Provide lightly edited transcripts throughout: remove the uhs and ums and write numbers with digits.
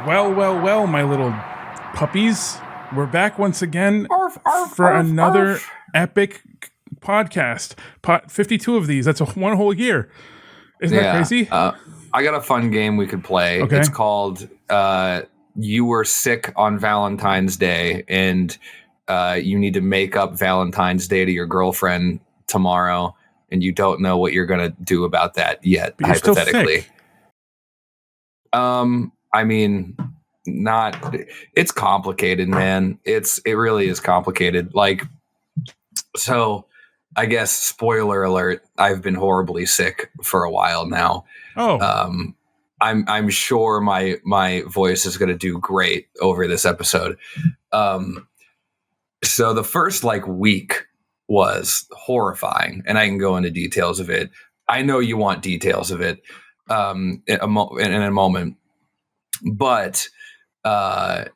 Well, my little puppies. We're back once again for another epic podcast. 52 of these. That's one whole year. Isn't that crazy? I got a fun game we could play. Okay. It's called You Were Sick on Valentine's Day, and you need to make up Valentine's Day to your girlfriend tomorrow, and you don't know what you're going to do about that yet, But you're hypothetically. still sick. I mean, it's complicated, man. It really is complicated. So I guess spoiler alert, I've been horribly sick for a while now. Oh. I'm sure my voice is going to do great over this episode. So the first week was horrifying, and I can go into details of it. I know you want details of it in a moment, but the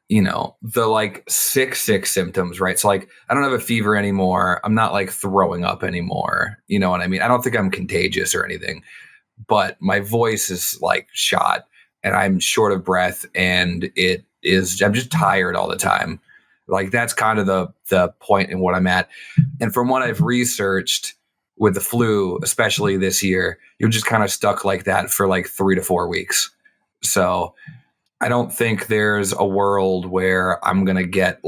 sick symptoms, right? So I don't have a fever anymore. I'm not throwing up anymore. You know what I mean? I don't think I'm contagious or anything, but my voice is shot, and I'm short of breath, and I'm just tired all the time. That's kind of the point in what I'm at. And from what I've researched with the flu, especially this year, you're just kind of stuck like that for 3 to 4 weeks. So I don't think there's a world where I'm going to get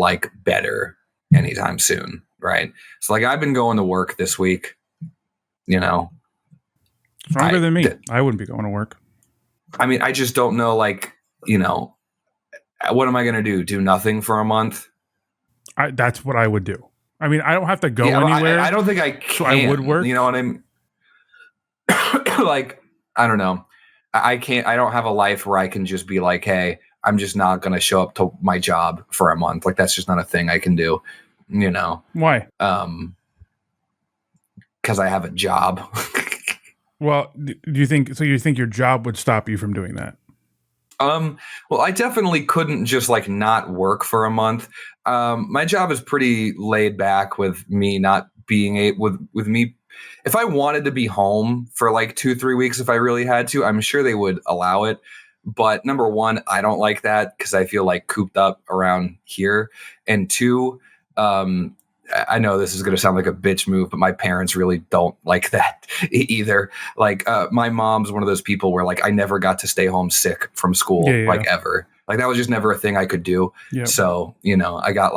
better anytime soon. Right. So I've been going to work this week, Stronger than me. I wouldn't be going to work. I mean, I just don't know, what am I going to do? Do nothing for a month? That's what I would do. I mean, I don't have to go anywhere. I don't think I can. So I would work. You know what I mean? I don't know. I can't. I don't have a life where I can just be hey, I'm just not going to show up to my job for a month. That's just not a thing I can do. Why? Because I have a job. Well, do you think so? You think your job would stop you from doing that? Well, I definitely couldn't just not work for a month. My job is pretty laid back with me not being with me. If I wanted to be home for 2-3 weeks, if I really had to, I'm sure they would allow it. But number one, I don't like that because I feel cooped up around here. And two, I know this is going to sound like a bitch move, but my parents really don't like that either. My mom's one of those people where I never got to stay home sick from school, ever. That was just never a thing I could do. Yep. So, I got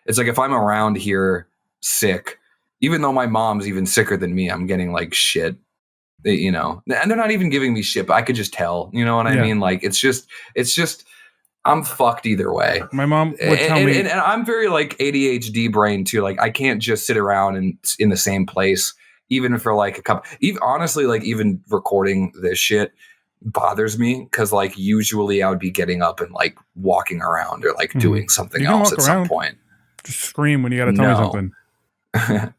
it's if I'm around here sick, even though my mom's even sicker than me, I'm getting shit, and they're not even giving me shit, but I could just tell, you know what I mean? It's just, I'm fucked either way. My mom would tell me, and I'm very ADHD brain too. I can't just sit around and in the same place, even for a couple. Even honestly, even recording this shit bothers me because usually I would be getting up and walking around or doing something else at some point. Just scream when you got to tell me something.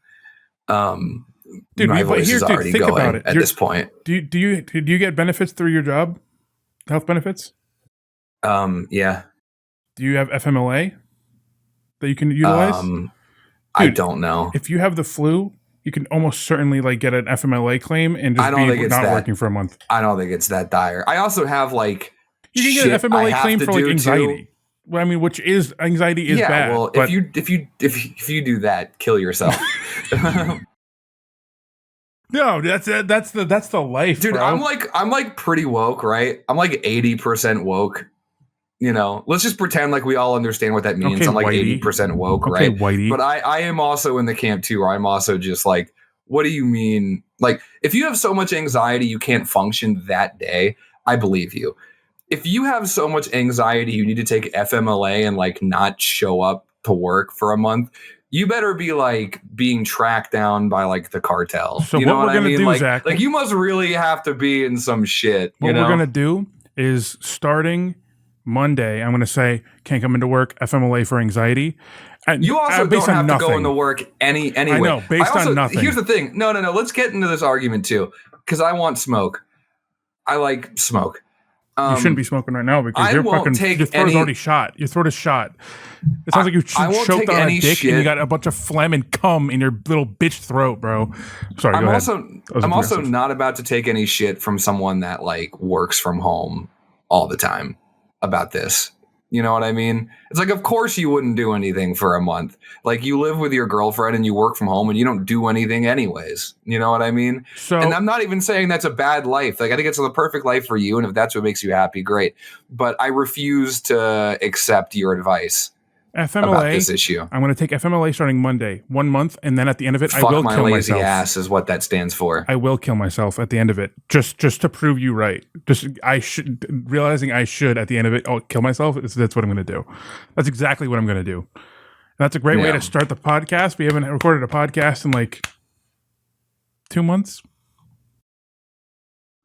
Dude, my voice is already think going about it. At this point. Do you get benefits through your job? Health benefits? Yeah. Do you have FMLA that you can utilize? Dude, I don't know. If you have the flu, you can almost certainly get an FMLA claim and just be not working for a month. I don't think it's that dire. I also have you can get an FMLA claim for anxiety. Too. Well, I mean, anxiety is bad. Well, if you do that, kill yourself. No, that's the life, dude. Bro. I'm pretty woke, right? I'm 80% woke. Let's just pretend we all understand what that means. Okay, I'm Whitey. 80% woke, okay, right? Whitey. But I am also in the camp too, where I'm also just what do you mean? If you have so much anxiety you can't function that day, I believe you. If you have so much anxiety you need to take FMLA and not show up to work for a month, you better be being tracked down by the cartel. So you know what we're gonna do, Zach? You must really have to be in some shit. What we're gonna do is starting Monday, I'm gonna say can't come into work, FMLA for anxiety. And you also don't have to go into work anyway. I know, based on nothing. Here's the thing. No. Let's get into this argument too, because I want smoke. I like smoke. You shouldn't be smoking right now because your throat is already shot. Your throat is shot. It sounds like you choked on a dick and you got a bunch of phlegm and cum in your little bitch throat, bro. Sorry, I'm also not about to take any shit from someone that works from home all the time. about this. You know what I mean? It's like, of course you wouldn't do anything for a month. Like, you live with your girlfriend and you work from home and you don't do anything anyways. You know what I mean? So, and I'm not even saying that's a bad life. Like, I think it's the perfect life for you. And if that's what makes you happy, great. But I refuse to accept your advice about this issue. I'm going to take FMLA starting Monday, 1 month, and then at the end of it, I will my kill lazy myself. ass is what that stands for. I will kill myself at the end of it, just to prove you right. Realizing I should at the end of it, kill myself. That's what I'm going to do. That's exactly what I'm going to do. And that's a great way to start the podcast. We haven't recorded a podcast in like 2 months.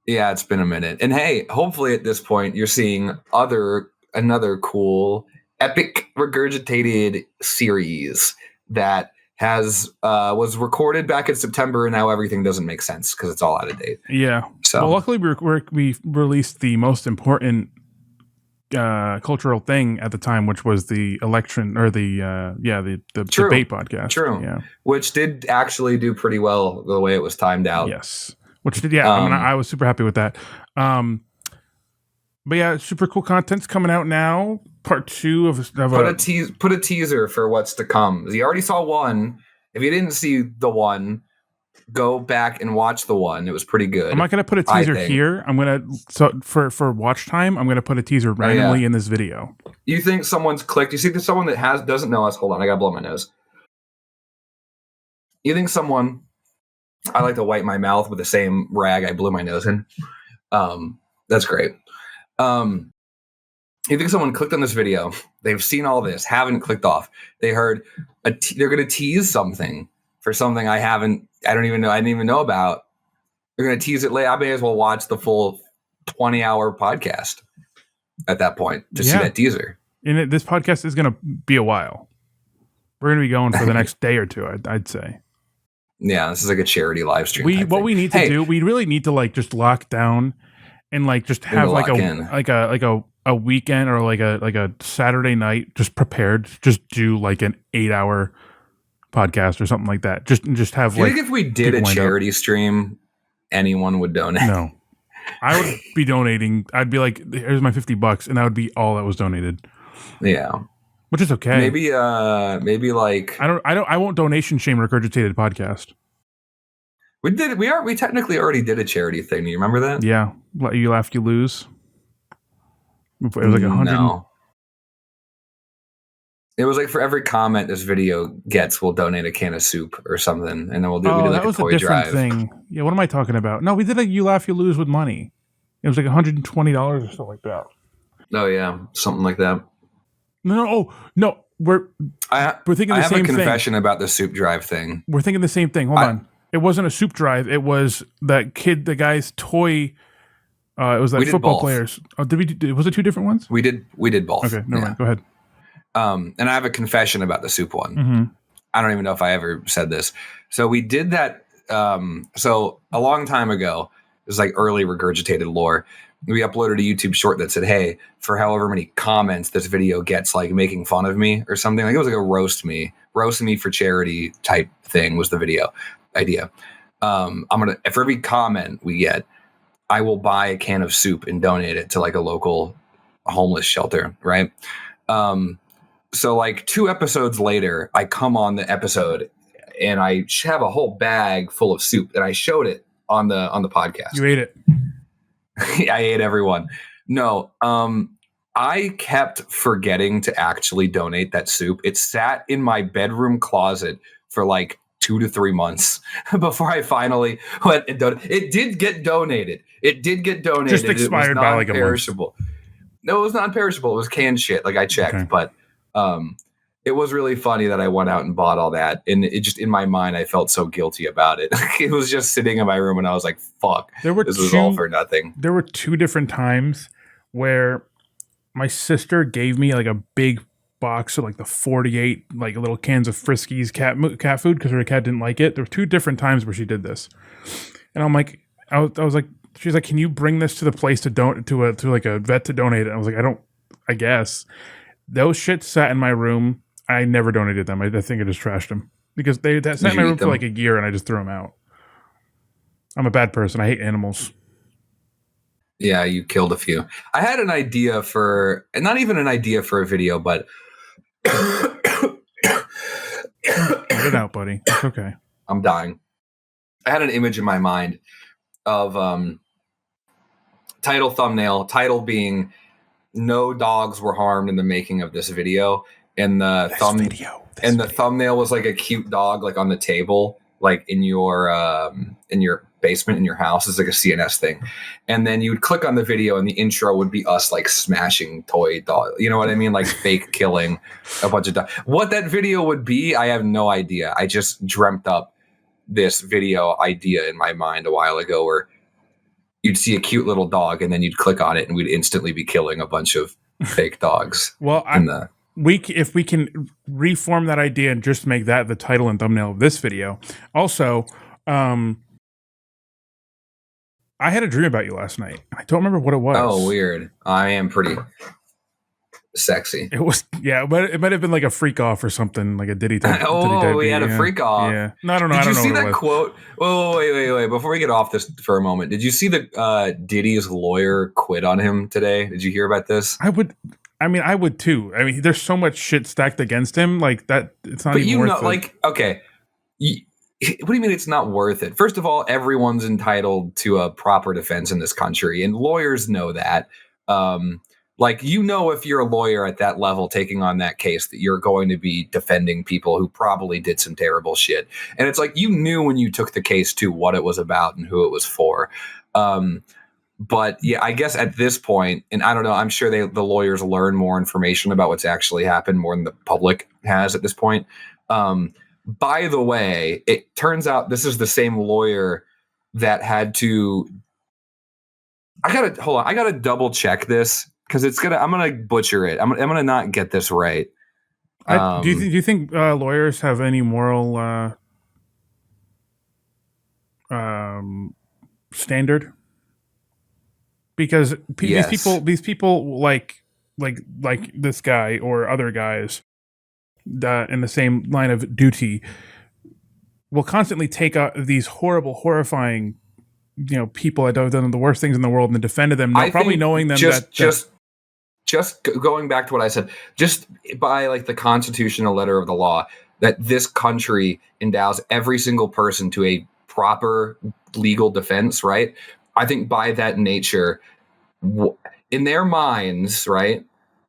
Yeah, it's been a minute. And hey, hopefully at this point you're seeing another cool epic regurgitated series that was recorded back in September, and now everything doesn't make sense because it's all out of date. Yeah. So, well, luckily we released the most important cultural thing at the time, which was the election or the debate podcast. True. Yeah. Which did actually do pretty well the way it was timed out. Yes. Which did, yeah. I was super happy with that. But yeah, super cool content's coming out now. Part 2 put a teaser for what's to come. You already saw one. If you didn't see the one, go back and watch the one. It was pretty good. I'm not going to put a teaser here. I'm going to for watch time. I'm going to put a teaser randomly in this video. You think someone's clicked? You see, there's someone that doesn't know us. Hold on, I got to blow my nose. You think someone? I like to wipe my mouth with the same rag I blew my nose in. That's great. You think someone clicked on this video, they've seen all this, haven't clicked off. They heard they're going to tease something for something I didn't even know about. They're going to tease it later. I may as well watch the full 20-hour podcast at that point to see that teaser. And this podcast is going to be a while. We're going to be going for the next day or two, I'd say. Yeah, this is like a charity live stream. We need to do, we really need to like just lock down and like just have like a weekend or like a Saturday night just prepared, just do like an 8-hour podcast or something like that. Just have you think if we did a charity stream, anyone would donate? No. I would be donating. I'd be like, here's my $50, and that would be all that was donated. Yeah. Which is okay. Maybe like I won't donation shame Regurgitated podcast. We technically already did a charity thing. Do you remember that? Yeah. You laugh, you lose. It was like 100. No. It was like for every comment this video gets, we'll donate a can of soup or something, and then we did like a toy drive thing. Yeah, what am I talking about? No, we did a you laugh, you lose with money. It was like $120 or something like that. Oh yeah, something like that. No. We're thinking the same thing. I have a confession about the soup drive thing. We're thinking the same thing. Hold on. It wasn't a soup drive. It was that kid, the guy's toy. It was that football players. Oh, was it two different ones? We did both. Okay, no mind. Go ahead. And I have a confession about the soup one. Mm-hmm. I don't even know if I ever said this. So we did that. So a long time ago, it was like early regurgitated lore. We uploaded a YouTube short that said, hey, for however many comments this video gets, like making fun of me or something. Like it was like a roast me for charity type thing was the video idea. For every comment we get, I will buy a can of soup and donate it to like a local homeless shelter. Right. So like 2 episodes later, I come on the episode and I have a whole bag full of soup and I showed it on the podcast. You ate it. I ate everyone. No, I kept forgetting to actually donate that soup. It sat in my bedroom closet for like 2 to 3 months before I finally went and donated. It did get donated. Just expired by like a month. No, it was non-perishable. It was canned shit. Like I checked, okay. But it was really funny that I went out and bought all that. And it just, in my mind, I felt so guilty about it. It was just sitting in my room and I was like, fuck, this was all for nothing. There were 2 different times where my sister gave me like a big box of like the 48 like little cans of Friskies cat food because her cat didn't like it. There were 2 different times where she did this. And I'm like, I was like, she's like, can you bring this to the place to like a vet to donate it? And I was like, I guess. Those shits sat in my room. I never donated them. I think I just trashed them because they sat in my room for like a year and I just threw them out. I'm a bad person. I hate animals. Yeah, you killed a few. I had an idea for, not even an idea for a video, but Get it out, buddy. It's okay. I'm dying. I had an image in my mind of title being "No dogs were harmed in the making of this video," and the thumbnail was like a cute dog, like on the table, like in your basement in your house. It's like a CNS thing, and then you would click on the video, and the intro would be us like smashing toy dog. You know what I mean? Like fake killing a bunch of dogs. What that video would be, I have no idea. I just dreamt up this video idea in my mind a while ago, where you'd see a cute little dog, and then you'd click on it, and we'd instantly be killing a bunch of fake dogs. Well, if we can reform that idea and just make that the title and thumbnail of this video. Also, I had a dream about you last night. I don't remember what it was. Oh, weird. I am pretty sexy. It was, yeah, but it might have been like a freak off or something, like a Diddy type. We had a freak off. Yeah. No, I don't know. Did you see that quote? Oh, wait. Before we get off this for a moment, did you see that Diddy's lawyer quit on him today? Did you hear about this? I would too. I mean, there's so much shit stacked against him, like that. It's not. But even worth it. Like, okay, what do you mean it's not worth it? First of all, everyone's entitled to a proper defense in this country, and lawyers know that. Like, if you're a lawyer at that level taking on that case, that you're going to be defending people who probably did some terrible shit. And it's like, you knew when you took the case too what it was about and who it was for. But yeah, I guess at this point, and I don't know, I'm sure the lawyers learn more information about what's actually happened more than the public has at this point. By the way, it turns out this is the same lawyer that had to. I gotta double check this because I'm gonna butcher it. I'm gonna not get this right. Do you think lawyers have any moral standard? Because these people like this guy or other guys in the same line of duty will constantly take these horrifying, people that have done the worst things in the world and defended them, probably knowing them just going back to what I said, just by like the constitutional letter of the law, that this country endows every single person to a proper legal defense, right? I think by that nature, in their minds, right?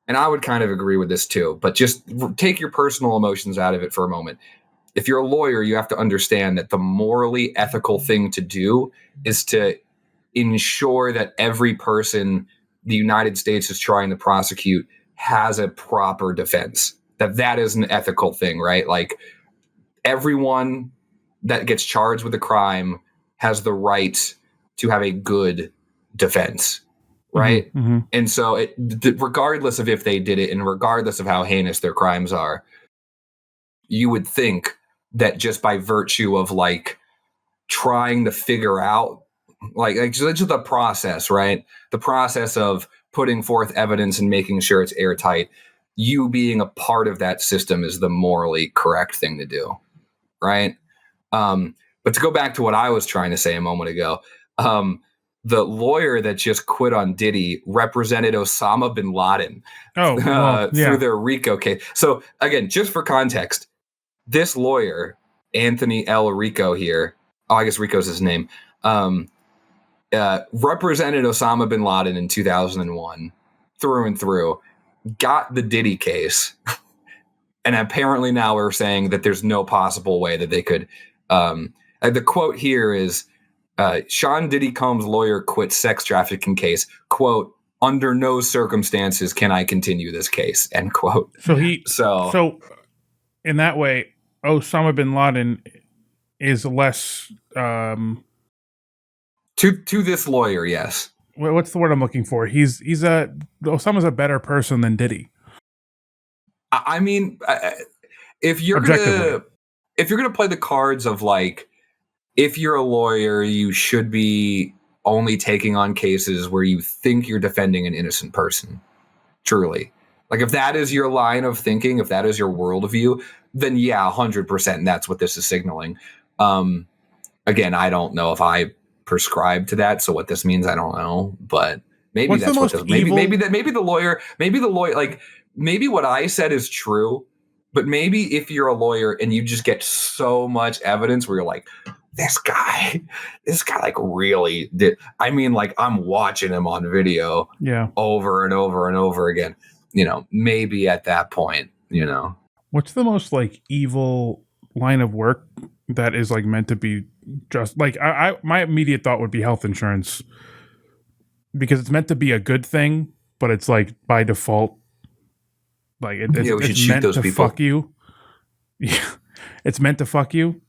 And I would kind of agree with this too, but just take your personal emotions out of it for a moment. If you're a lawyer, you have to understand that the morally ethical thing to do is to ensure that every person the United States is trying to prosecute has a proper defense. That is an ethical thing, right? Like, everyone that gets charged with a crime has the right to have a good defense, right? Mm-hmm. And so regardless of if they did it and regardless of how heinous their crimes are, you would think that just by virtue of like trying to figure out like just the process, right? The process of putting forth evidence and making sure it's airtight, you being a part of that system is the morally correct thing to do, right? But to go back to what I was trying to say a moment ago, the lawyer that just quit on Diddy represented Osama bin Laden through their RICO case. So again, just for context, this lawyer, Anthony L. Rico here, I guess Rico's his name, represented Osama bin Laden in 2001 through and through, got the Diddy case, and apparently now we're saying that there's no possible way that they could. The quote here is, Sean Diddy Combs' lawyer quit sex trafficking case, quote, under no circumstances can I continue this case, end quote. So in that way, Osama bin Laden is less to this lawyer, yes. What's the word I'm looking for? Osama's a better person than Diddy. I mean, if you're gonna play the cards of like, if you're a lawyer, you should be only taking on cases where you think you're defending an innocent person. Truly. Like, if that is your line of thinking, if that is your worldview, then yeah, 100%. That's what this is signaling. Again, I don't know if I prescribe to that. So what this means, I don't know, but maybe What's that's the what most this, evil- maybe the lawyer, like maybe what I said is true, but maybe if you're a lawyer and you just get so much evidence where you're like, this guy like really did. I mean, like I'm watching him on video over and over and over again, you know, maybe at that point, you know. What's the most like evil line of work that is like meant to be just like I my immediate thought would be health insurance, because it's meant to be a good thing, but it's like by default, like it's meant to fuck you. Yeah, it's meant to fuck you.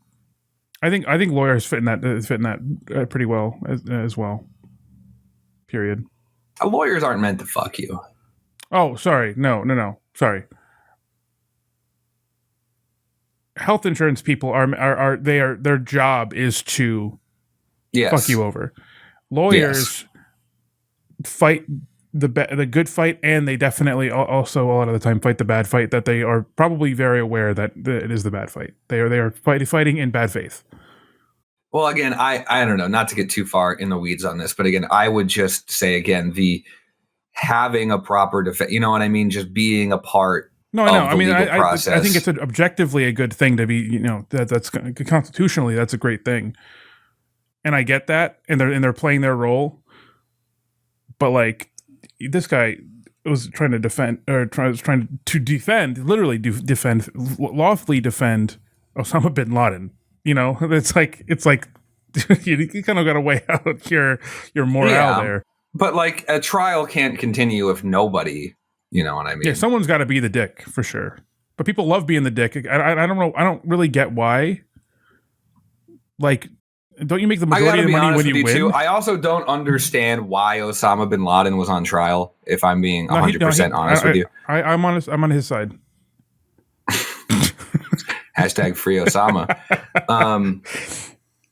I think lawyers fit in that pretty well as well. Period. Lawyers aren't meant to fuck you. Oh, sorry. No. Sorry. Health insurance people are their job is to fuck you over. Lawyers fight the good fight, and they definitely also a lot of the time fight the bad fight that they are probably very aware that it is the bad fight. They are fighting in bad faith. Well, again, I don't know, not to get too far in the weeds on this, but again, I would just say again, the having a proper defense, you know what I mean? Just being a part. No, I know. I mean, I think it's objectively a good thing to be, you know, that's constitutionally, that's a great thing. And I get that. And they're playing their role. But like this guy was trying to defend, literally defend, lawfully defend Osama bin Laden. You know, it's like you kind of got to weigh out your morale there. But like a trial can't continue if nobody, you know what I mean? Yeah, someone's got to be the dick for sure. But people love being the dick. I don't know. I don't really get why. Like, don't you make the majority of the money when you win? Too. I also don't understand why Osama bin Laden was on trial. If I'm being 100% honest with you, I'm on his side. Hashtag free Osama.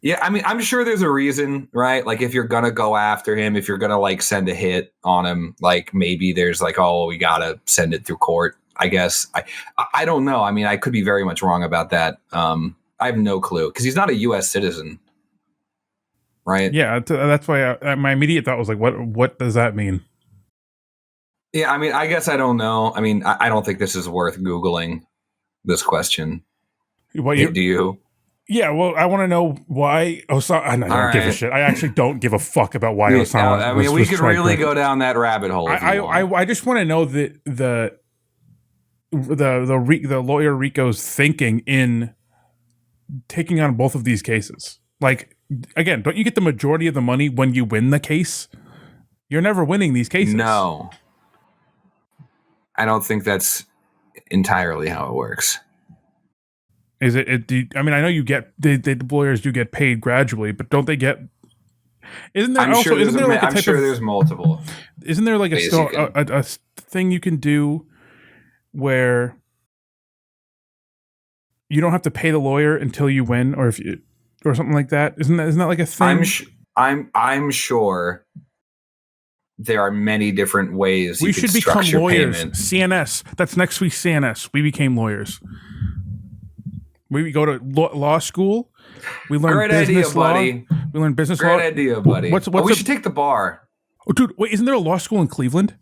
Yeah, I mean, I'm sure there's a reason, right? Like if you're going to go after him, if you're going to like send a hit on him, like maybe there's like, oh, we got to send it through court, I guess. I don't know. I mean, I could be very much wrong about that. I have no clue because he's not a U.S. citizen, right? Yeah, that's why my immediate thought was like, what does that mean? Yeah, I mean, I guess I don't know. I mean, I don't think this is worth Googling this question. Do you? Yeah, well, I want to know why Osama. I don't give a shit. I actually don't give a fuck about why Osama. I mean, we could really go down that rabbit hole. I just want to know the lawyer Rico's thinking in taking on both of these cases. Like, again, don't you get the majority of the money when you win the case? You're never winning these cases. No, I don't think that's entirely how it works. Is it? I mean, I know you get the lawyers do get paid gradually, but don't they get? Isn't there also? Isn't there like a type of? There's multiple. Isn't there like a thing you can do where you don't have to pay the lawyer until you win, or something like that? Isn't that like a thing? I'm sure there are many different ways. We should become lawyers. Payment. CNS. That's next week. CNS. We became lawyers. We go to law school. We learn business law. We learn business law. Great idea, buddy. We should take the bar. Oh, dude, wait, isn't there a law school in Cleveland?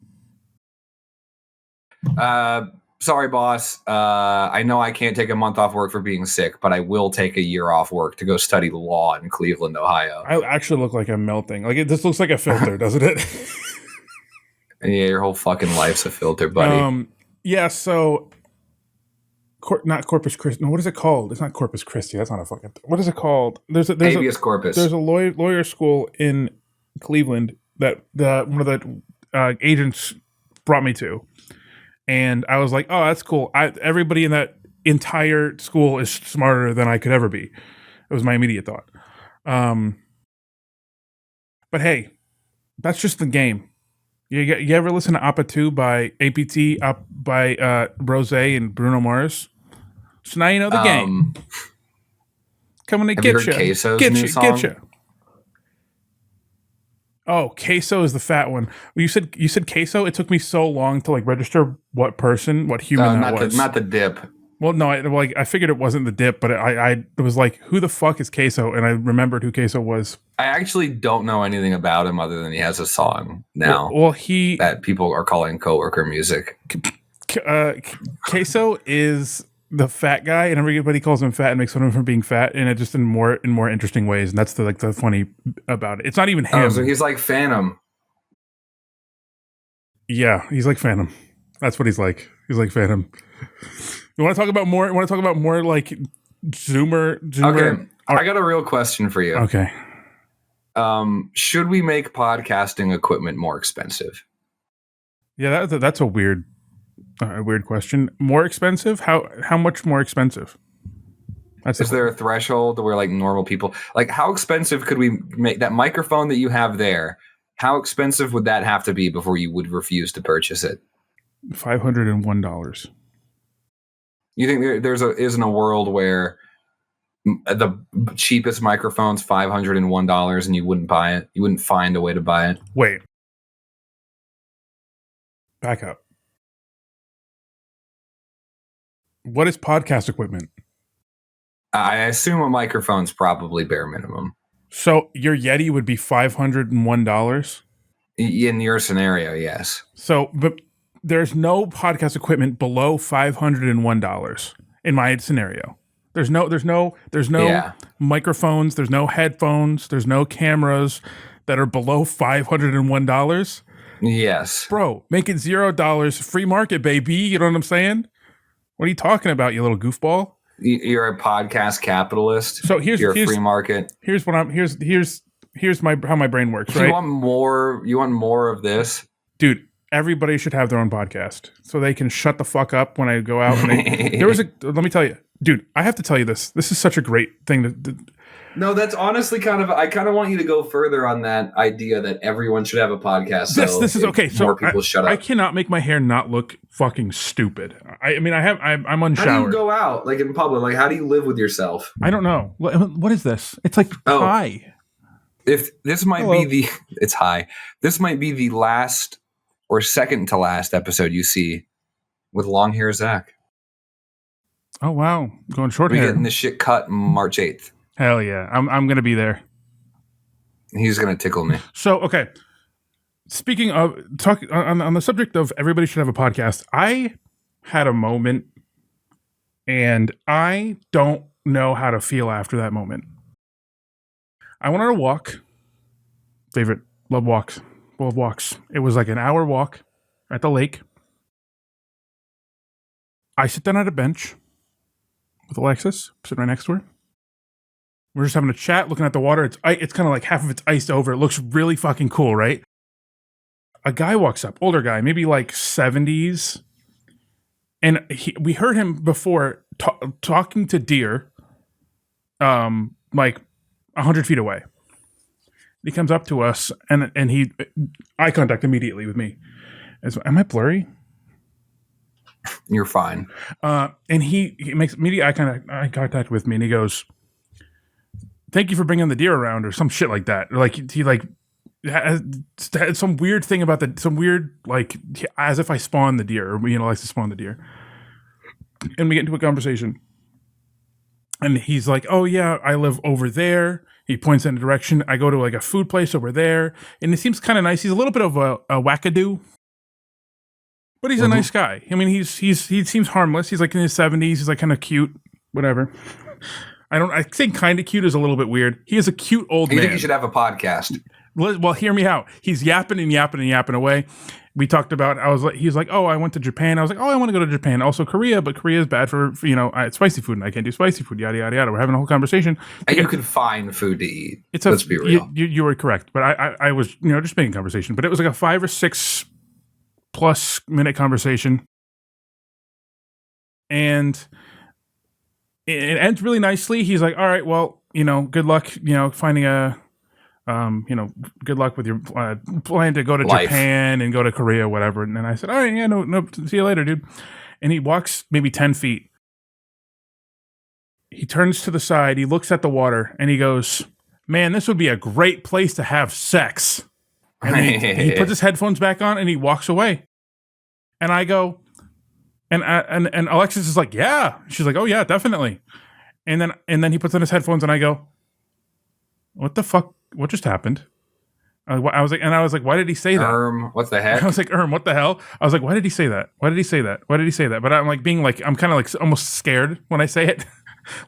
Sorry, boss. I know I can't take a month off work for being sick, but I will take a year off work to go study law in Cleveland, Ohio. I actually look like I'm melting. Like this looks like a filter, doesn't it? Yeah, your whole fucking life's a filter, buddy. Yeah, so not Corpus Christi. No, what is it called? It's not Corpus Christi. That's not a fucking. What is it called? There's habeas corpus. There's a lawyer school in Cleveland that one of the agents brought me to, and I was like, oh, that's cool. Everybody in that entire school is smarter than I could ever be. It was my immediate thought. But hey, that's just the game. You ever listen to Appa 2 by APT by Rose and Bruno Mars? So now you know the game. Coming to get you. Get you. Oh, queso is the fat one. You said queso. It took me so long to like register what human that was. Not the dip. Well, no, I figured it wasn't the dip, but I was like, who the fuck is Queso? And I remembered who Queso was. I actually don't know anything about him other than he has a song now that people are calling coworker music. Queso is the fat guy, and everybody calls him fat and makes fun of him for being fat, and it just in more interesting ways. And that's the funny about it. It's not even him. Oh, so he's like Phantom. Yeah, he's like Phantom. That's what he's like. He's like Phantom. You want to talk about more? You want to talk about more like Zoomer? Okay, I got a real question for you. Okay. Should we make podcasting equipment more expensive? Yeah, that's a weird question. More expensive? How much more expensive? Is there a threshold where like normal people, like how expensive could we make that microphone that you have there? How expensive would that have to be before you would refuse to purchase it? $501. You think isn't a world where the cheapest microphone's $501 and you wouldn't buy it? You wouldn't find a way to buy it? Wait. Back up. What is podcast equipment? I assume a microphone's probably bare minimum. So your Yeti would be $501? In your scenario, yes. So, but there's no podcast equipment below $501 in my scenario. There's no microphones, there's no headphones, there's no cameras that are below $501. Yes. Bro, make it $0. Free market, baby. You know what I'm saying? What are you talking about, you little goofball? You're a podcast capitalist. So here's free market. Here's what here's how my brain works, right? You want more of this? Dude, everybody should have their own podcast so they can shut the fuck up when I go out. Let me tell you, dude, I have to tell you this. This is such a great thing No, that's honestly I kind of want you to go further on that idea that everyone should have a podcast. This is okay. So more people shut up. I cannot make my hair not look fucking stupid. I'm unshowered. How do you go out like in public? Like, how do you live with yourself? I don't know. What is this? It's like high. If this might be it's high. This might be the last or second to last episode you see with long hair Zach. Oh wow, going short hair. We're getting this shit cut March 8th. Hell yeah, I'm gonna be there. He's gonna tickle me. So okay, speaking of talking on the subject of everybody should have a podcast, I had a moment, and I don't know how to feel after that moment. I went on a walk. Love walks. It was like an hour walk at the lake. I sit down at a bench with Alexis, sitting right next to her. We're just having a chat, looking at the water. It's kind of like half of it's iced over. It looks really fucking cool, right? A guy walks up, older guy, maybe like 70s. And we heard him before talking to deer, like 100 feet away. He comes up to us and he eye contact immediately with me. Am I blurry? You're fine. And he makes immediate eye contact with me, and he goes, "Thank you for bringing the deer around," or some shit like that. Like he had some weird thing about like as if I spawned the deer, or likes to spawn the deer. And we get into a conversation, and he's like, "Oh yeah, I live over there." He points in a direction. I go to like a food place over there, and it seems kind of nice. He's a little bit of a wackadoo, but he's a nice guy. I mean, he seems harmless. He's like in his 70s. He's like kind of cute, whatever. I think kind of cute is a little bit weird. He is a cute old man. You think he should have a podcast? Well, hear me out. He's yapping away. We talked about, he was like, "Oh, I went to Japan." I was like, "Oh, I want to go to Japan." Also Korea, but Korea is bad for spicy food, and I can't do spicy food, yada, yada, yada. We're having a whole conversation. And you can find food to eat. Let's be real. You were correct. But I was, just making conversation. But it was like a 5 or 6 plus minute conversation. And it ends really nicely. He's like, "All right, well, good luck, finding a, good luck with your plan to go to Japan and go to Korea, whatever." And then I said, "All right, yeah, no, see you later, dude." And he walks maybe 10 feet. He turns to the side, he looks at the water, and he goes, "Man, this would be a great place to have sex." And he puts his headphones back on and he walks away. And I go, And Alexis is like, yeah. She's like, oh yeah, definitely. And then he puts on his headphones, and I go, what the fuck? What just happened? I was like, why did he say that? What the heck? I was like, what the hell? I was like, why did he say that? Why did he say that? Why did he say that? But I'm like being like, I'm kind of like almost scared when I say it.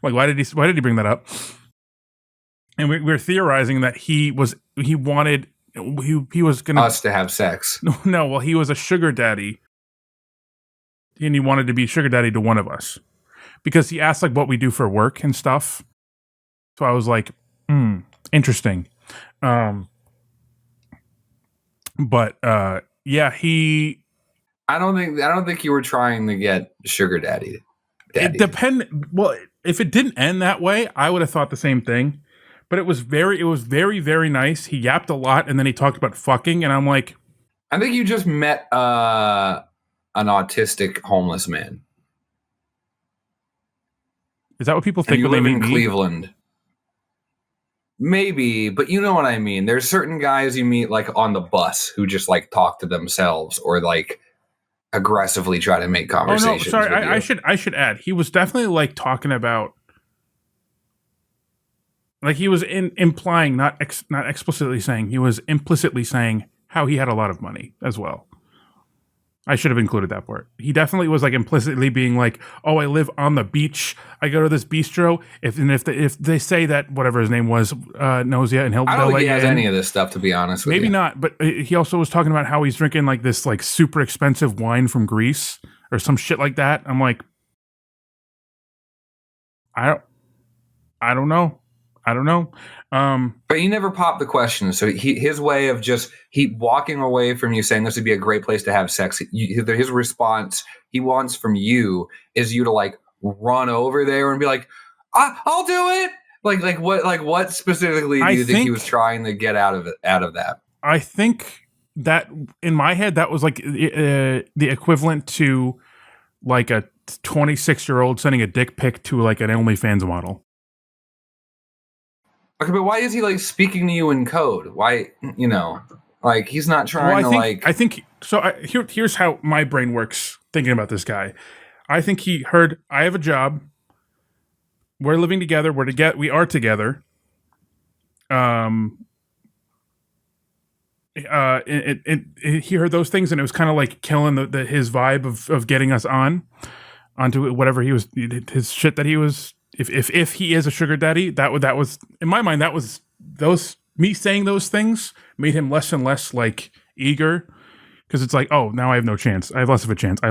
Like, why did he bring that up? And we're theorizing that he was going us to have sex. No, well, he was a sugar daddy, and he wanted to be sugar daddy to one of us because he asked like what we do for work and stuff. So I was like, interesting. But yeah, I don't think you were trying to get sugar daddy. Well, if it didn't end that way, I would have thought the same thing. But it was very, very nice. He yapped a lot, and then he talked about fucking, and I'm like, I think you just met an autistic homeless man. Is that what people think when they meet me? Cleveland? Maybe, but you know what I mean. There's certain guys you meet like on the bus who just like talk to themselves or like aggressively try to make conversations. Oh no, sorry. I should add. He was definitely like talking about, like he was implying, not explicitly saying. He was implicitly saying how he had a lot of money as well. I should have included that part. He definitely was like implicitly being like, "Oh, I live on the beach. I go to this bistro. If they say that whatever his name was knows you, and I don't think he has any of this stuff, to be honest with you. Maybe not, but he also was talking about how he's drinking like this like super expensive wine from Greece or some shit like that. I'm like, I don't know. But you never popped the question. So his way of just walking away from you saying this would be a great place to have sex. His response he wants from you is you to like run over there and be like, I'll do it. What specifically do you think he was trying to get out of that? I think that in my head that was like the equivalent to like a 26-year-old sending a dick pic to like an OnlyFans model. Okay, but why is he like speaking to you in code? Why, like he's not trying I think so. Here's how my brain works thinking about this guy. I think he heard, I have a job. We're living together. We are together. He heard those things, and it was kind of like killing his vibe of getting us onto whatever he was, his shit that he was. If he is a sugar daddy, that was in my mind, that was me saying those things made him less and less like eager, because it's like, oh, now I have no chance. I have less of a chance.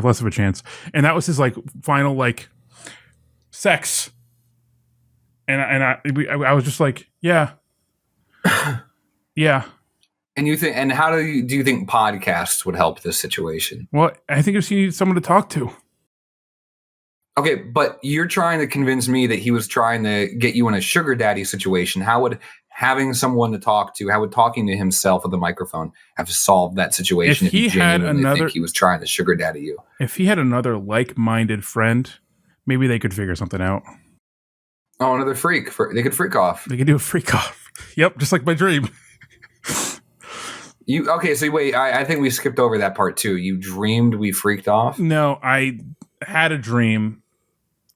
And that was his like final like sex. And I was just like, yeah, yeah. And you think, and how do you think podcasts would help this situation? Well, I think you need someone to talk to. Okay, but you're trying to convince me that he was trying to get you in a sugar daddy situation. How would having someone to talk to, how would talking to himself with a microphone have solved that situation if you genuinely think he was trying to sugar daddy you? If he had another like-minded friend, maybe they could figure something out. Oh, another freak. They could freak off. They could do a freak off. Yep, just like my dream. Okay, so wait, I think we skipped over that part too. You dreamed we freaked off? No, I had a dream.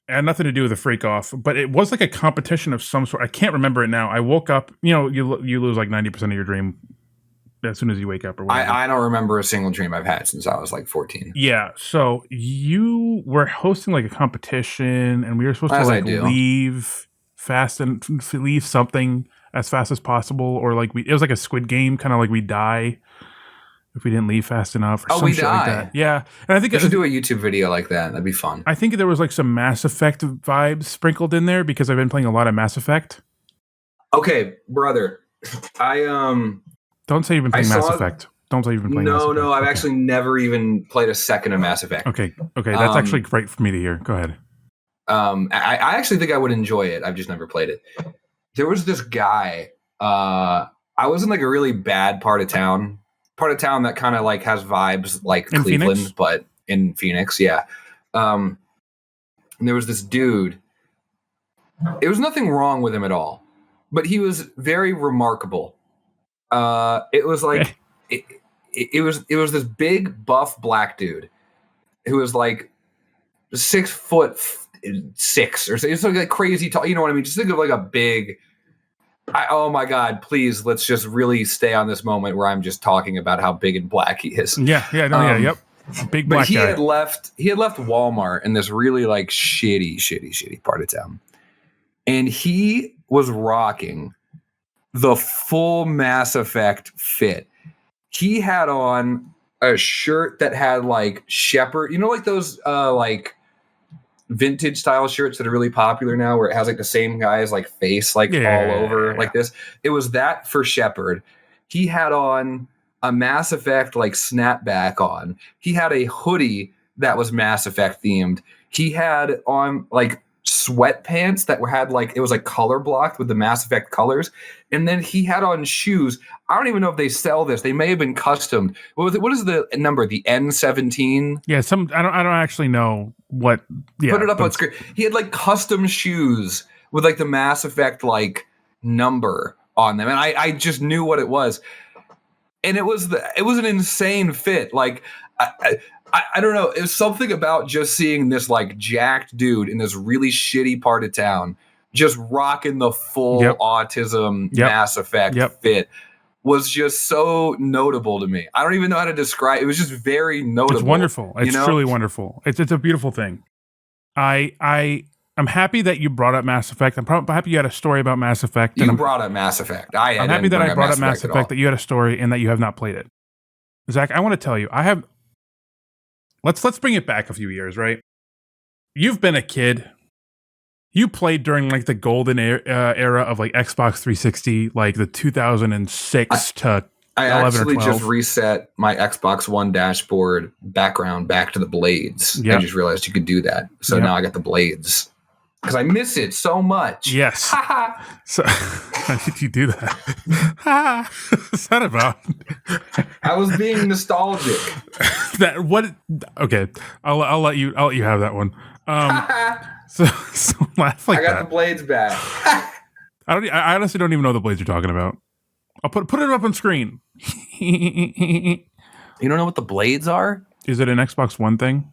It had nothing to do with a freak off, but it was like a competition of some sort. I can't remember it now. I woke up, you lose like 90% of your dream as soon as you wake up or whatever. I don't remember a single dream I've had since I was like 14. Yeah, so you were hosting like a competition, and we were supposed to like leave fast and leave something as fast as possible, or like it was like a Squid Game, kind of like we die if we didn't leave fast enough, or some shit like that. Yeah, and I think we should do a YouTube video like that. That'd be fun. I think there was like some Mass Effect vibes sprinkled in there because I've been playing a lot of Mass Effect. Okay, brother, don't say you've been playing Mass Effect. Don't say you've been playing Mass Effect. No, I've actually never even played a second of Mass Effect. Okay, that's actually great for me to hear. Go ahead. I actually think I would enjoy it. I've just never played it. There was this guy. I was in like a really bad part of town that kind of like has vibes like in Cleveland, Phoenix? But in Phoenix, yeah. And there was this dude. It was nothing wrong with him at all, but he was very remarkable. It was like it was this big buff black dude who was like 6'6" or so. It's like crazy tall. You know what I mean? Just think of like a big. Oh my God! Please, let's just really stay on this moment where I'm just talking about how big and black he is. Yep. Big black but he guy. had left Walmart in this really like shitty part of town, and he was rocking the full Mass Effect fit. He had on a shirt that had like Shepherd, like those like vintage style shirts that are really popular now, where it has like the same guy's like face like all over like this. It was that for Shepherd. He had on a Mass Effect like snapback on. He had a hoodie that was Mass Effect themed. He had on like sweatpants that had like, it was like color blocked with the Mass Effect colors. And then he had on shoes. I don't even know if they sell this. They may have been customed. What is the number? The N17? Yeah, I don't actually know what. Yeah, put it up on screen. He had like custom shoes with like the Mass Effect like number on them, and I just knew what it was. And it was an insane fit. Like I don't know. It was something about just seeing this like jacked dude in this really shitty part of town, just rocking the full autism Mass Effect fit, was just so notable to me. I don't even know how to describe. It was just very notable. It's wonderful. It's truly wonderful. It's a beautiful thing. I'm happy that you brought up Mass Effect. I'm happy you had a story about Mass Effect. You brought up Mass Effect. I'm happy that I brought up Mass Effect, that you had a story and that you have not played it. Zach, I want to tell you, I have. Let's bring it back a few years, right? You've been a kid. You played during like the golden era of like Xbox 360, like the 2006 to 11 or 12. I actually just reset my Xbox One dashboard background back to the blades. I just realized you could do that. So now I got the blades. Because I miss it so much. Yes. So how did you do that? What's that about? I was being nostalgic. Okay, I'll let you have that one. So laugh like that. I got the blades back. I honestly don't even know the blades you're talking about. I'll put it up on screen. You don't know what the blades are? Is it an Xbox One thing?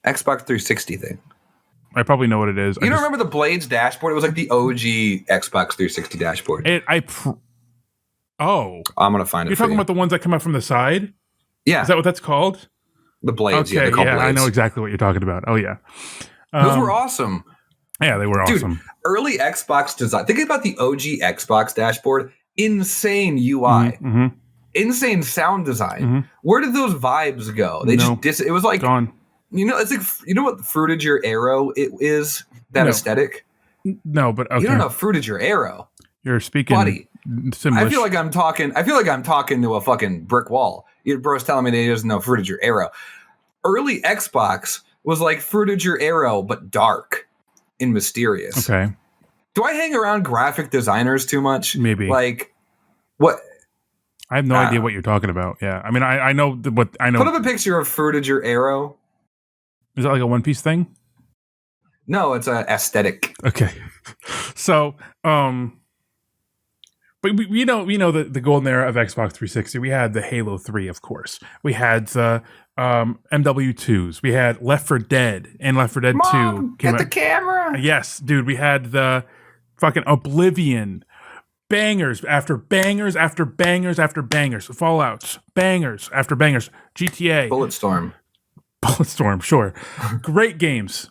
Xbox 360 thing. I probably know what it is. You don't remember the blades dashboard? It was like the OG Xbox 360 dashboard. I'm gonna find it. You're talking about the ones that come out from the side? Yeah. Is that what that's called? The blades. Okay, they're called blades. I know exactly what you're talking about. Oh yeah. Those were awesome. Yeah, they were awesome. Dude, early Xbox design. Think about the OG Xbox dashboard. Insane UI. Mm-hmm. Insane sound design. Mm-hmm. Where did those vibes go? They it was like gone. It's like, what Fruited Your Arrow is? That aesthetic? No, but okay. You don't know Fruited Your Arrow. You're speaking, buddy. Simlish. I feel like I'm talking to a fucking brick wall. Your bro's telling me that he doesn't know Fruited Your Arrow. Early Xbox was like Fruited Your Arrow, but dark and mysterious. Okay. Do I hang around graphic designers too much? Maybe. Like, what? I have no idea what you're talking about. Yeah, I mean, I know what I know. Put up a picture of Fruited Your Arrow. Is that like a One Piece thing? No, it's an aesthetic. Okay. So, but we know the golden era of Xbox 360. We had the Halo 3, of course. We had the MW2s. We had Left 4 Dead and Left 4 Dead Mom, 2. Get the camera. Yes, dude. We had the fucking Oblivion. Bangers after bangers after bangers after bangers. Fallouts. Bangers after bangers. GTA. Bulletstorm, sure. Great games.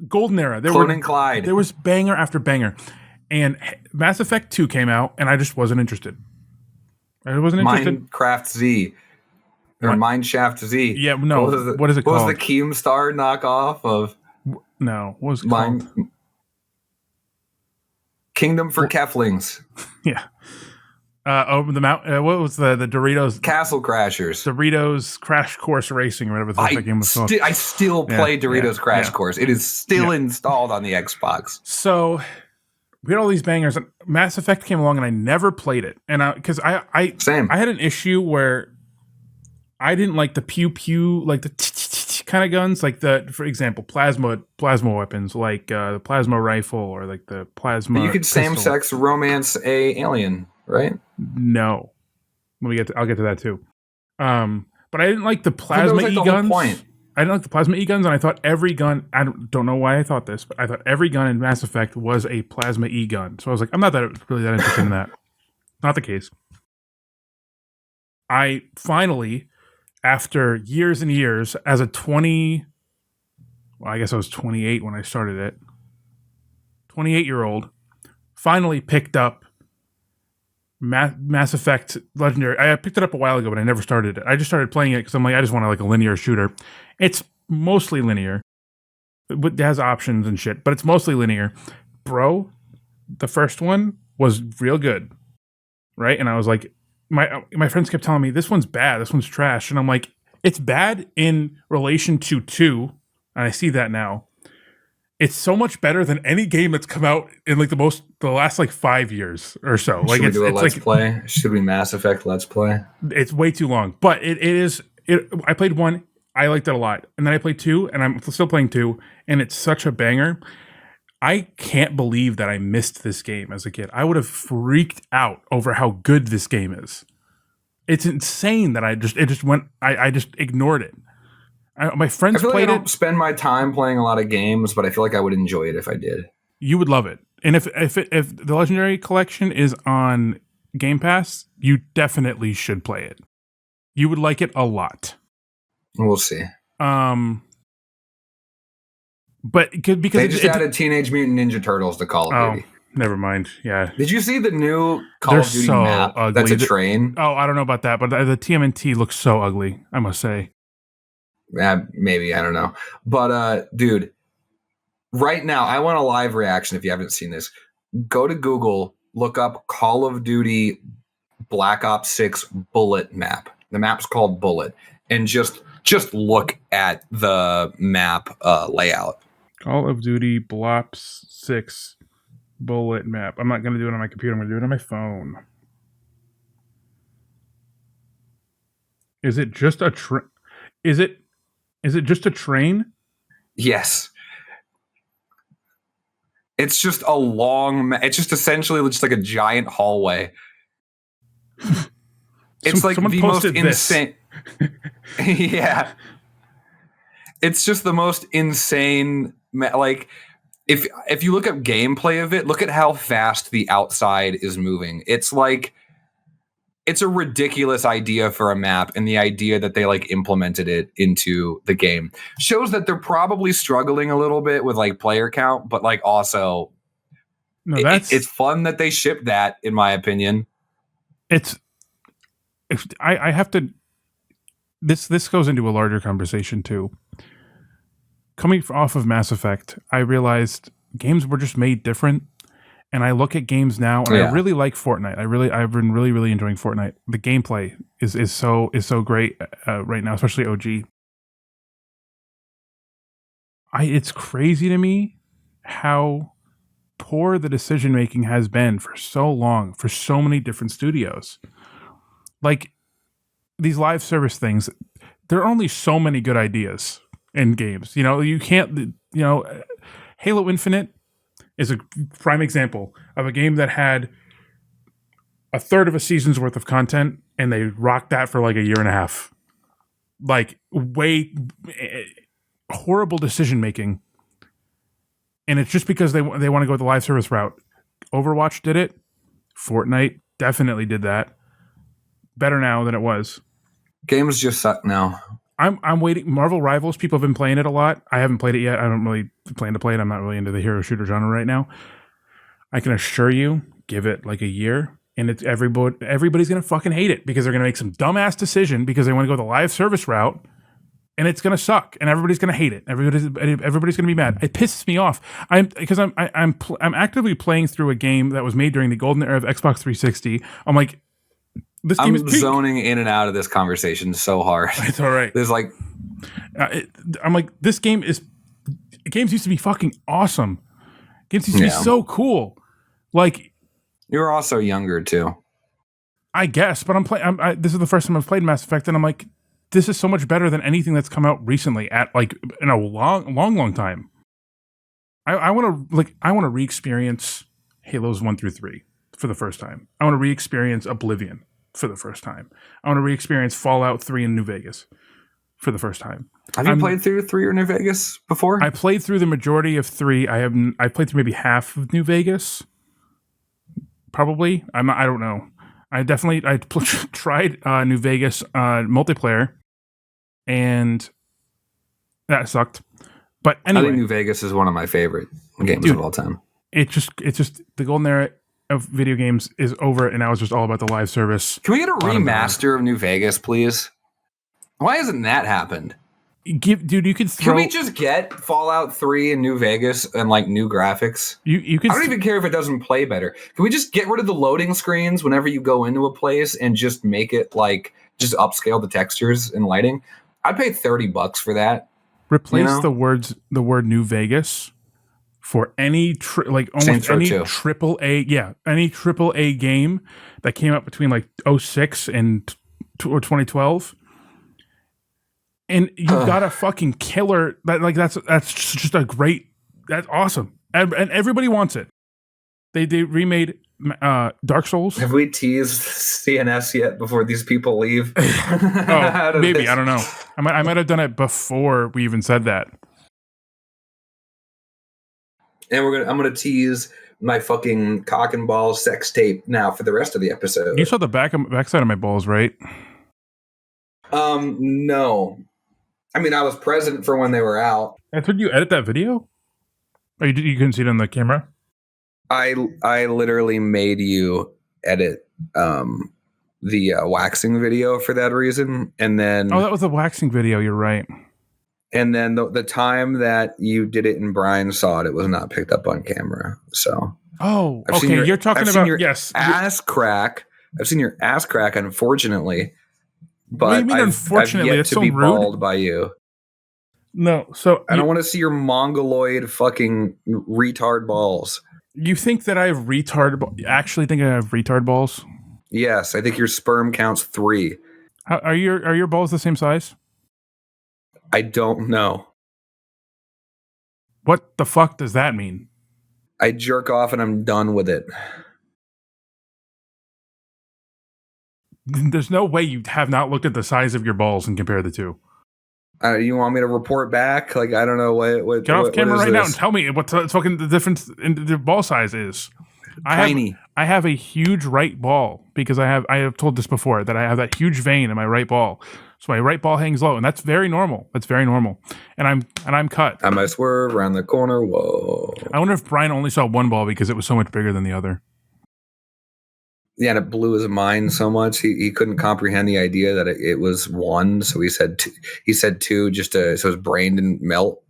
Golden era. Clone Clyde. There was banger after banger. And Mass Effect 2 came out, and I just wasn't interested. Minecraft Z. Or Mineshaft Z. Yeah, no. What is it called? What was the Keemstar knockoff of... No, what was it called? Kingdom for Keflings. Yeah. Over the mountain. What was the Doritos? Castle Crashers. Doritos Crash Course Racing, or whatever the game was called. I still play Doritos Crash Course. It is still installed on the Xbox. So we had all these bangers. And Mass Effect came along, and I never played it. And because I had an issue where I didn't like the pew pew, like the kind of guns, like for example, plasma weapons, like the plasma rifle or like the plasma. But you could same-sex romance a alien, right? No, I'll get to that too. But I didn't like the plasma guns. the whole point. I didn't like the plasma E-guns, and I thought every gun, I don't know why I thought this, but I thought every gun in Mass Effect was a plasma E-gun. So I was like, I'm not really that interested in that. Not the case. I finally, after years and years, as a I guess I was 28 when I started it, 28-year-old, finally picked up Mass Effect Legendary. I picked it up a while ago, but I never started it. I just started playing it because I'm like, I just want a linear shooter. It's mostly linear. It has options and shit, but it's mostly linear. Bro, the first one was real good, right? And I was like, my friends kept telling me, this one's bad, this one's trash. And I'm like, it's bad in relation to 2, and I see that now. It's so much better than any game that's come out in the last 5 years or so. Should we do a let's play? Should we Mass Effect let's play? It's way too long, but it is. I played 1, I liked it a lot, and then I played 2, and I'm still playing 2, and it's such a banger. I can't believe that I missed this game as a kid. I would have freaked out over how good this game is. It's insane that I just ignored it. My friends played it. I don't spend my time playing a lot of games, but I feel like I would enjoy it if I did. You would love it. And if the Legendary Collection is on Game Pass, you definitely should play it. You would like it a lot. We'll see. But because they just added Teenage Mutant Ninja Turtles to Call of Duty. Never mind. Yeah. Did you see the new Call of Duty map? Ugly. That's a train. I don't know about that, but the TMNT looks so ugly, I must say. Maybe, I don't know. But dude, right now, I want a live reaction if you haven't seen this. Go to Google, look up Call of Duty Black Ops 6 Bullet map. The map's called Bullet. And just look at the map layout. Call of Duty Black Ops 6 Bullet map. I'm not going to do it on my computer. I'm going to do it on my phone. Is it just a Is it just a train? Yes. It's just a long... It's just essentially just like a giant hallway. It's like the most insane... Yeah. It's just the most insane... Like, if you look up gameplay of it, look at how fast the outside is moving. It's like... It's a ridiculous idea for a map, and the idea that they implemented it into the game shows that they're probably struggling a little bit with player count, but also it's fun that they shipped that, in my opinion. I have to, this goes into a larger conversation too. Coming off of Mass Effect, I realized games were just made different. And I look at games now, and I really like Fortnite. I've been really enjoying Fortnite. The gameplay is so great right now, especially OG. It's crazy to me how poor the decision making has been for so long for so many different studios. Like these live service things, there are only so many good ideas in games. You can't. Halo Infinite is a prime example of a game that had a third of a season's worth of content, and they rocked that for a year and a half. Horrible decision making, and it's just because they want to go the live service route. Overwatch did it. Fortnite definitely did that. Better now than it was. Games just suck now. I'm waiting. Marvel Rivals, people have been playing it a lot. I haven't played it yet. I don't really plan to play it. I'm not really into the hero shooter genre right now. I can assure you, give it a year, and it's everybody's gonna fucking hate it because they're gonna make some dumbass decision because they want to go the live service route, and it's gonna suck, and everybody's gonna hate it. Everybody's gonna be mad. It pisses me off. I'm actively playing through a game that was made during the golden era of Xbox 360. I'm like, this game is peak. Zoning in and out of this conversation so hard. It's all right. There's I'm like, this game is. Games used to be fucking awesome. Games used to be so cool. You were also younger too. I guess, but I'm playing. This is the first time I've played Mass Effect, and I'm like, this is so much better than anything that's come out recently. In a long time. I want to re-experience Halos 1 through 3 for the first time. I want to re-experience Oblivion for the first time. I want to re-experience Fallout 3 in New Vegas for the first time. Have you played through 3 or New Vegas before? I played through the majority of 3. I played through maybe half of New Vegas. Probably. I don't know. I tried New Vegas multiplayer, and that sucked. But anyway, I think New Vegas is one of my favorite games of all time. It's just the golden era of video games is over, and now it's just all about the live service. Can we get a remaster of New Vegas, please? Why hasn't that happened? Dude, you could throw. Can we just get Fallout 3 in New Vegas and like new graphics? You could. I don't even care if it doesn't play better. Can we just get rid of the loading screens whenever you go into a place and just make it like just upscale the textures and lighting? I'd pay $30 for that. Replace the word New Vegas for any almost any triple A game that came out between like 2006 and or 2012. And you got a fucking killer that's just that's awesome. And everybody wants it. They remade Dark Souls. Have we teased CNS yet before these people leave? Maybe. I don't know. I might have done it before we even said that. And I'm gonna tease my fucking cock and ball sex tape now for the rest of the episode. You saw the backside of my balls, right? No. I mean, I was present for when they were out. I thought you edit that video? Or you couldn't see it on the camera? I literally made you edit the waxing video for that reason, and then that was a waxing video. You're right. And then the time that you did it and Brian saw it, it was not picked up on camera. So okay. You're talking about your ass crack. I've seen your ass crack, unfortunately. But what do you mean, unfortunately? I've yet it's to so be rude. balled by you. No, so I don't want to see your mongoloid fucking retard balls. You think that I have actually think I have retard balls? Yes, I think your sperm counts 3. Are your balls the same size? I don't know. What the fuck does that mean? I jerk off and I'm done with it. There's no way you have not looked at the size of your balls and compare the two. You want me to report back? Like, I don't know what. Get off camera right now and tell me what fucking the difference in the ball size is. Tiny. I have a huge right ball because I have told this before that I have that huge vein in my right ball, so my right ball hangs low, and that's very normal. And I'm cut. I might swerve around the corner. Whoa! I wonder if Brian only saw one ball because it was so much bigger than the other. Yeah, and it blew his mind so much he couldn't comprehend the idea that it was 1. So he said 2, just so his brain didn't melt.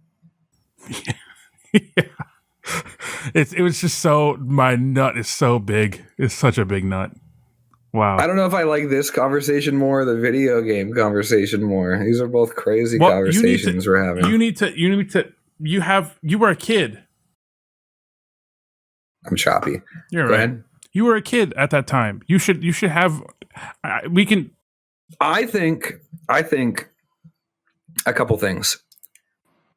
Yeah. It was just so, my nut is so big. It's such a big nut. Wow. I don't know if I like this conversation more or the video game conversation more. These are both crazy conversations we're having. You were a kid. I'm choppy. You're Go right. ahead. You were a kid at that time. You should have. We can. I think a couple things.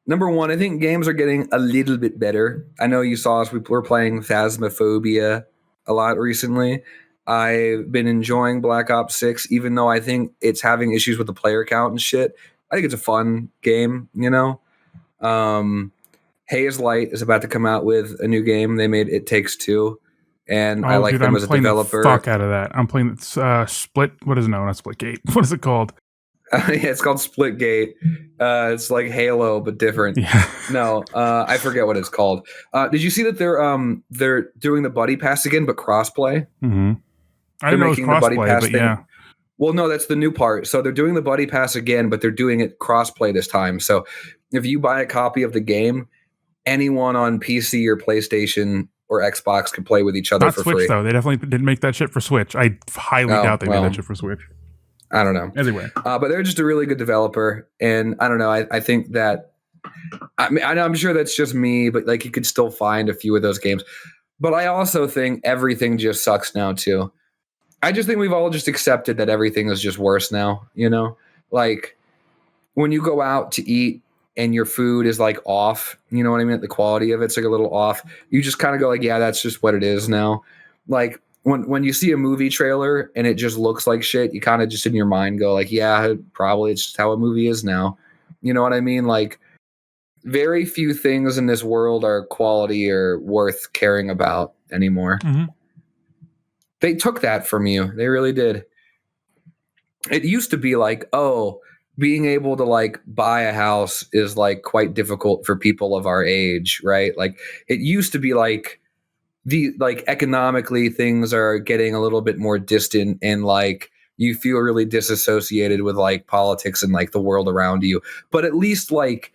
Number one, I think games are getting a little bit better. I know you saw us. We were playing Phasmophobia a lot recently. I've been enjoying Black Ops 6, even though I think it's having issues with the player count and shit. I think it's a fun game, you know. Haze Light is about to come out with a new game. They made It Takes Two. And I like them as a developer. The fuck out of that. I'm playing Split. What is it? No, not Splitgate. What is it called? Yeah, it's called Splitgate. It's like Halo but different. Yeah. No, I forget what it's called. Did you see that they're doing the buddy pass again, but crossplay? Mm-hmm. I didn't know it was crossplay, but yeah. Well, no, that's the new part. So they're doing the buddy pass again, but they're doing it crossplay this time. So if you buy a copy of the game, anyone on PC or PlayStation or Xbox can play with each other for Switch, free. Though they definitely didn't make that shit for Switch. I highly doubt they made that shit for Switch. I don't know. Anyway, but they're just a really good developer, and I don't know. I think that I'm sure that's just me, but like you could still find a few of those games. But I also think everything just sucks now too. I just think we've all just accepted that everything is just worse now. You know, like when you go out to eat and your food is like off, you know what I mean? The quality of it's like a little off. You just kind of go like, yeah, that's just what it is now. Like when you see a movie trailer and it just looks like shit, you kind of just in your mind go like, yeah, probably it's just how a movie is now. You know what I mean? Like, very few things in this world are quality or worth caring about anymore. Mm-hmm. They took that from you. They really did. It used to be like, oh, being able to like buy a house is like quite difficult for people of our age, right? Like, it used to be like economically things are getting a little bit more distant, and like you feel really disassociated with like politics and like the world around you. But at least like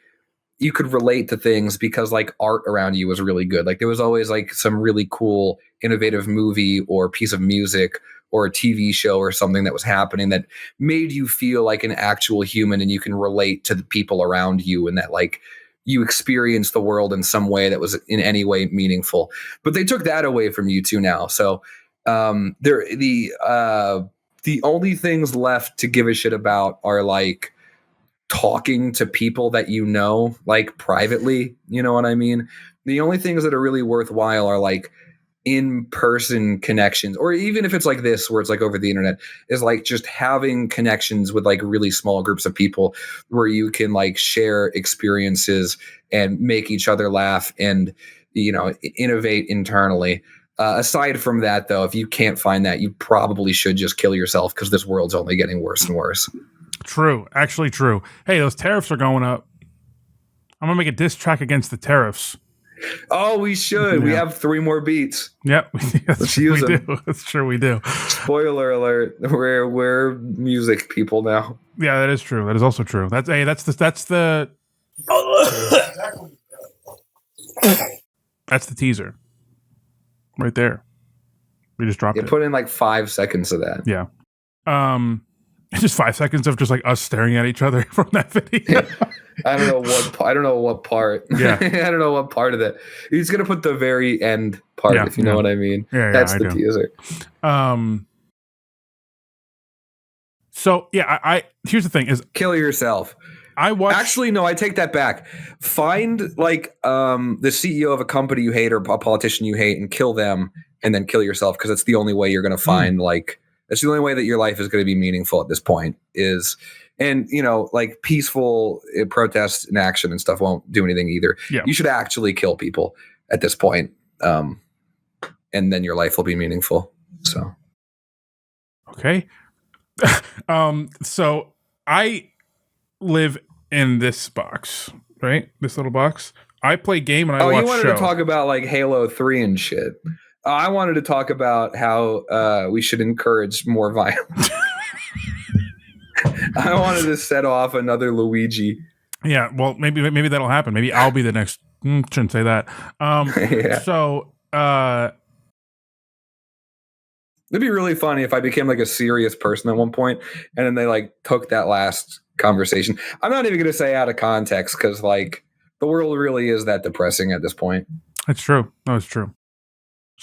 you could relate to things because like art around you was really good. Like there was always like some really cool, innovative movie or piece of music or a TV show or something that was happening that made you feel like an actual human, and you can relate to the people around you, and that like you experience the world in some way that was in any way meaningful. But they took that away from you too now. So the only things left to give a shit about are like talking to people that you know, like privately, you know what I mean? The only things that are really worthwhile are like in-person connections, or even if it's like this where it's like over the internet, is like just having connections with like really small groups of people where you can like share experiences and make each other laugh and, you know, innovate internally. Aside from that, though, if you can't find that, you probably should just kill yourself, because this world's only getting worse and worse. True. Actually true. Hey, those tariffs are going up. I'm going to make a diss track against the tariffs. Oh, we should. Yeah. We have 3 more beats. Yep. Let's use them. That's true, we do. Spoiler alert. We're music people now. Yeah, that is true. That is also true. That's the that's the teaser. Right there. We just dropped it. Put in like 5 seconds of that. Yeah. Just 5 seconds of just like us staring at each other from that video. I don't know what part. Yeah. I don't know what part of that. He's gonna put the very end part, if you know what I mean. Yeah, that's the teaser. So yeah, I here's the thing: is kill yourself. Actually, no, I take that back. Find like the CEO of a company you hate or a politician you hate, and kill them, and then kill yourself, because it's the only way you're gonna find like. That's the only way that your life is going to be meaningful at this point is, and you know, like peaceful protest and action and stuff won't do anything either. Yeah. You should actually kill people at this point. And then your life will be meaningful. So. Okay. So I live in this box, right? This little box. I play game and I watch show. Oh, you wanted to talk about like Halo 3 and shit. I wanted to talk about how we should encourage more violence. I wanted to set off another Luigi. Yeah, well, maybe that'll happen. Maybe I'll be the next. Shouldn't say that. Yeah. So, it'd be really funny if I became like a serious person at one point, and then they like took that last conversation. I'm not even going to say out of context, because like the world really is that depressing at this point. It's true. No, it's true.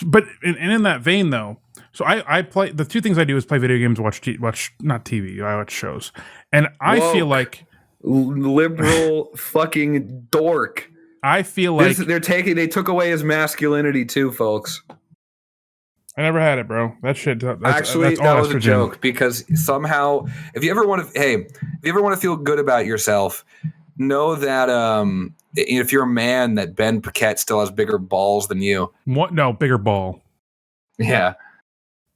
But in that vein, though, so I play, the 2 things I do is play video games, watch not TV, I watch shows, and I feel like liberal fucking dork. I feel like they took away his masculinity too, folks. I never had it, bro. That shit. That was a joke, because somehow, if you ever want to feel good about yourself, know that if you're a man, that Ben Paquette still has bigger balls than you. What? No, bigger ball. Yeah.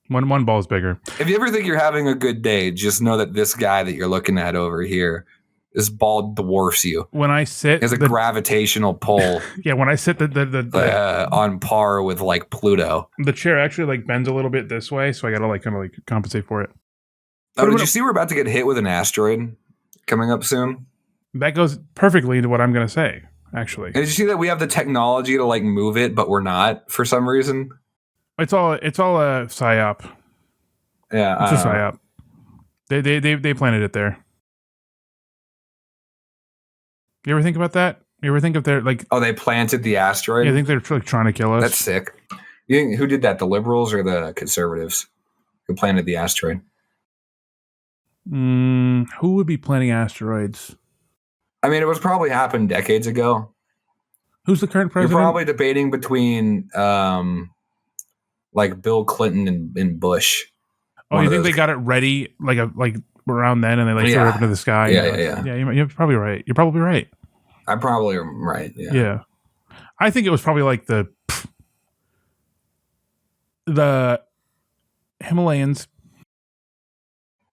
One ball is bigger. If you ever think you're having a good day, just know that this guy that you're looking at over here, this ball dwarfs you. When I sit, there's a gravitational pull. Yeah, when I sit, on par with like Pluto. The chair actually like bends a little bit this way, so I gotta like kind of like compensate for it. Oh, did you see we're about to get hit with an asteroid coming up soon? That goes perfectly into what I'm gonna say. Actually, and did you see that we have the technology to like move it, but we're not for some reason? It's all a psyop. Yeah, it's a psyop. They planted it there. You ever think about that? You ever think if they're like? Oh, they planted the asteroid. Yeah, I think they're like trying to kill us. That's sick. You think, who did that? The liberals or the conservatives who planted the asteroid? Who would be planting asteroids? I mean, it was probably happened decades ago. Who's the current president? You're probably debating between like Bill Clinton and Bush. Oh, you think they got it ready, like around then, and they like threw her up into the sky. Yeah. You're probably right. You're probably right. I probably am right. Yeah. I think it was probably like the Himalayans.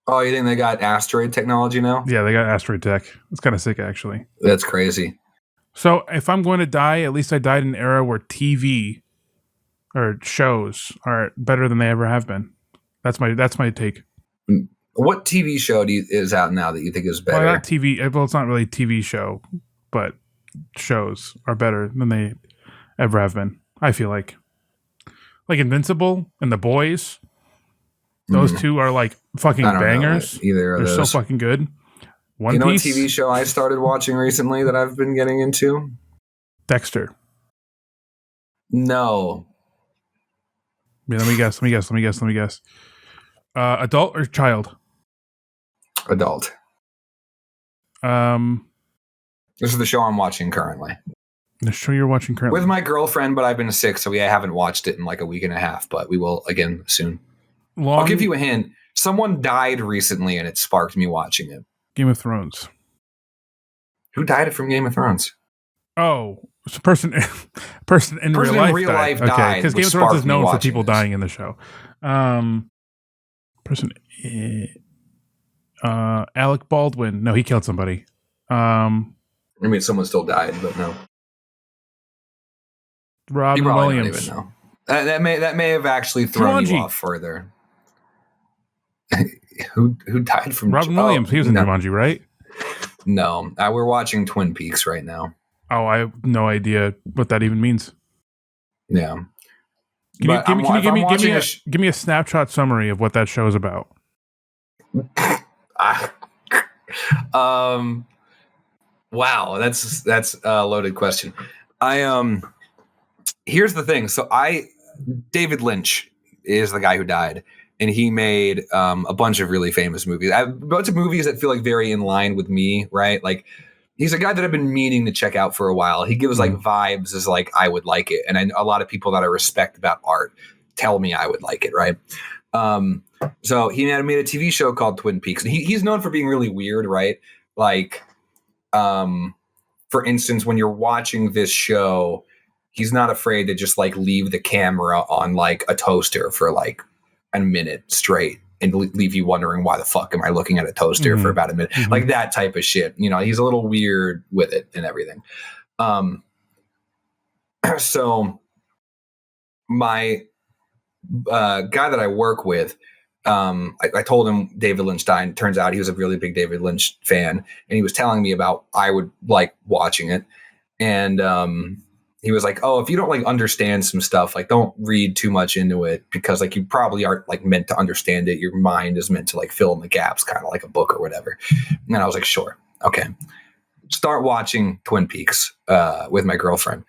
Oh, you think they got asteroid technology now? Yeah, they got asteroid tech. It's kind of sick, actually. That's crazy. So if I'm going to die, at least I died in an era where TV or shows are better than they ever have been. That's my take. What TV show is out now that you think is better? Well, not TV. Well, it's not really a TV show, but shows are better than they ever have been. I feel like Invincible and The Boys. Those two are like fucking bangers. Either of those. They're so fucking good. One you know Piece? what TV show I started watching recently that I've been getting into? Dexter. No. Yeah, let me guess. Adult or child? Adult. This is the show I'm watching currently. The show you're watching currently? With my girlfriend, but I've been sick, so we haven't watched it in like a week and a half, but we will again soon. I'll give you a hint. Someone died recently, and it sparked me watching it. Game of Thrones. Who died from Game of Thrones? Oh, it's a person in real life died. Okay, because Game of Thrones is known for people dying in the show. Alec Baldwin. No, he killed somebody. I mean, someone still died, but no. Robin Williams. Don't even know. That may have actually thrown you off further. Who died from Robin Williams? He was in Jumanji, right? No, we're watching Twin Peaks right now. Oh, I have no idea what that even means. Yeah. Give me a snapshot summary of what that show is about. Wow, that's a loaded question. Here's the thing. So David Lynch is the guy who died, and he made a bunch of really famous movies. A bunch of movies that feel like very in line with me, right? Like he's a guy that I've been meaning to check out for a while. He gives like vibes as like I would like it, and a lot of people that I respect about art tell me I would like it, right? So he made a TV show called Twin Peaks, and he's known for being really weird, right? Like, for instance, when you're watching this show, he's not afraid to just like leave the camera on like a toaster for like a minute straight and leave you wondering why the fuck am I looking at a toaster for about a minute, like that type of shit. You know, he's a little weird with it and everything. So my guy that I work with, I told him David Lynch died. Turns out he was a really big David Lynch fan, and he was telling me about I would like watching it. And he was like, "Oh, if you don't like understand some stuff, like don't read too much into it because like you probably aren't like meant to understand it. Your mind is meant to like fill in the gaps, kind of like a book or whatever." And I was like, "Sure, okay." Start watching Twin Peaks with my girlfriend.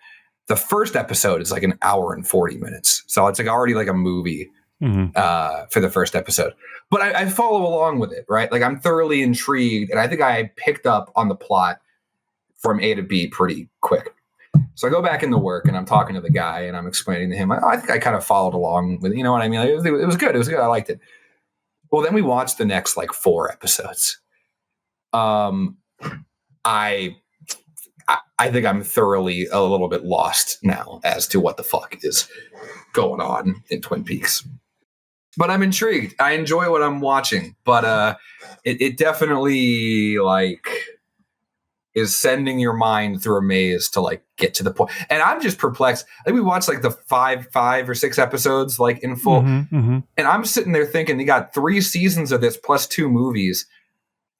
The first episode is like an hour and 40 minutes, so it's like already like a movie. For the first episode, but I follow along with it, right? Like I'm thoroughly intrigued, and I think I picked up on the plot from A to B pretty quick. So I go back into work, and I'm talking to the guy, and I'm explaining to him, I think I kind of followed along with, you know what I mean? Like, it was good. It was good. I liked it. Well, then we watched the next like 4 episodes. I think I'm thoroughly a little bit lost now as to what the fuck is going on in Twin Peaks. But I'm intrigued. I enjoy what I'm watching, but it definitely like is sending your mind through a maze to like get to the point. And I'm just perplexed. I think we watched like the 5 or 6 episodes like in full, and I'm sitting there thinking you got 3 seasons of this plus 2 movies.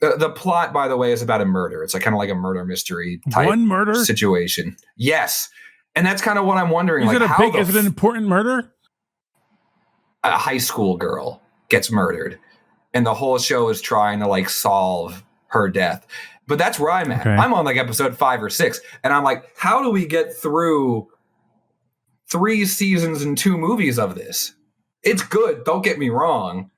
The plot, by the way, is about a murder. It's like kind of like a murder mystery type situation. Yes, and that's kind of what I'm wondering. Is it an important murder? A high school girl gets murdered, and the whole show is trying to like solve her death. But that's where I'm at. Okay. I'm on like episode 5 or 6, and I'm like, how do we get through 3 seasons and 2 movies of this? It's good, don't get me wrong,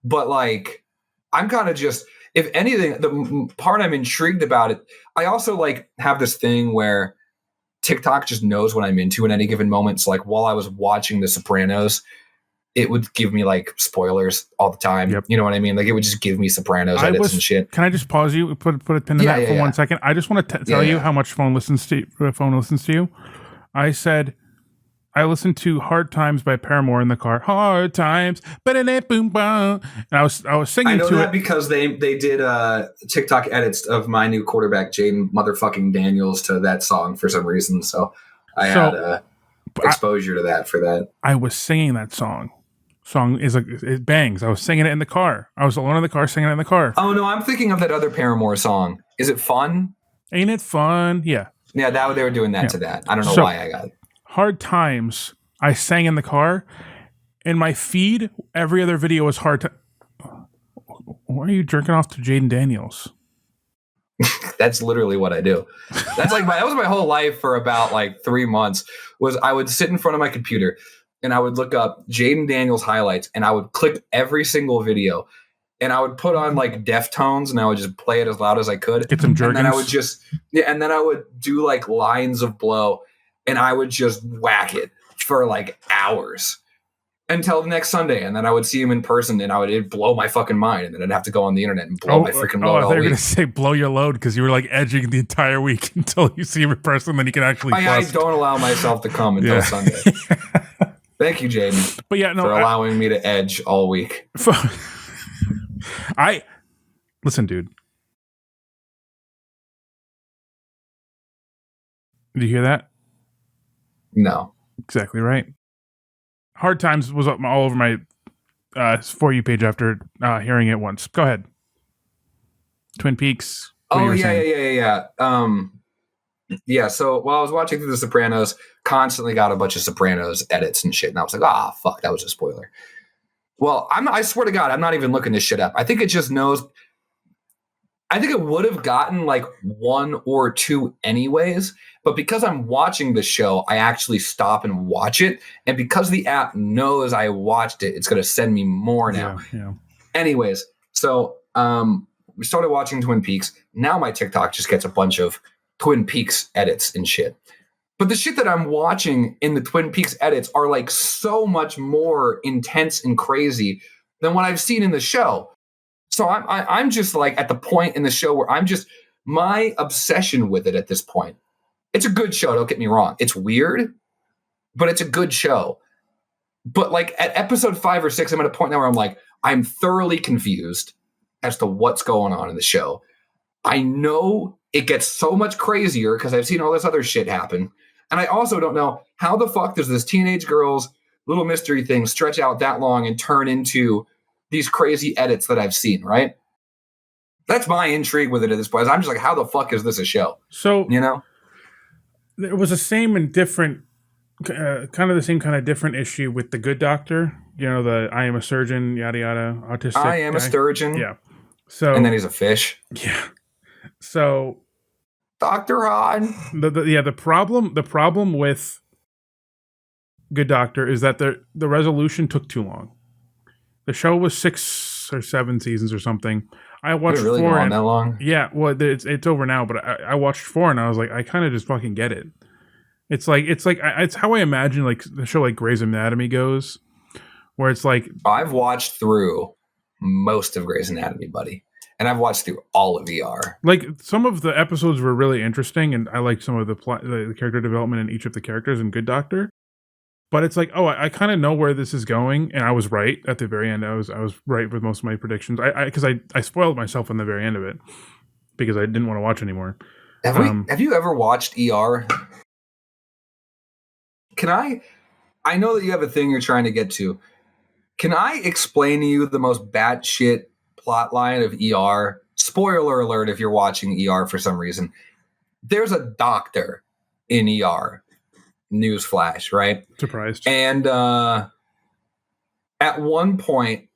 but like, I'm kind of just, if anything, the part I'm intrigued about it, I also like have this thing where TikTok just knows what I'm into at any given moment. So like while I was watching The Sopranos, it would give me like spoilers all the time. Yep. You know what I mean? Like it would just give me Sopranos edits and shit. Can I just pause you? Put a pin in that for 1 second. I just want to tell you how much phone listens to you. I said I listened to "Hard Times" by Paramore in the car. Hard times, boom, boom. And I was singing. I know to that it because they did TikTok edits of my new quarterback Jaden motherfucking Daniels to that song for some reason. So I had exposure to that for that. I was singing that song. It bangs. I was singing it in the car. I was alone in the car singing it in the car. Oh no, I'm thinking of that other Paramore song. Is it Fun? Ain't it fun? Yeah. Yeah, they were doing that to that. I don't know why I got it. Hard Times, I sang in the car. In my feed, every other video was Hard Times. Why are you jerking off to Jaden Daniels? That's literally what I do. That's like that was my whole life for about like 3 months. Was I would sit in front of my computer and I would look up Jaden Daniels highlights and I would click every single video and I would put on like Deftones and I would just play it as loud as I could. Get some jerkins. And then I would and then I would do like lines of Blow and I would just whack it for like hours until the next Sunday. And then I would see him in person and it'd blow my fucking mind. And then I'd have to go on the internet and blow my freaking load. I thought you were going to say blow your load because you were like edging the entire week until you see him in person. Then you can actually I don't allow myself to come until Sunday. Thank you, Jaden. But for allowing me to edge all week. Listen, dude. Did you hear that? No. Exactly right. Hard Times was all over my For You page after hearing it once. Go ahead. Twin Peaks. Oh, yeah. Yeah, so while I was watching through The Sopranos, constantly got a bunch of Sopranos edits and shit, and I was like, fuck, that was a spoiler. Well, I swear to God, I'm not even looking this shit up. I think it just knows. I think it would have gotten like 1 or 2 anyways, but because I'm watching the show, I actually stop and watch it, and because the app knows I watched it, it's going to send me more now. Yeah. Anyways, so we started watching Twin Peaks. Now my TikTok just gets a bunch of Twin Peaks edits and shit. But the shit that I'm watching in the Twin Peaks edits are like so much more intense and crazy than what I've seen in the show. So I'm just like at the point in the show where my obsession with it at this point. It's a good show, don't get me wrong. It's weird, but it's a good show. But like at episode 5 or 6, I'm at a point now where I'm like, I'm thoroughly confused as to what's going on in the show. I know it gets so much crazier because I've seen all this other shit happen. And I also don't know how the fuck does this teenage girl's little mystery thing stretch out that long and turn into these crazy edits that I've seen, right? That's my intrigue with it at this point. I'm just like, how the fuck is this a show? So, you know? There was a same and different, kind of the same kind of different issue with The Good Doctor. You know, the I am a surgeon, yada, yada, autistic I am guy. a sturgeon. Yeah. So, and then he's a fish. Yeah. So, Dr. Hahn. The problem with Good Doctor is that the resolution took too long. The show was 6 or 7 seasons or something. I watched really 4. Going that long? Yeah, well, it's over now. But I watched 4 and I was like, I kind of just fucking get it. It's how I imagine like the show like Grey's Anatomy goes, where it's like I've watched through most of Grey's Anatomy, buddy. And I've watched through all of ER. Like some of the episodes were really interesting, and I liked some of the character development in each of the characters in Good Doctor. But it's like, I kind of know where this is going, and I was right at the very end. I was right with most of my predictions. Because I spoiled myself on the very end of it because I didn't want to watch anymore. Have you ever watched ER? I know that you have a thing you're trying to get to. Can I explain to you the most batshit plot line of ER? Spoiler alert if you're watching ER for some reason. There's a doctor in ER. Newsflash, right? Surprised. And at one point,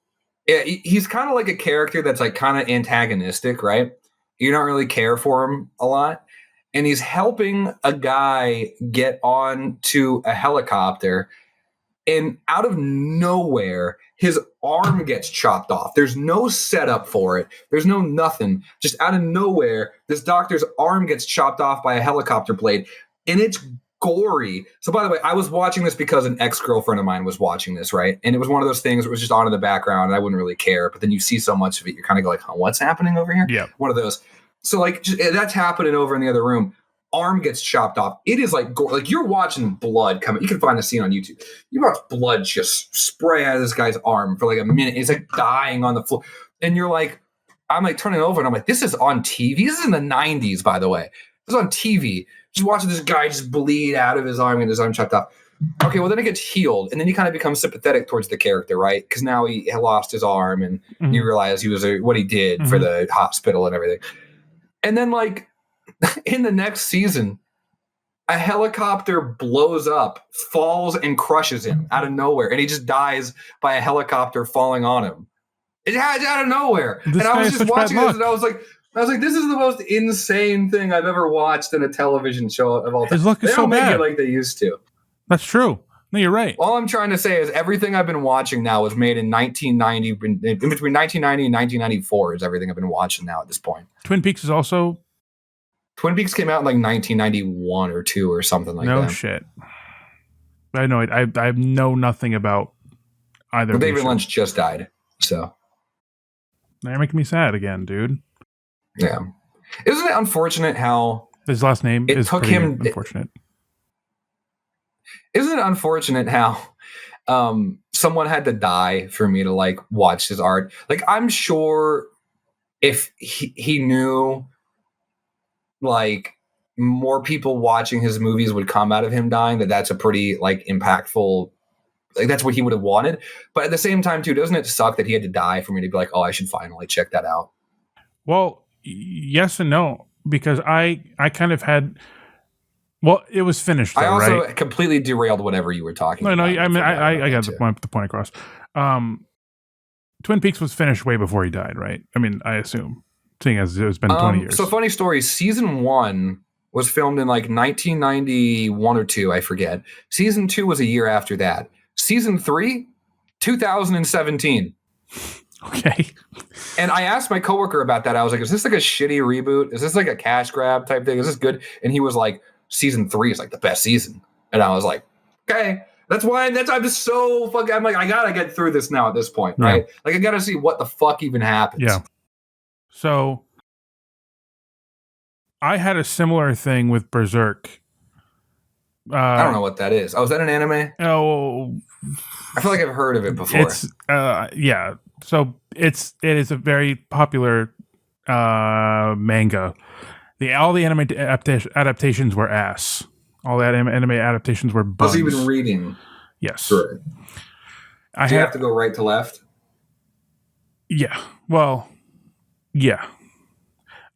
he's kind of like a character that's like kind of antagonistic, right? You don't really care for him a lot. And he's helping a guy get on to a helicopter. And out of nowhere, his arm gets chopped off. There's no setup for it. There's no nothing. Just out of nowhere, this doctor's arm gets chopped off by a helicopter blade. And it's gory. So by the way, I was watching this because an ex-girlfriend of mine was watching this, right? And it was one of those things that was just on in the background and I wouldn't really care. But then you see so much of it, you're kind of go like, huh, what's happening over here? Yeah. One of those. So like that's happening over in the other room. Arm gets chopped off. It is like gore. Like you're watching blood coming. You can find the scene on YouTube. You watch blood just spray out of this guy's arm for like a minute. He's like dying on the floor. And you're like, I'm like turning over and I'm like, this is on TV. This is in the 90s, by the way. This is on TV. Just watching this guy just bleed out of his arm and his arm chopped off. Okay, well then it gets healed, and then you kind of become sympathetic towards the character, right? Because now he lost his arm, and you realize he was what he did for the hospital and everything. And then, like in the next season, a helicopter blows up, falls, and crushes him out of nowhere, and he just dies by a helicopter falling on him. It's out of nowhere, and I was just watching this, and I was like, this is the most insane thing I've ever watched in a television show of all time. His luck is so bad. They don't make it like they used to. That's true. No, you're right. All I'm trying to say is everything I've been watching now was made in 1990. In between 1990 and 1994 is everything I've been watching now at this point. Twin Peaks is also... Twin Peaks came out in like 1991 or 2 or something like that. No shit. I know it. I know nothing about either. But David Lynch just died, so... Now you're making me sad again, dude. Yeah. Isn't it unfortunate how his last name is took him unfortunate? Isn't it unfortunate how someone had to die for me to like watch his art? Like I'm sure if he knew like more people watching his movies would come out of him dying, that's a pretty like impactful, like that's what he would have wanted. But at the same time too, doesn't it suck that he had to die for me to be like, oh, I should finally check that out? Well, yes and no, because I kind of had, well, it was finished. Though, I also right? completely derailed whatever you were talking about. No, I mean, I got the point across. Twin Peaks was finished way before he died, right? I mean, I assume, seeing as it's been 20 years. So funny story, season 1 was filmed in like 1991 or 2, I forget. Season 2 was a year after that. Season 3, 2017. Okay. And I asked my coworker about that. I was like, is this like a shitty reboot? Is this like a cash grab type thing? Is this good? And he was like, season 3 is like the best season. And I was like, okay. I'm just so fucking, I'm like, I gotta get through this now at this point, right? Yeah. Like I gotta see what the fuck even happens. Yeah. So I had a similar thing with Berserk. I don't know what that is. Oh, is that an anime? Oh, I feel like I've heard of it before. It's yeah. So it is a very popular manga. All the anime adaptations were ass. All the anime adaptations were buns. Was even reading? Yes. Sure. Do you have to go right to left? Yeah. Well, yeah.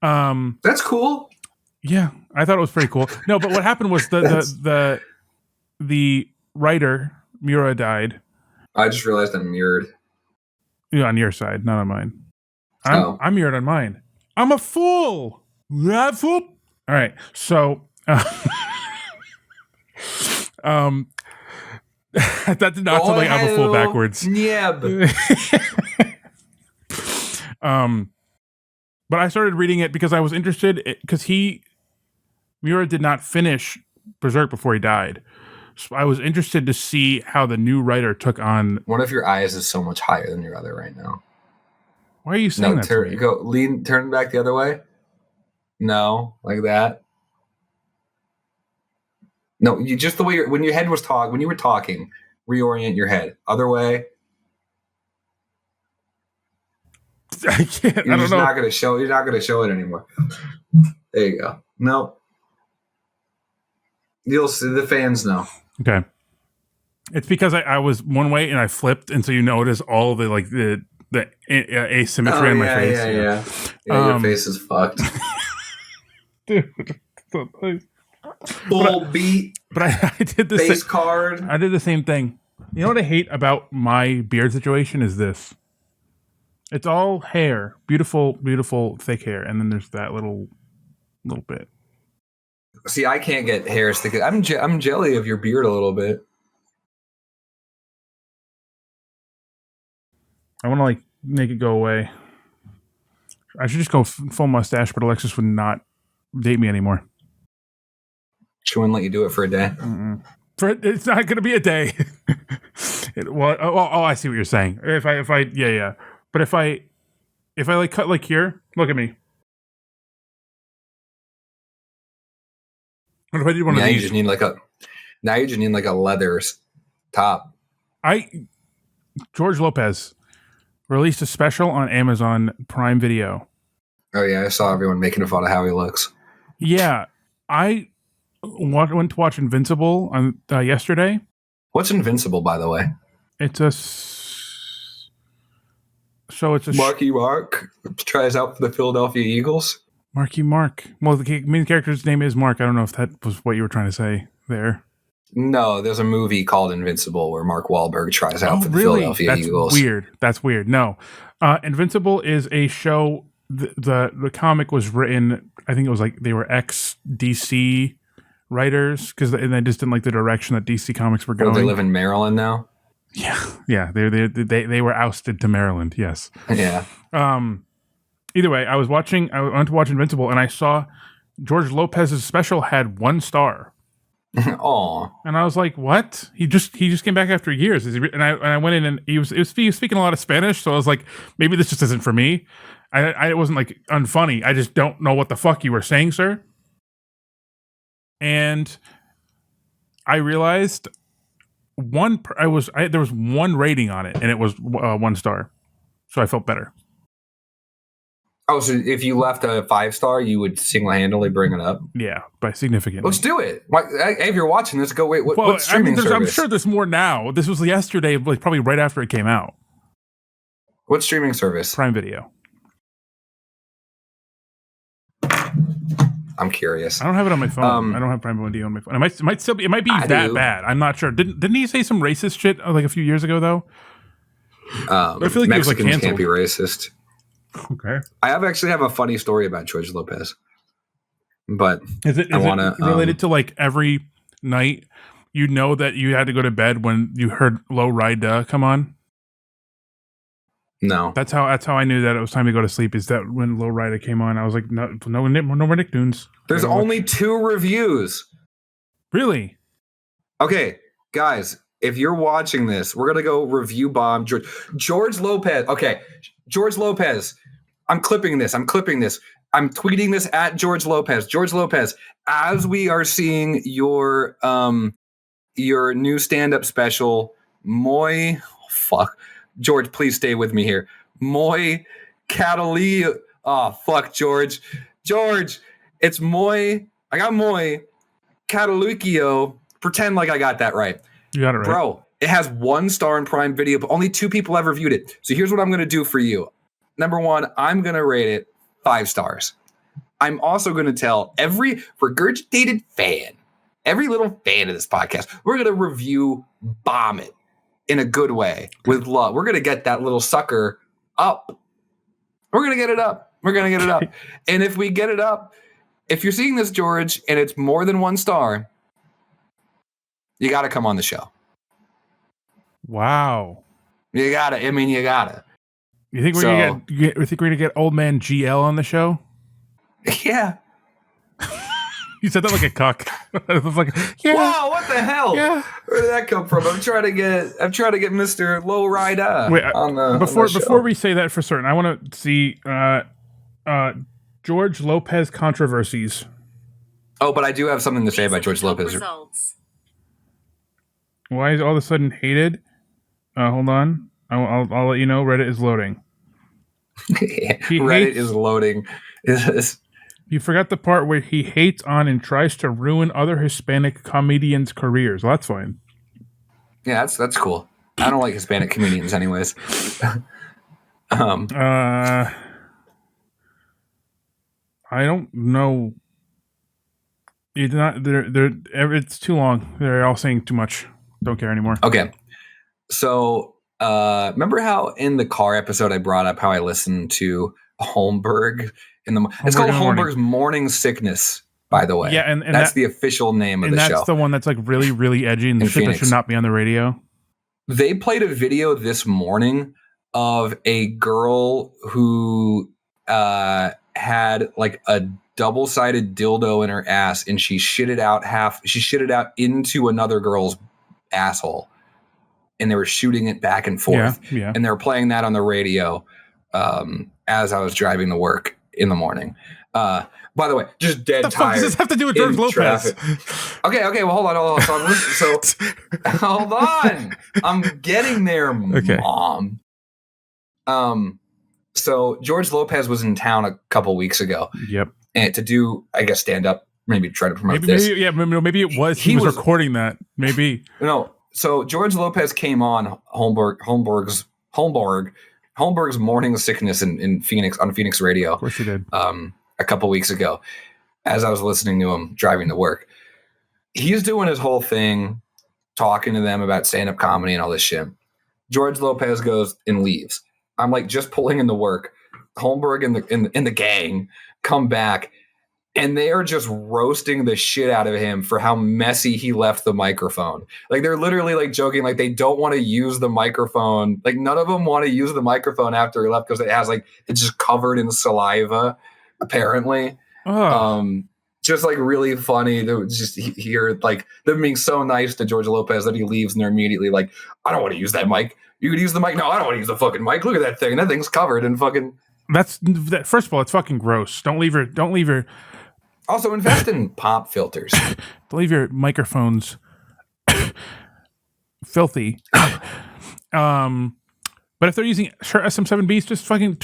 That's cool. Yeah, I thought it was pretty cool. No, but what happened was the writer Miura died. I just realized I'm mirrored. Yeah, on your side, not on mine. I'm mirrored on mine. I'm a fool. That fool. All right, so that did not sound like I'm a fool backwards. Yeah. But I started reading it because I was interested because Miura did not finish Berserk before he died. So I was interested to see how the new writer took on. One of your eyes is so much higher than your other right now. Why are you saying that? Turn back the other way. No, like that. No, you just the way when your head was when you were talking, reorient your head. Other way. I can't. You're I don't know. Not going to show. You're not going to show it anymore. There you go. No. You'll see the fans know. Okay. It's because I was one way and I flipped, and so you notice all the like the asymmetry on my face. Yeah. Your face is fucked. Dude. Full beat. But I did the face card. I did the same thing. You know what I hate about my beard situation is this. It's all hair, beautiful, beautiful, thick hair, and then there's that little bit. See, I can't get hair thick. I'm jelly of your beard a little bit. I want to like make it go away. I should just go full mustache, but Alexis would not date me anymore. She wouldn't let you do it for a day. It's not going to be a day. I see what you're saying. If I, yeah. But if I like cut like here, look at me. What if I did one of these? You just need like a leather top. George Lopez released a special on Amazon Prime Video. Oh yeah, I saw everyone making fun of how he looks. Yeah, I went to watch Invincible on yesterday. What's Invincible, by the way? It's a Marky Mark tries out for the Philadelphia Eagles. Marky Mark. Well, the main character's name is Mark. I don't know if that was what you were trying to say there. No, there's a movie called Invincible where Mark Wahlberg tries out for the Philadelphia Eagles. That's weird. No, Invincible is a show. The comic was written. I think it was like they were ex-DC writers and they just didn't like the direction that DC Comics were going. They live in Maryland now. Yeah. They were ousted to Maryland. Yes. Yeah. Either way, I went to watch Invincible, and I saw George Lopez's special had 1 star. Oh, and I was like, "What?" He just came back after years. And I went in, and he was speaking a lot of Spanish, so I was like, maybe this just isn't for me. I wasn't like unfunny. I just don't know what the fuck you were saying, sir. And I realized there was 1 rating on it, and it was 1 star, so I felt better. Oh, so if you left a 5-star, you would single-handedly bring it up? Yeah, by significantly. Let's do it. If you're watching this, go wait. What streaming service? I'm sure there's more now. This was yesterday, like probably right after it came out. What streaming service? Prime Video. I'm curious. I don't have it on my phone. I don't have Prime Video on my phone. It might still be. It might be that bad. I'm not sure. Didn't he say some racist shit like a few years ago though? I feel like Mexicans it was like canceled. Can't be racist. Okay. I actually have a funny story about George Lopez, but is it related to like every night you know that you had to go to bed when you heard Low Ride come on? No, that's how I knew that it was time to go to sleep. Is that when Low Rider came on? I was like, no more Nicktoons. There's only 2 reviews. Really? Okay, guys, if you're watching this, we're gonna go review bomb George Lopez. Okay, George Lopez. I'm clipping this. I'm tweeting this at George Lopez. George Lopez, as we are seeing your new stand-up special, George, please stay with me here. Moi Catalia. Oh, fuck, George. George, it's Moi. I got Moi Cataluccio. Pretend like I got that right. You got it right. Bro, it has 1 star in Prime Video, but only 2 people ever viewed it. So here's what I'm going to do for you. Number 1, I'm going to rate it 5 stars. I'm also going to tell every regurgitated fan, every little fan of this podcast, we're going to review bomb it. In a good way, with love. We're going to get that little sucker up. We're going to get it up. And if we get it up, if you're seeing this, George, and it's more than 1 star, you got to come on the show. Wow. You got to. You got to. You think we're going to get old man GL on the show? Yeah. You said that like a cuck. It was like, yeah. Wow, what the hell? Yeah. Where did that come from? I'm trying to get Mr. Low Rider on the before we say that for certain, I want to see George Lopez controversies. Oh, but I do have something to say about George Lopez. Results. Why is it all of a sudden hated? Hold on. I'll let you know. Reddit is loading. Reddit is loading. You forgot the part where he hates on and tries to ruin other Hispanic comedians' careers. Well, that's fine. Yeah, that's cool. I don't like Hispanic comedians anyways. I don't know. It's not. It's too long. They're all saying too much. Don't care anymore. Okay. So, remember how in the car episode I brought up how I listened to Holmberg it's called Holmberg's Morning Sickness, by the way. Yeah, and that's the official name of the show. And that's the one that's like really, really edgy and shit that should not be on the radio. They played a video this morning of a girl who had like a double-sided dildo in her ass, and she shit it out into another girl's asshole. And they were shooting it back and forth. Yeah. And they were playing that on the radio as I was driving to work in the morning. By the way, just dead tired. What the fuck does this have to do with George Lopez? Okay, well, hold on. So hold on. I'm getting there, Mom. So George Lopez was in town a couple weeks ago. Yep. And to do, I guess, stand up, maybe try to promote this. Maybe it was. He was recording that. Maybe. No. So George Lopez came on Holmberg's morning sickness in Phoenix on Phoenix radio. Of course he did. A couple weeks ago, as I was listening to him driving to work. He's doing his whole thing, talking to them about stand-up comedy and all this shit. George Lopez goes and leaves. I'm like just pulling into work. Holmberg and the gang come back, and they are just roasting the shit out of him for how messy he left the microphone. Like they're literally like joking, like they don't want to use the microphone. Like none of them want to use the microphone after he left because it's just covered in saliva, apparently. Just like really funny to just hear like them being so nice to George Lopez that he leaves and they're immediately like, I don't want to use that mic. You could use the mic. No, I don't want to use the fucking mic. Look at that thing. That thing's covered in fucking. That. First of all, it's fucking gross. Don't leave your. Also, invest in pop filters. Don't leave your microphones filthy. But if they're using SM7Bs, just fucking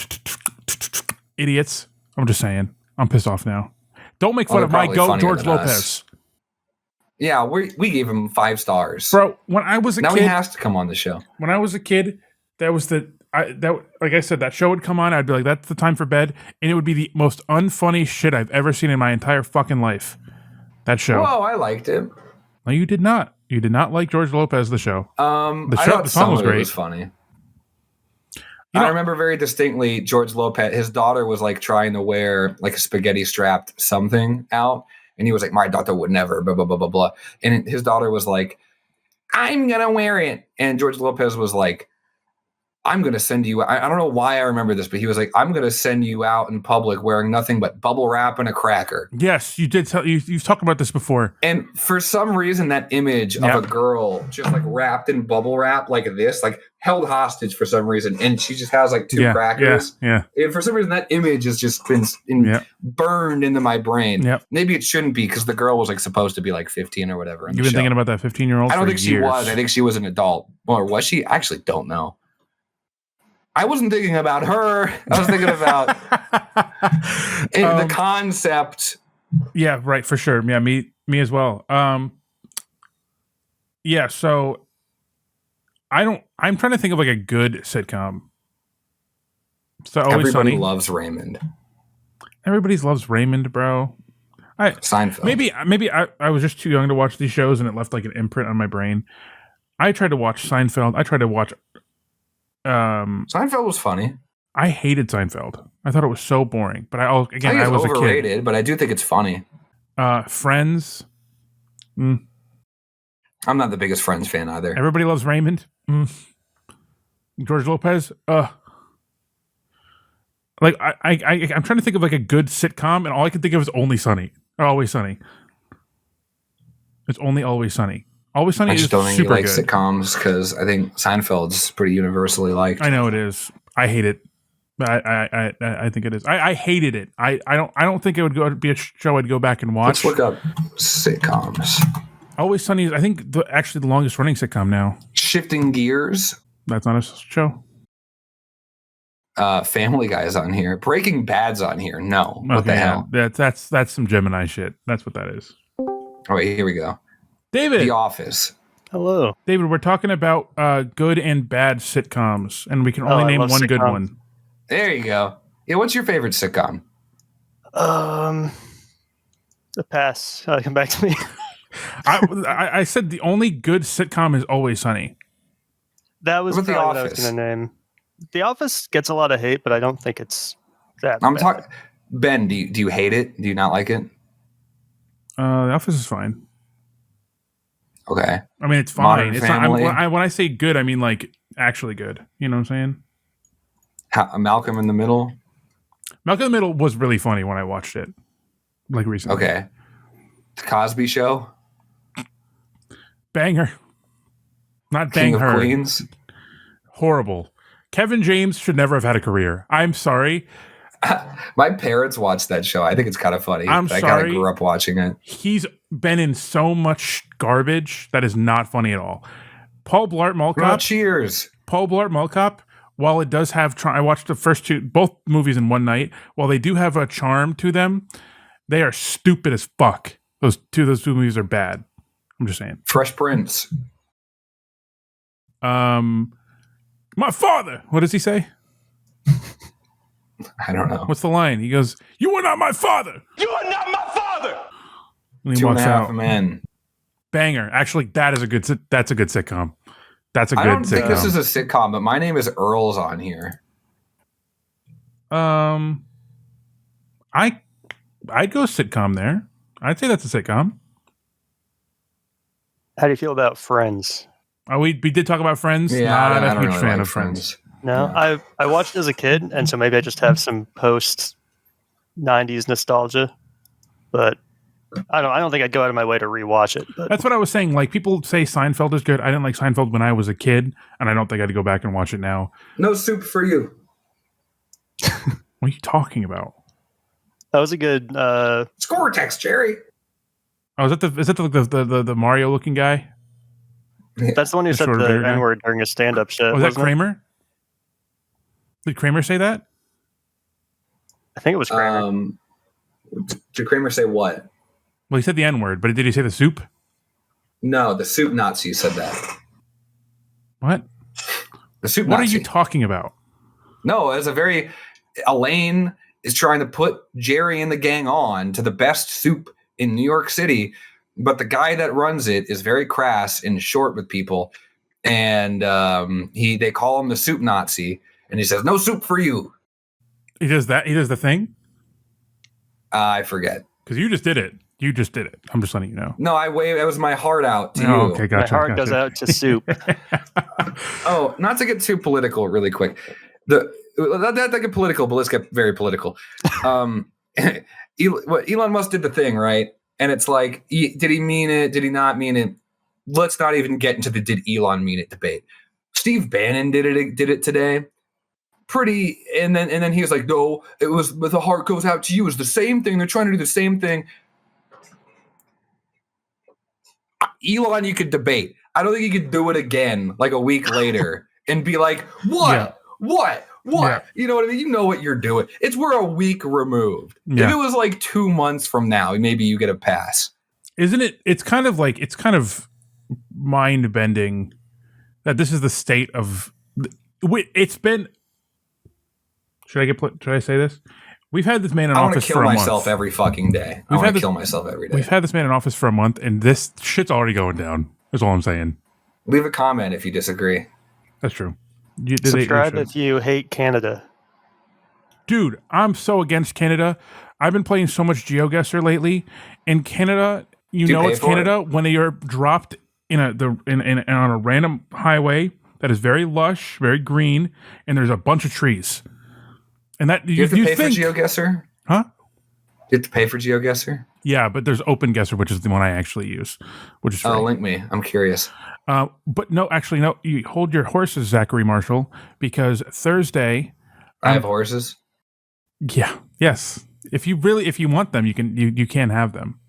idiots. I'm just saying. I'm pissed off now. Don't make fun of my goat, George Lopez. Yeah, we gave him 5 stars, bro. When I was a kid, now he has to come on the show. When I was a kid, that was like I said, that show would come on. I'd be like, that's the time for bed, and it would be the most unfunny shit I've ever seen in my entire fucking life. That show. Whoa, I liked it. No, you did not. You did not like George Lopez. The show. The song was great. It was funny. I remember very distinctly George Lopez, his daughter was like trying to wear like a spaghetti strapped something out. And he was like, my daughter would never, blah, blah, blah, blah, blah. And his daughter was like, I'm going to wear it. And George Lopez was like, I'm going to send you. I don't know why I remember this, but he was like, I'm going to send you out in public wearing nothing but bubble wrap and a cracker. Yes, you did. You've talked about this before. And for some reason, that image of a girl just like wrapped in bubble wrap like this, like held hostage for some reason. And she just has like 2 crackers. Yeah. And for some reason, that image has just been burned into my brain. Yep. Maybe it shouldn't be because the girl was like supposed to be like 15 or whatever. You've been thinking about that 15-year-old? I don't think she was. I think she was an adult. Or was she? I actually don't know. I wasn't thinking about her. I was thinking about the concept. Yeah, right, for sure. Yeah, me as well. Yeah, so I'm trying to think of like a good sitcom. So Everybody loves Raymond. Everybody loves Raymond, bro. Seinfeld. Maybe I was just too young to watch these shows and it left like an imprint on my brain. I tried to watch Seinfeld. I tried to watch Seinfeld was funny. I hated Seinfeld. I thought it was so boring. But I was overrated, a kid. But I do think it's funny. Friends. I'm not the biggest Friends fan either. Everybody loves Raymond. George Lopez. Like I'm trying to think of like a good sitcom, and all I can think of is Only Sunny or Always Sunny. It's only Always Sunny. Always Sunny. I just don't think you like good. sitcoms because I think Seinfeld's pretty universally liked. I know it is. I hate it. I think it is. I hated it. I don't think it would be a show I'd go back and watch. Let's look up sitcoms. Always Sunny is, I think, actually the longest running sitcom now. Shifting Gears. That's not a show. Family Guy's on here. Breaking Bad's on here. No. What the hell? That's some Gemini shit. That's what that is. Oh, wait, here we go. David. The Office. Hello. David, we're talking about good and bad sitcoms, and we can only name one good one. There you go. Yeah, what's your favorite sitcom? The pass. Come back to me. I said the only good sitcom is Always Sunny. That was probably what I was going to name. The Office gets a lot of hate, but I don't think it's that I'm talking. Ben, do you hate it? Do you not like it? The Office is fine. Okay. I mean, it's fine. It's not, when I say good, I mean like actually good. You know what I'm saying? Malcolm in the Middle? Malcolm in the Middle was really funny when I watched it. like recently. Okay. The Cosby Show. Banger. Not King bang of her. Queens. Horrible. Kevin James should never have had a career. I'm sorry. My parents watched that show. I think it's kind of funny. I'm I sorry. kind of grew up watching it. He's been in so much garbage that is not funny at all. Paul Blart Mall Cop. Cheers. Paul Blart Mall Cop, while it does have I watched the first two, both movies in one night. While they do have a charm to them, they are stupid as fuck. Those two movies are bad. I'm just saying. Fresh Prince. My father. What does he say? I don't know. What's the line? He goes, "You are not my father. You are not my father." And he Two walks and a Half out. Men. Banger. Actually, that's a good sitcom. That's a good I don't sitcom. think this is a sitcom, but My Name is Earl's on here. I'd go sitcom there. I'd say that's a sitcom. How do you feel about Friends? Oh, we did talk about Friends. Yeah, Not I a don't huge really fan like of Friends. No, Yeah. I watched it as a kid, and so maybe I just have some post 90s nostalgia. But I don't think I'd go out of my way to rewatch it. But That's what I was saying. Like, people say Seinfeld is good. I didn't like Seinfeld when I was a kid, and I don't think I'd go back and watch it now. No soup for you. What are you talking about? that was a good. Score text, Jerry. Oh, is that the Mario looking guy? That's the one who The said short the beard guy? N-word during a stand-up show. Was that wasn't it? Kramer? Did Kramer say that? I think it was Kramer. Did Kramer say what? Well, he said the N-word, but did he say the soup? No, the soup Nazi said that. What? The soup What Nazi. are you talking about? No, Elaine is trying to put Jerry and the gang on to the best soup in New York City, but the guy that runs it is very crass and short with people, and they call him the soup Nazi, and he says, "No soup for you." He does that? He does the thing? I forget. Because you just did it. You just did it. I'm just letting you know. No, I waved. That was my heart out to you. Oh, okay, gotcha. My heart goes out to soup. Oh, not to get too political really quick. Not to get political, but let's get very political. Elon Musk did the thing, right? And it's like, did he mean it? Did he not mean it? Let's not even get into the did Elon mean it debate. Steve Bannon did it today. And then he was like, no, it was, but the heart goes out to you. It's the same thing. They're trying to do the same thing. Elon, you could debate. I don't think you could do it again like a week later and be like, what? Yeah. What? Yeah. You know what I mean? You know what you're doing. We're a week removed. Yeah. If it was like 2 months from now, maybe you get a pass. Isn't it? It's kind of mind bending that this is the state of. It's been. Should I say this? We've had this man in office for a month. I want to kill myself every fucking day. I want to kill myself every day. We've had this man in office for a month, and this shit's already going down. That's all I'm saying. Leave a comment if you disagree. That's true. Subscribe if you hate Canada. Dude, I'm so against Canada. I've been playing so much GeoGuessr lately. In Canada, it's Canada when you're dropped on a random highway that is very lush, very green, and there's a bunch of trees. And that you have to pay for GeoGuessr? Huh? You have to pay for GeoGuessr? Yeah, but there's OpenGuessr, which is the one I actually use, which is free. Oh, link me. I'm curious. But no, actually, no. You hold your horses, Zachary Marshall, because Thursday. I have horses. Yeah. Yes. If you want them, you can have them.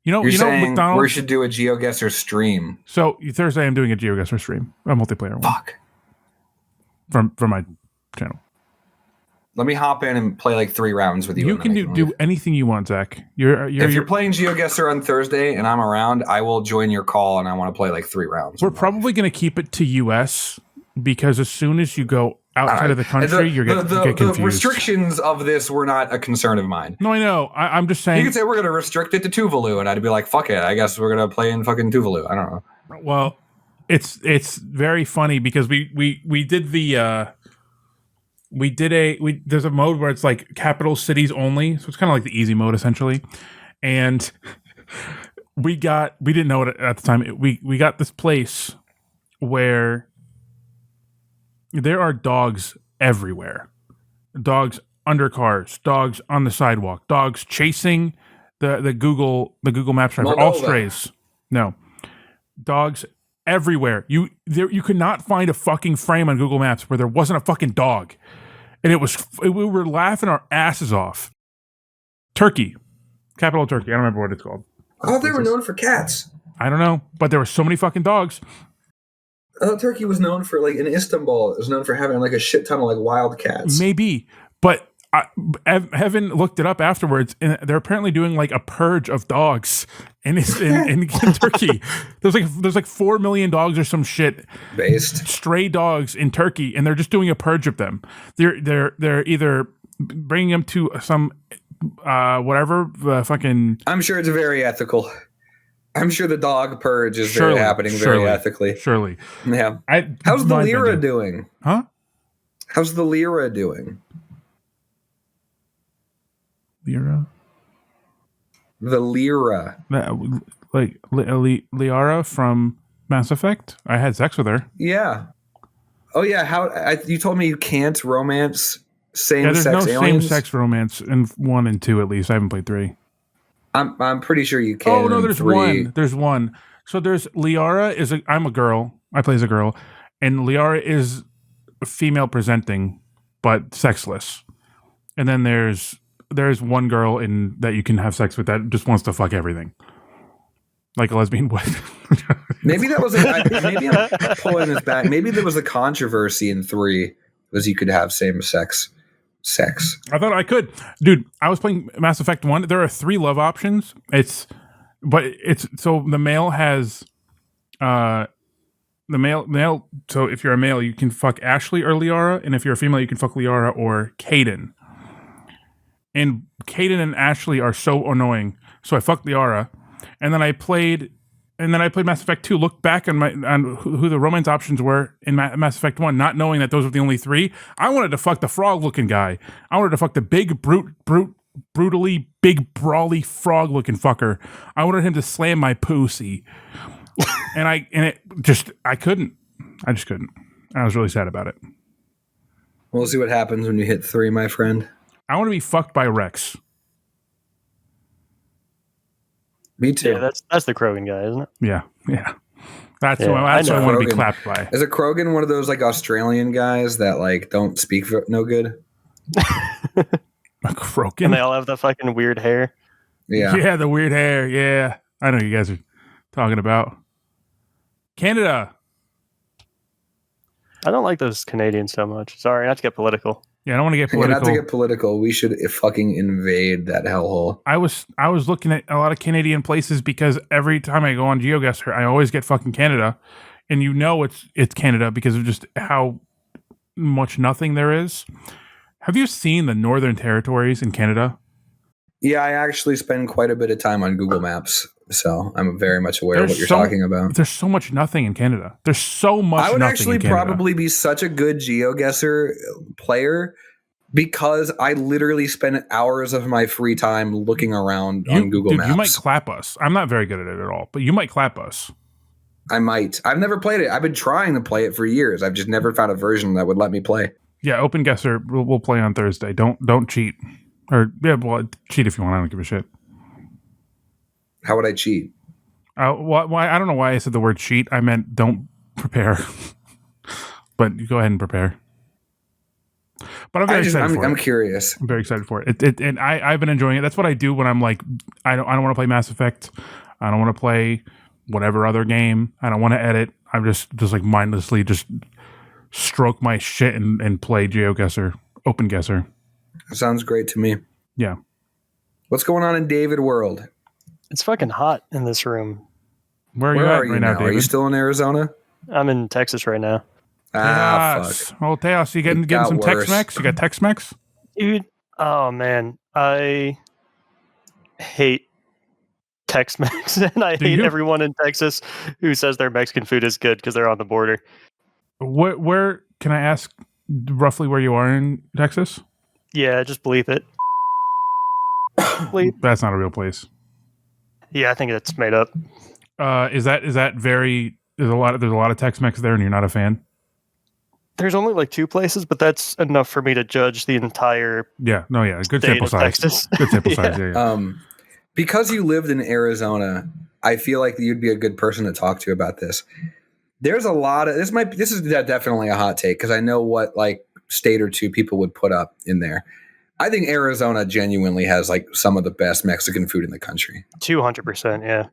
You're saying McDonald's. we should do a GeoGuessr stream. So Thursday, I'm doing a GeoGuessr stream, a multiplayer one. Fuck. From my channel. Let me hop in and play like 3 rounds with you. You can do anything you want, Zach. If you're playing GeoGuessr on Thursday and I'm around, I will join your call and I want to play like 3 rounds. We're probably going to keep it to US because as soon as you go outside of the country, you're going to get confused. The restrictions of this were not a concern of mine. No, I know. I'm just saying. You could say we're going to restrict it to Tuvalu, and I'd be like, fuck it. I guess we're going to play in fucking Tuvalu. I don't know. Well, it's very funny because we did the there's a mode where it's like capital cities only, so it's kind of like the easy mode essentially, and we didn't know it at the time. We got this place where there are dogs everywhere, dogs under cars, dogs on the sidewalk, dogs chasing the Google Maps driver, all strays. No, dogs everywhere. You could not find a fucking frame on Google Maps where there wasn't a fucking dog, and we were laughing our asses off. Turkey, capital of Turkey. I don't remember what it's called. Oh, they were known for cats. I don't know, but there were so many fucking dogs. Turkey was known for, like, in Istanbul, it was known for having, like, a shit ton of, like, wild cats. Maybe, but Evan looked it up afterwards, and they're apparently doing, like, a purge of dogs in Turkey. There's like 4 million dogs or some shit, stray dogs in Turkey, and they're just doing a purge of them. They're either bringing them to some whatever fucking. I'm sure it's very ethical. I'm sure the dog purge is happening very ethically. Surely. Yeah. How's the lira doing? Huh? How's the lira doing? Lira? The lira. Like Liara from Mass Effect? I had sex with her. Yeah. Oh, yeah. You told me you can't romance same-sex aliens? There's no same-sex romance in 1 and 2, at least. I haven't played 3. I'm pretty sure you can. Oh no, there's 3. one. There's one. So there's Liara I'm a girl. I play as a girl, and Liara is female presenting but sexless. And then there's one girl that you can have sex with that just wants to fuck everything, like a lesbian would. Maybe that was. Maybe I'm pulling this back. Maybe there was a controversy in 3 was you could have same-sex sex. I thought I could. Dude, I was playing Mass Effect 1. There are 3 love options. So the male has the male so if you're a male, you can fuck Ashley or Liara, and if you're a female, you can fuck Liara or Kaden. And Kaden and Ashley are so annoying. So I fucked Liara, and then I played Mass Effect 2, looked back on who the romance options were in Mass Effect 1, not knowing that those were the only 3. I wanted to fuck the frog-looking guy. I wanted to fuck the big, brutally big, brawly frog-looking fucker. I wanted him to slam my pussy. I couldn't. I just couldn't. I was really sad about it. We'll see what happens when you hit 3, my friend. I want to be fucked by Rex. Me too. Yeah, that's the Krogan guy, isn't it? Yeah. That's what I want to be clapped by. Is a Krogan one of those, like, Australian guys that, like, don't speak no good? A Krogan? And they all have the fucking weird hair. Yeah. Yeah, the weird hair. Yeah. I know what you guys are talking about. Canada. I don't like those Canadians so much. Sorry, not to get political. Yeah, I don't want to get political. Not to get political. We should fucking invade that hellhole. I was looking at a lot of Canadian places because every time I go on GeoGuessr, I always get fucking Canada, and it's Canada because of just how much nothing there is. Have you seen the Northern Territories in Canada? Yeah, I actually spend quite a bit of time on Google Maps, so I'm very much aware of what you're talking about. There's so much nothing in Canada. There's so much nothing in Canada. I would actually probably be such a good GeoGuessr player because I literally spend hours of my free time looking around on Google Maps. You might clap us. I'm not very good at it at all, but you might clap us. I might. I've never played it. I've been trying to play it for years. I've just never found a version that would let me play. Yeah, Open Guesser. We'll play on Thursday. Don't cheat. Or cheat if you want. I don't give a shit. How would I cheat? Why? I don't know why I said the word cheat. I meant don't prepare. But you go ahead and prepare. But I'm very excited for it. I'm curious. I'm very excited for it. And I've been enjoying it. That's what I do when I'm like, I don't want to play Mass Effect. I don't want to play whatever other game. I don't want to edit. I'm just like mindlessly just stroke my shit and play GeoGuessr, Open Guesser. Sounds great to me. Yeah. What's going on in David World? It's fucking hot in this room. Where are you at right now, David? Are you still in Arizona? I'm in Texas right now. Fuck. Oh, Teos, you getting some Tex-Mex? You got Tex-Mex? Dude, oh man, I hate Tex-Mex, and I hate everyone in Texas who says their Mexican food is good because they're on the border. Where can I ask roughly where you are in Texas? Yeah, just bleep it. Bleep. That's not a real place. Yeah, I think it's made up. Is that very? There's a lot of Tex-Mex there, and you're not a fan. There's only like 2 places, but that's enough for me to judge the entire good state sample of size. Texas. Good sample size. Yeah. Because you lived in Arizona, I feel like you'd be a good person to talk to about this. There's a lot of this is definitely a hot take because I know what like state or two people would put up in there. I think Arizona genuinely has like some of the best Mexican food in the country. 200%, yeah.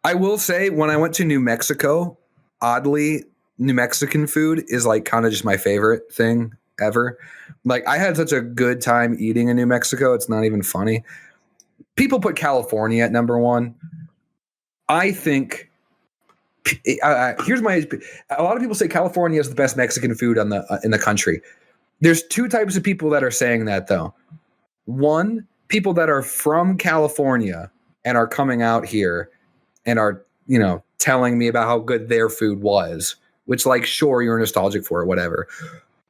I will say when I went to New Mexico, oddly, New Mexican food is like kind of just my favorite thing ever. Like I had such a good time eating in New Mexico. It's not even funny. People put California at number 1. I think here's my. A lot of people say California is the best Mexican food on the in the country. There's 2 types of people that are saying that though. One, people that are from California and are coming out here and are telling me about how good their food was, which like sure you're nostalgic for it, whatever.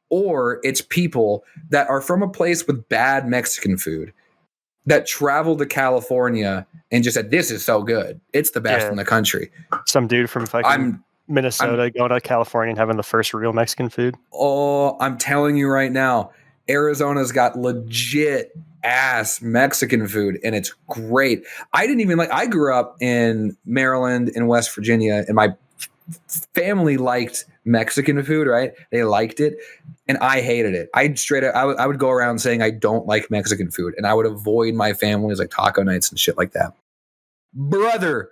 Or it's people that are from a place with bad Mexican food that traveled to California and just said, this is so good. It's the best in the country. Some dude from fucking Minnesota going to California and having the first real Mexican food. Oh, I'm telling you right now, Arizona's got legit ass Mexican food and it's great. I grew up in Maryland and West Virginia and my family liked Mexican food, right? They liked it and I hated it. I would go around saying I don't like Mexican food and I would avoid my family's like taco nights and shit like that. Brother,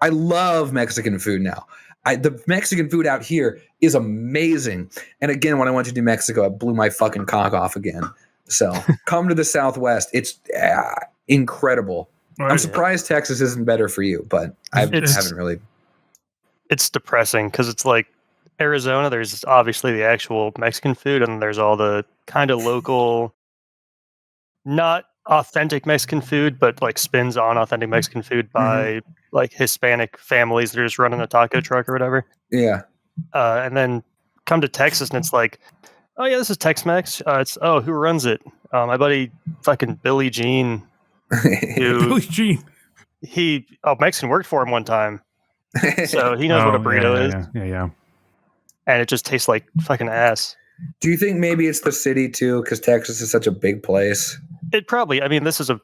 I love Mexican food now. The Mexican food out here is amazing. And again, when I went to New Mexico, it blew my fucking cock off again. So come to the Southwest. It's incredible. Right. I'm surprised Texas isn't better for you, but I haven't really. It's depressing because it's like Arizona, there's obviously the actual Mexican food, and there's all the kind of local, not authentic Mexican food, but like spins on authentic Mexican food by like Hispanic families that are just running a taco truck or whatever. Yeah. And then come to Texas and it's like, oh yeah, this is Tex-Mex. Who runs it? My buddy fucking Billy Jean. Billy Jean. Mexican worked for him one time. So he knows what a burrito is. Yeah. And it just tastes like fucking ass. Do you think maybe it's the city too? Because Texas is such a big place. It probably, this is a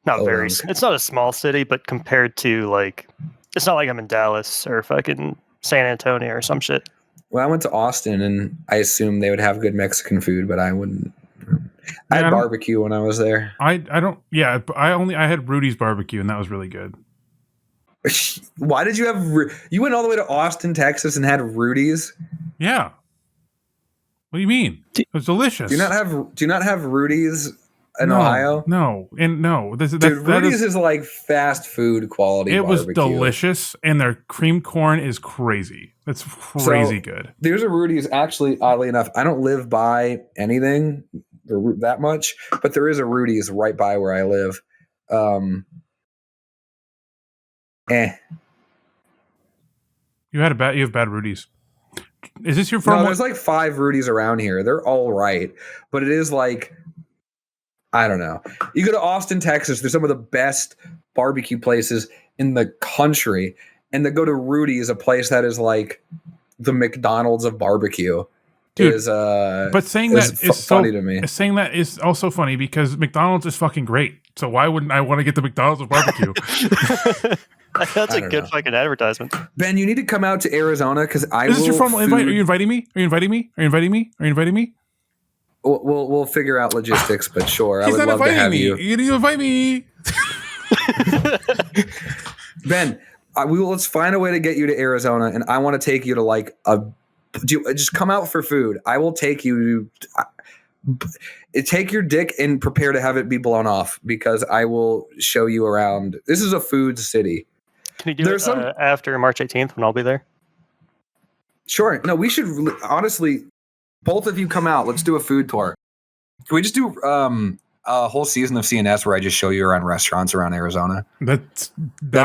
it's not a small city, but compared to like, it's not like I'm in Dallas or fucking San Antonio or some shit. Well, I went to Austin and I assumed they would have good Mexican food, but I wouldn't. I had barbecue when I was there. I had Rudy's barbecue and that was really good. Why did you went all the way to Austin, Texas and had Rudy's? Yeah. What do you mean? It was delicious. Do you not have Rudy's in Ohio? No. Rudy's is like fast food quality barbecue. Was delicious and their cream corn is crazy. That's crazy good. There's a Rudy's, actually, oddly enough. I don't live by anything that much, but there is a Rudy's right by where I live. You have bad Rudy's. Is this your phone? No, there's like 5 Rudy's around here. They're all right, but it is like, I don't know. You go to Austin, Texas. There's some of the best barbecue places in the country, and to go to Rudy's, a place that is like the McDonald's of barbecue. Dude, but saying that is funny to me. Saying that is also funny because McDonald's is fucking great. So why wouldn't I want to get the McDonald's of barbecue? That's a good fucking advertisement. Ben, you need to come out to Arizona because Is this your formal invite? Are you inviting me? Are you inviting me? We'll figure out logistics, but sure, I would love to have you. You need to invite me. Ben, let's find a way to get you to Arizona, and I want to take you to just come out for food. I will take you. Take your dick and prepare to have it be blown off because I will show you around. This is a food city. Can you do it after March 18th when I'll be there? Sure. No, we should honestly. Both of you come out. Let's do a food tour. Can we just do a whole season of CNS where I just show you around restaurants around Arizona? That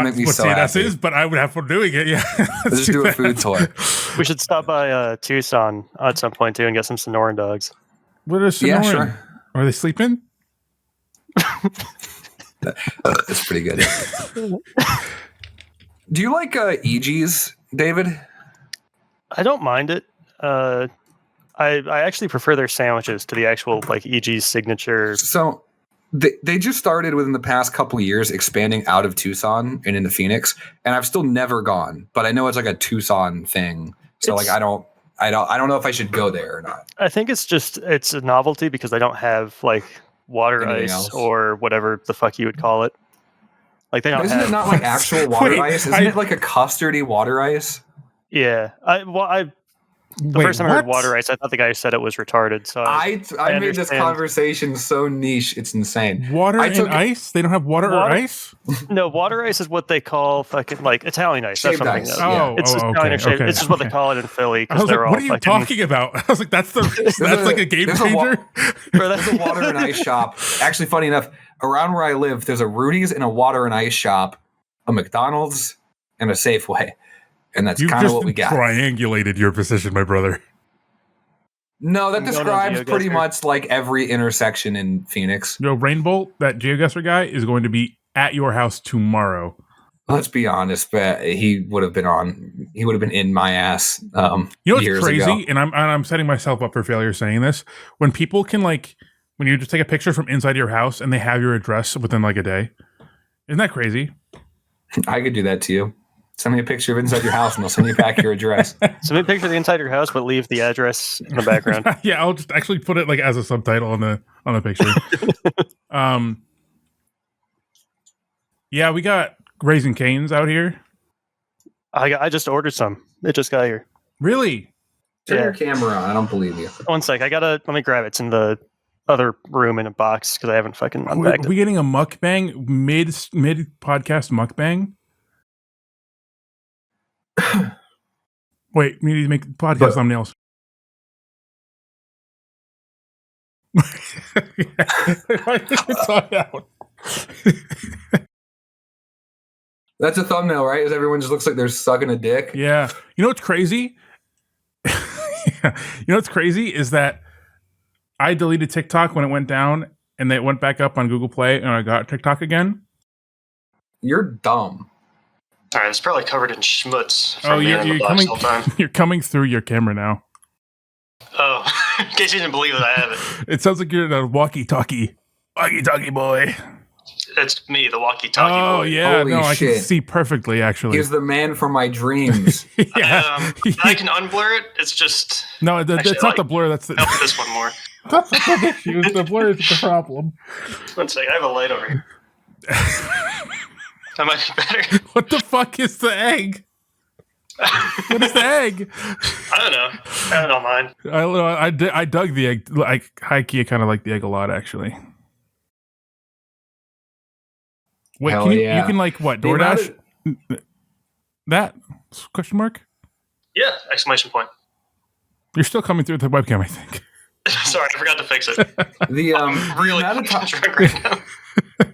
makes me so happy. CNS is, but I would have fun doing it. Yeah. Let's just do a food tour. We should stop by Tucson at some point too and get some Sonoran dogs. What are Sonoran? Yeah, sure. Are they sleeping? That's pretty good. Do you like EGs, David? I don't mind it. I actually prefer their sandwiches to the actual like EG's signature. So they just started within the past couple of years expanding out of Tucson and into Phoenix, and I've still never gone, but I know it's like a Tucson thing. So like I don't know if I should go there or not. I think it's a novelty because they don't have like water Anything ice else? or whatever the fuck you would call it. Like they don't Isn't have. it not like actual water Wait, ice? Isn't it like a custardy water ice? Yeah. The first time I heard water ice, I thought the guy said it was retarded. So I made this understand. conversation so niche, it's insane. Water and ice? They don't have water or ice? No, water ice is what they call fucking like Italian ice. That's Shaved something ice. else. Oh, It's just Italian ice. okay, It's just what they call it in Philly. I was like, what are you talking about? I was like, that's like a game changer? There's a water and ice shop. Actually, funny enough, around where I live, there's a Rudy's and a water and ice shop, a McDonald's, and a Safeway. And that's kind of what we got. You just triangulated your position, my brother. No, that describes pretty much like every intersection in Phoenix. Rainbolt, that GeoGuessr guy, is going to be at your house tomorrow. Let's be honest, but he would have been in my ass. You know what's years crazy? ago. And I'm setting myself up for failure saying this. When people can when you just take a picture from inside your house and they have your address within like a day. Isn't that crazy? I could do that to you. Send me a picture of inside your house and I'll send you back your address. Send me a picture of the inside your house, but leave the address in the background. Yeah, I'll just actually put it like as a subtitle on the picture. Yeah, we got Raising Cane's out here. I just ordered some. It just got here. Really? Turn your camera on. I don't believe you. One sec. Let me grab it. It's in the other room in a box because I haven't fucking unpacked it. We getting a mukbang mid podcast mukbang? Wait, we need to make podcast thumbnails. That's a thumbnail, right? As everyone just looks like they're sucking a dick. Yeah. You know what's crazy? You know what's crazy is that I deleted TikTok when it went down and then it went back up on Google Play and I got TikTok again. You're dumb. All right, it's probably covered in schmutz. Oh, you're coming through your camera now. Oh, in case you didn't believe that I have it. It sounds like you're in a walkie-talkie. Walkie-talkie boy. It's me, the walkie-talkie boy. Oh, yeah. Holy I shit. can see perfectly, actually. He's the man from my dreams. Yeah. I can unblur it. It's just... No, that's not the blur. That's the... Help this one more. That's the big issue. The blur is the problem. One second. I have a light over here. That might be better. What the fuck is the egg? What is the egg? I don't know. I don't mind. I don't know. I dug the egg. Like high key, I kind of like the egg a lot, actually. Wait, Hell you yeah. can like what? DoorDash? That question mark? Yeah! Exclamation point. You're still coming through the webcam, I think. Sorry, I forgot to fix it. The Really amount of drunk right now.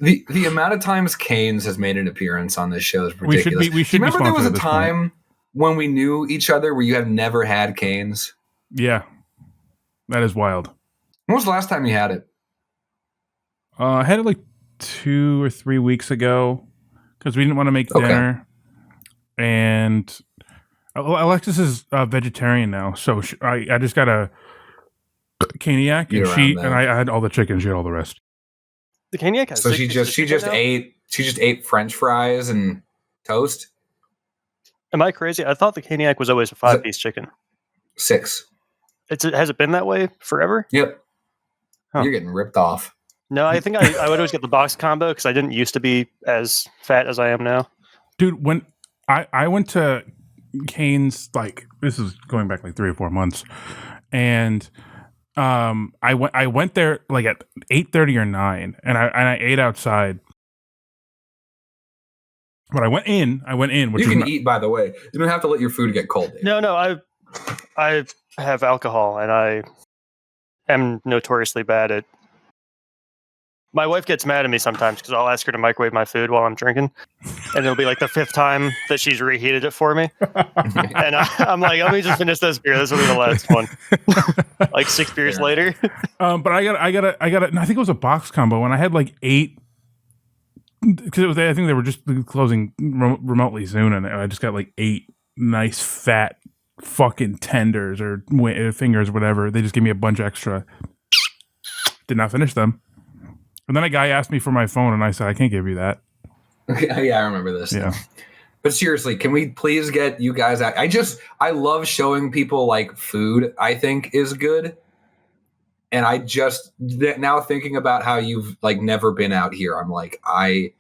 the amount of times Canes has made an appearance on this show is ridiculous. We should Do you remember there was a point. time when we knew each other where you have never had Canes? Yeah, that is wild. When was the last time you had it? I had it like 2 or 3 weeks ago because we didn't want to make dinner, and Alexis is vegetarian now, so I just got a Caniac, and I had all the chicken. She had all the rest. The Caniac has so she just ate French fries and toast. Am I crazy? I thought the Caniac was always a 5-piece chicken. 6. Has it been that way forever? Yep. Huh. You're getting ripped off. No, I think I would always get the box combo because I didn't used to be as fat as I am now. Dude, when I went to Cane's, like this is going back like 3 or 4 months, and I went there like at 8:30 or 9, and I ate outside. But I went in. Which you can eat, by the way. You don't have to let your food get cold. Dave. No, I have alcohol, and I am notoriously bad at. My wife gets mad at me sometimes because I'll ask her to microwave my food while I'm drinking, and it'll be like the 5th time that she's reheated it for me. And I'm like, let me just finish this beer. This will be the last one. Like 6 beers later. But I got I think it was a box combo, and I had like 8. Because I think they were just closing remotely soon, and I just got like 8 nice fat fucking tenders or fingers, whatever. They just gave me a bunch extra. Did not finish them. And then a guy asked me for my phone, and I said, I can't give you that. Yeah, I remember this. Yeah. But seriously, can we please get you guys out? I love showing people like food I think is good. And I just now thinking about how you've like never been out here, I'm like, I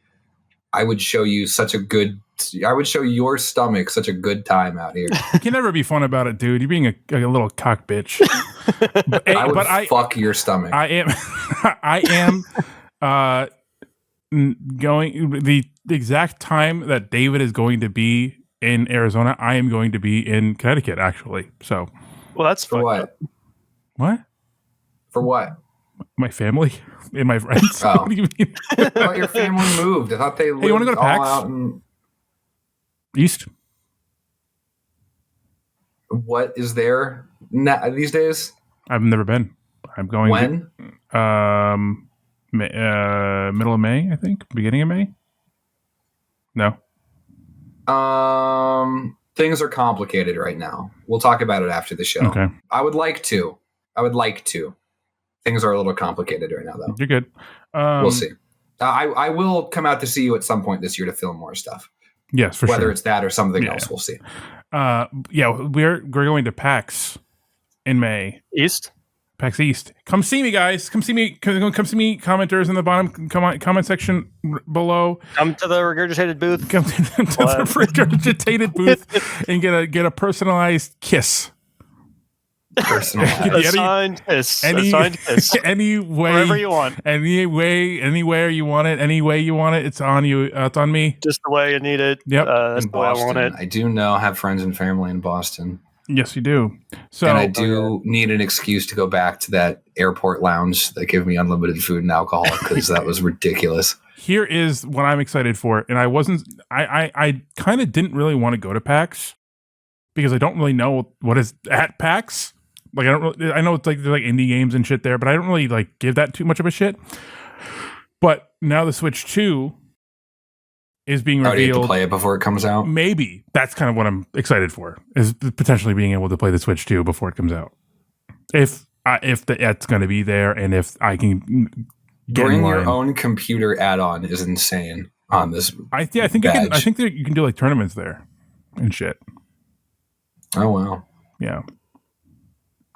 would show you I would show your stomach such a good time out here. You can never be fun about it, dude. You're being a little cock bitch. I would fuck your stomach. I am going the exact time that David is going to be in Arizona. I am going to be in Connecticut, actually. So, well, that's for what? What? For what? My family and my friends. Oh. What do you mean? I thought your family moved. I thought they lived you want to go to PAX? out in... East. What is there these days? I've never been. I'm going. When? Middle of May, I think. Beginning of May. No. Things are complicated right now. We'll talk about it after the show. Okay. I would like to. Things are a little complicated right now, though. You're good. We'll see. I will come out to see you at some point this year to film more stuff. Yes, for sure. Whether it's that or something else, we'll see. Yeah, we're going to PAX in May. East? PAX East. Come see me, guys. Come see me. Come see me. Commenters in the bottom comment section below. Come to the Regurgitated booth. Come to the Regurgitated booth and get a personalized kiss. Personalized. Assigned kiss. Any way, wherever you want. Anywhere you want it. Any way you want it. It's on you. It's on me. Just the way you need it. Yep. That's in the way I want it. I do have friends and family in Boston. Yes, you do. So, and I do need an excuse to go back to that airport lounge that gave me unlimited food and alcohol because that was ridiculous. Here is what I'm excited for, and I kind of didn't really want to go to PAX because I don't really know what is at PAX. Like I know it's like there's like indie games and shit there, but I don't really like give that too much of a shit. But now the Switch 2 is being revealed. You have to play it before it comes out? Maybe. That's kind of what I'm excited for, is potentially being able to play the Switch 2 before it comes out. If it's going to be there and if I can bring your own computer add-on is insane on this. I think you can do like tournaments there and shit. Oh wow. Yeah.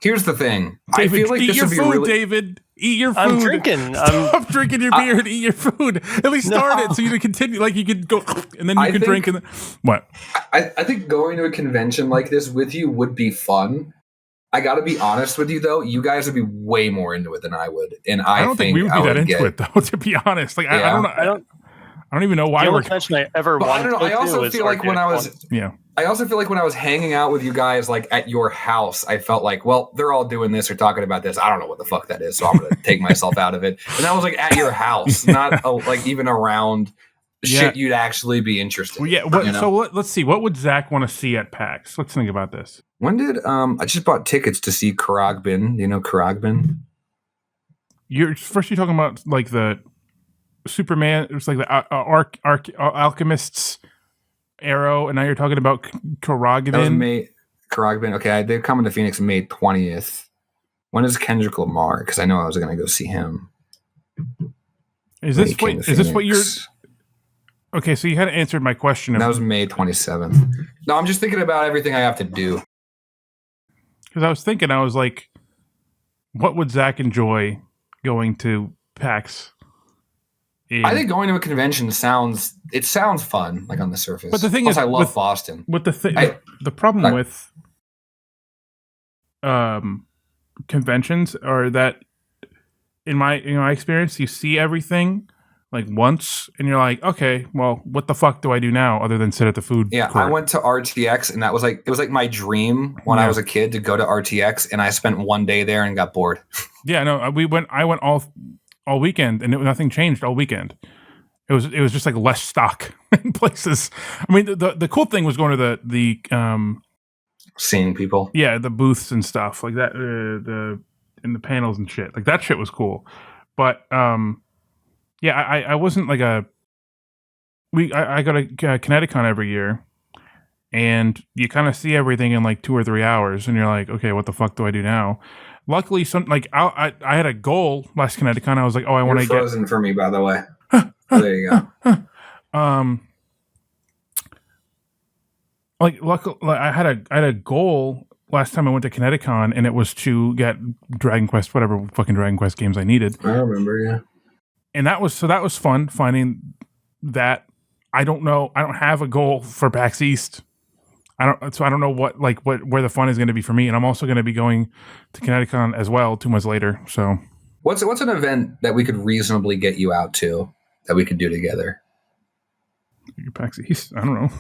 Here's the thing. David, I feel like eat this your would be food, really... David. Eat your food. I'm drinking. Stop drinking your beer and eat your food. At least start it so you can continue. Like you could go and then you can drink. And what? I think going to a convention like this with you would be fun. I got to be honest with you though. You guys would be way more into it than I would, and I don't think we would be that into it though. To be honest, like I don't even know why the we're. Convention I ever wanted. I don't know. I also feel like when I was hanging out with you guys, like at your house, I felt like, well, they're all doing this or talking about this. I don't know what the fuck that is, so I'm gonna take myself out of it. And I was like at your house, not like even around shit you'd actually be interested. Well, yeah. in, So let's see. What would Zach want to see at PAX? Let's think about this. When did I just bought tickets to see Krogbin? Do you know Krogbin? You're talking about like the Superman. It was like the Alchemist's Arrow, and now you're talking about Krogbin. Krogbin. Okay, they're coming to Phoenix May 20th. When is Kendrick Lamar? Because I know I was going to go see him. Is this what you're? Okay, so you hadn't answered my question. That was May 27th. No, I'm just thinking about everything I have to do. Because I was thinking, I was like, what would Zach enjoy going to PAX? I think going to a convention sounds fun, like on the surface. But the thing is, I love Boston. But the problem with conventions are that, in my experience, you see everything like once, and you're like, okay, well, what the fuck do I do now other than sit at the food court? I went to RTX, and it was like my dream when I was a kid to go to RTX, and I spent one day there and got bored. Yeah, no, I went all weekend, and nothing changed all weekend. It was just like less stock in places. I mean, the cool thing was going to the seeing people. Yeah, the booths and stuff like that, and the panels and shit. Like that shit was cool. But yeah, I wasn't like I go to ConnectiCon every year, and you kind of see everything in like 2 or 3 hours, and you're like, okay, what the fuck do I do now? Luckily, I had a goal last Connecticut. I was like, oh, I want to get frozen for me, by the way. There you go. I had a goal last time I went to Connecticut, and it was to get Dragon Quest, whatever fucking Dragon Quest games I needed. I remember, yeah. And that was fun finding that. I don't know. I don't have a goal for PAX East. I don't know where the fun is going to be for me. And I'm also going to be going to Connecticut as well 2 months later. So what's an event that we could reasonably get you out to that we could do together? PAX East? I don't know.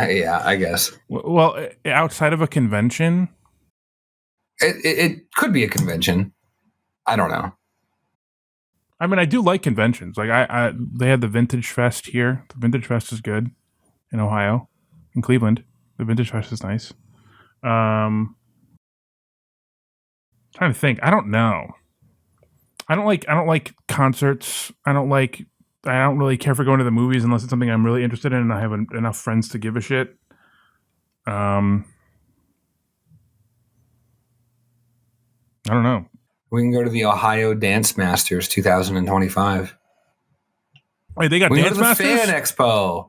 Yeah, I guess. Well, outside of a convention, it could be a convention. I don't know. I mean, I do like conventions. Like they had the Vintage Fest here. The Vintage Fest is good in Ohio, in Cleveland. The Vintage Fest is nice. Trying to think. I don't know. I don't like concerts. I don't really care for going to the movies unless it's something I'm really interested in and I have enough friends to give a shit. I don't know. We can go to the Ohio Dance Masters 2025. Wait, they got we Dance go to the Masters? Fan Expo,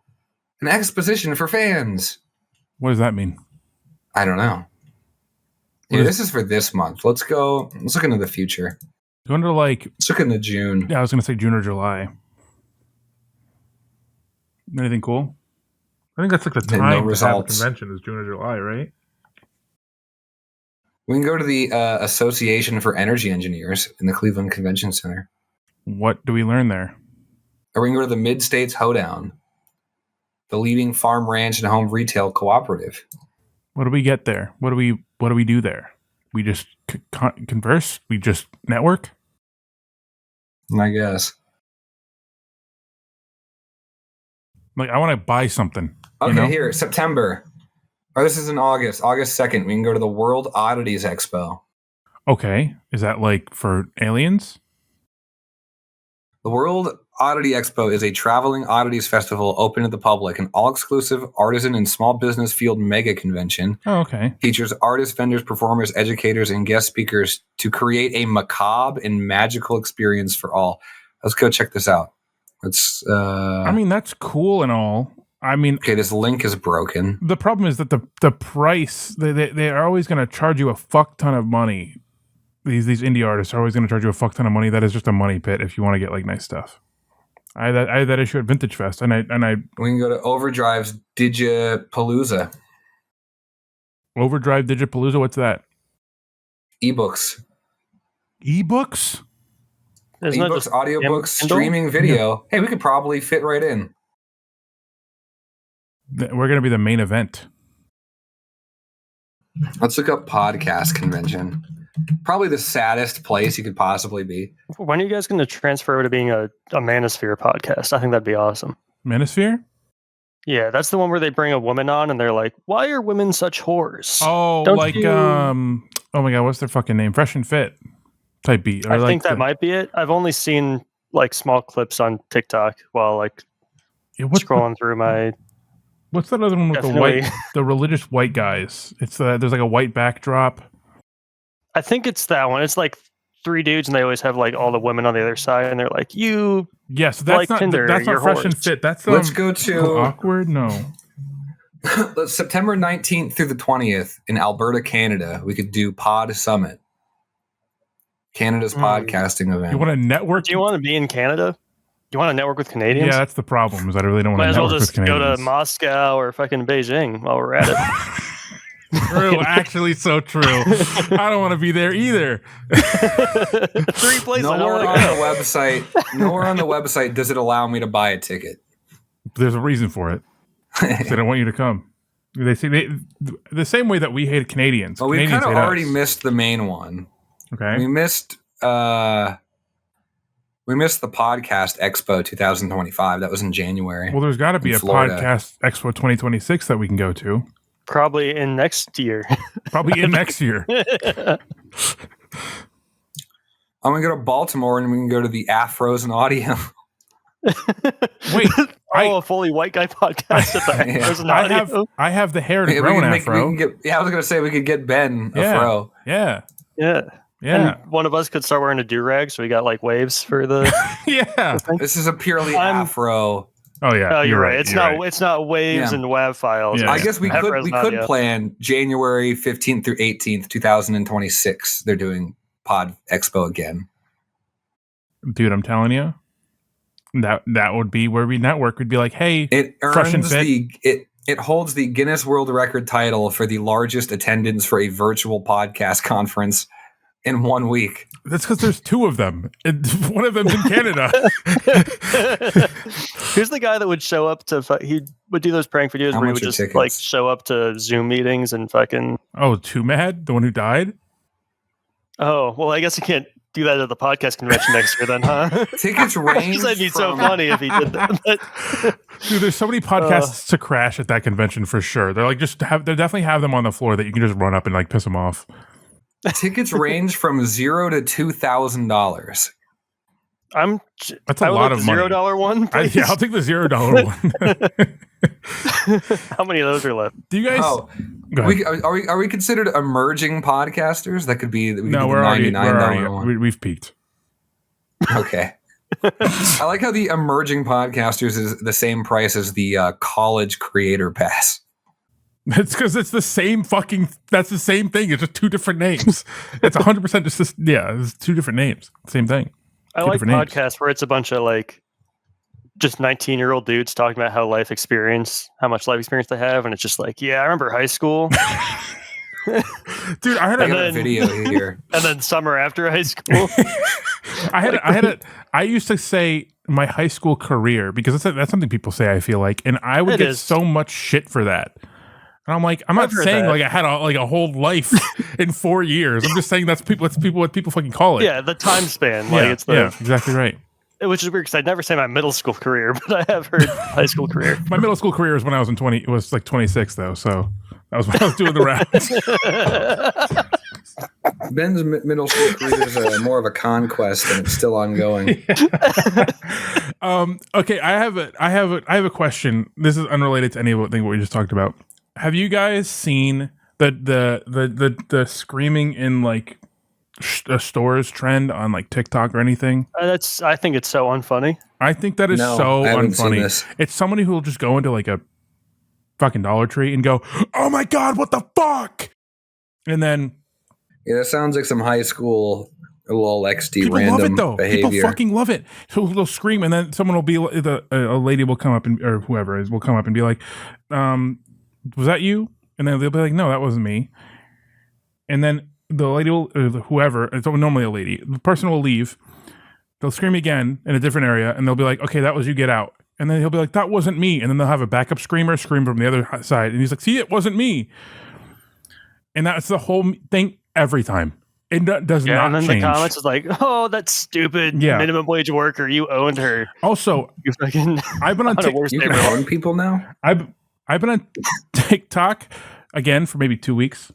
an exposition for fans. What does that mean? I don't know. Yeah, this is for this month. Let's look into the future. Going to let's look into June. Yeah, I was going to say June or July. Anything cool? I think that's like the time to have a convention is June or July, right? We can go to the Association for Energy Engineers in the Cleveland Convention Center. What do we learn there? Or we can go to the Mid-States Hoedown, the leading farm, ranch, and home retail cooperative. What do we get there? What do we do there? We just converse? We just network? I guess. Like, I want to buy something. Okay, here, September. Or this is in August 2nd. We can go to the World Oddities Expo. Okay. Is that like for aliens? The World Oddity Expo is a traveling oddities festival open to the public, an all-exclusive artisan and small business field mega convention. Oh, okay. Features artists, vendors, performers, educators, and guest speakers to create a macabre and magical experience for all. Let's go check this out. I mean, that's cool and all. I mean, okay, this link is broken. The problem is that the price, they are always going to charge you a fuck ton of money. These indie artists are always going to charge you a fuck ton of money. That is just a money pit if you want to get like nice stuff. I had that issue at Vintage Fest, and I we can go to Overdrive's Digipalooza. Overdrive Digipalooza. What's that? Ebooks. Ebooks. Ebooks, audiobooks, streaming video. Hey, we could probably fit right in. We're going to be the main event. Let's look up podcast convention. Probably the saddest place you could possibly be. When are you guys going to transfer over to being a Manosphere podcast? I think that'd be awesome. Manosphere? Yeah, that's the one where they bring a woman on and they're like, why are women such whores? Oh, oh my God, what's their fucking name? Fresh and Fit type beat. I think that might be it. I've only seen like small clips on TikTok while like scrolling through my... What's that other one with the religious white guys? It's there's like a white backdrop. I think it's that one. It's like 3 dudes, and they always have like all the women on the other side, and they're like, "You." Yes, that's not Tinder, that's not Fresh and Fit. That's let's go to awkward. No, September 19th through the 20th in Alberta, Canada. We could do Pod Summit, Canada's podcasting event. You want to network? Do you want to be in Canada? Do you want to network with Canadians? Yeah, that's the problem. Is I really don't want to network with Canadians. Might as well just go to Moscow or fucking Beijing while we're at it. True, actually, so true. I don't want to be there either. 3 places. Nowhere on the website does it allow me to buy a ticket. There's a reason for it. They don't want you to come. They say the same way that we hate Canadians. Well, we kind of already missed the main one. Okay, we missed the Podcast Expo 2025. That was in January. Well, there's got to be a Florida. Podcast Expo 2026 that we can go to. Probably in next year. I'm going to go to Baltimore and we can go to the Afros and Audio. Wait, a fully white guy podcast at the personality. I have the hair to grow an afro. I was gonna say we could get Ben a fro. Yeah. And one of us could start wearing a do-rag, so we got like waves for the. Yeah. This is a purely afro. Oh yeah. Oh, you're right. It's not waves and WAV files. Yeah. I guess we could plan January 15th through 18th, 2026. They're doing Pod Expo again. Dude, I'm telling you, that would be where we network. Would be like, hey, it fresh and earns fit. it holds the Guinness World Record title for the largest attendance for a virtual podcast conference in 1 week. That's because there's two of them. One of them's in Canada. Who's the guy that would show up to? He would do those prank videos where he would just tickets? like show up to Zoom meetings and fucking. Oh, Too Mad, the one who died. Oh well, I guess you can't do that at the podcast convention next year, then, huh? Tickets range. That'd be so funny if he did that. But, dude, there's so many podcasts to crash at that convention for sure. They're like they definitely have them on the floor that you can just run up and like piss them off. Tickets range from $0 to $2,000. That's a lot of money. $0 one. Yeah, I'll take the $0 one. How many of those are left? Do you guys? Are we considered emerging podcasters? That could be. No, we're already. We've peaked. Okay. I like how the emerging podcasters is the same price as the college creator pass. It's because it's the same fucking. That's the same thing. It's just two different names. It's 100% just this. Yeah, it's two different names. Same thing. I like podcasts where it's a bunch of like just 19-year-old dudes talking about how much life experience they have, and it's just like, yeah, I remember high school. Dude, I had a video here, and then summer after high school. I used to say my high school career because that's something people say. I feel like, and I would get so much shit for that. And I'm like, I'm not saying like I had a whole life in 4 years. I'm just saying that's what people fucking call it. Yeah, the time span. Exactly right. Which is weird because I'd never say my middle school career, but I have heard high school career. My middle school career is when I was 26 though, so that was when I was doing the rounds. Ben's middle school career is more of a conquest, and it's still ongoing. Okay, I have a question. This is unrelated to anything we just talked about. Have you guys seen the screaming in like stores trend on like TikTok or anything? I think it's so unfunny. I think that is so unfunny. It's somebody who will just go into like a fucking Dollar Tree and go, "Oh my god, what the fuck?" And then that sounds like some high school little XD people random love it though. behavior. People fucking love it. So they'll scream, and then someone will be a lady will come up or whoever is will come up and be like, was that you? And then they'll be like, no, that wasn't me. And then the lady will, or whoever, it's normally a lady, the person will leave. They'll scream again in a different area, and they'll be like, okay, that was you, get out. And then he'll be like, that wasn't me. And then they'll have a backup scream from the other side. And he's like, see, it wasn't me. And that's the whole thing every time. It does not and then change. The comments is like, oh, that stupid minimum wage worker, you owned her. Also, you fucking I've been on you can own people now? I've been on TikTok again for maybe 2 weeks.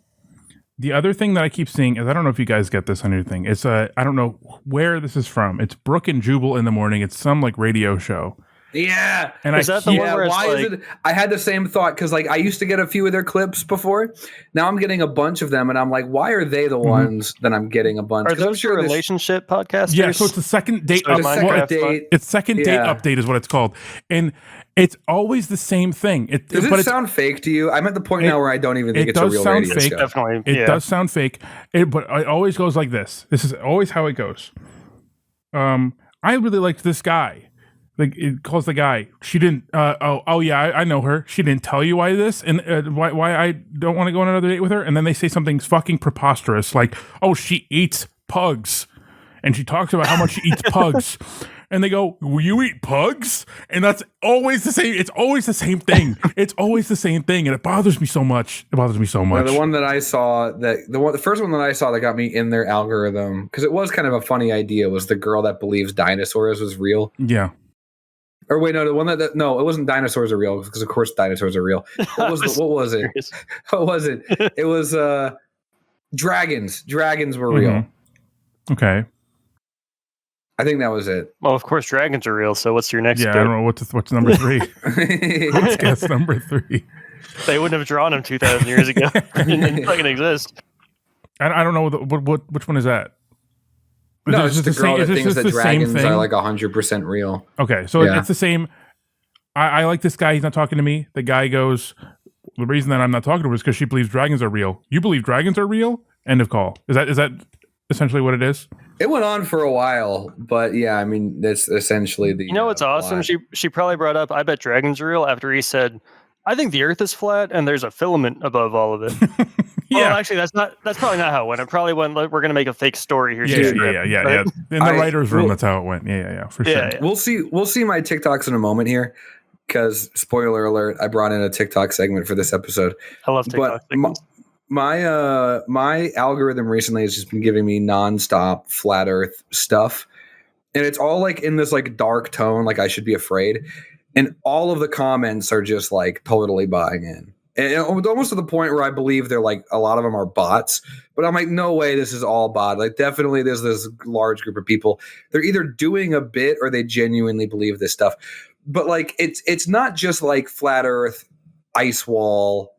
The other thing that I keep seeing is, I don't know if you guys get this on your thing. It's I don't know where this is from. It's Brooke and Jubal in the morning. It's some like radio show. Yeah. And is that the one where why is it? I had the same thought because like I used to get a few of their clips before. Now I'm getting a bunch of them, and I'm like, why are they the ones that I'm getting a bunch? Are those your relationship podcasters? Yeah, so it's the second date. It's second date update is what it's called, and it's always the same thing. Does it sound fake to you? I'm at the point now where I don't even think it's a real radio fake. show. Definitely, it does sound fake. But it always goes like this. This is always how it goes. I really liked this guy. Like it calls the guy. She didn't. I know her. She didn't tell you why this and why I don't want to go on another date with her. And then they say something fucking preposterous, like, "Oh, she eats pugs," and she talks about how much she eats pugs. And they go, "Will you eat pugs?" And that's always the same. It's always the same thing. It's always the same thing, and it bothers me so much. The one that I saw the first one that I saw that got me in their algorithm, because it was kind of a funny idea, was the girl that believes dinosaurs was real. Yeah. Or wait, no, the one that it wasn't dinosaurs are real, because of course dinosaurs are real. What was it? What was it? It was dragons. Dragons were real. Okay. I think that was it. Well, of course, dragons are real. So what's your next? Yeah, I bit? don't know what's number 3. Let's guess number 3. They wouldn't have drawn them 2,000 years ago. It didn't fucking exist. I don't know which one is that. No, it's just the girl that thinks that dragons are like 100% real. Okay, so it's the same. I like this guy. He's not talking to me. The guy goes, the reason that I'm not talking to her is because she believes dragons are real. You believe dragons are real? End of call. Is that essentially what it is? It went on for a while, but yeah, I mean, that's essentially the. You know what's awesome? She probably brought up, I bet dragons are real, after he said, I think the Earth is flat and there's a filament above all of it. Yeah. Well, actually, that's probably not how it went. It probably went, like, we're going to make a fake story here. Yeah. In the writer's room, that's how it went. Yeah, for sure. Yeah. We'll see my TikToks in a moment here, because spoiler alert, I brought in a TikTok segment for this episode. I love TikTok segments. My algorithm recently has just been giving me nonstop flat Earth stuff, and it's all like in this like dark tone, like I should be afraid, and all of the comments are just like totally buying in, and almost to the point where I believe they're like, a lot of them are bots, but I'm like, no way, this is all bot. Like, definitely there's this large group of people, they're either doing a bit or they genuinely believe this stuff. But like, it's not just like flat Earth, ice wall,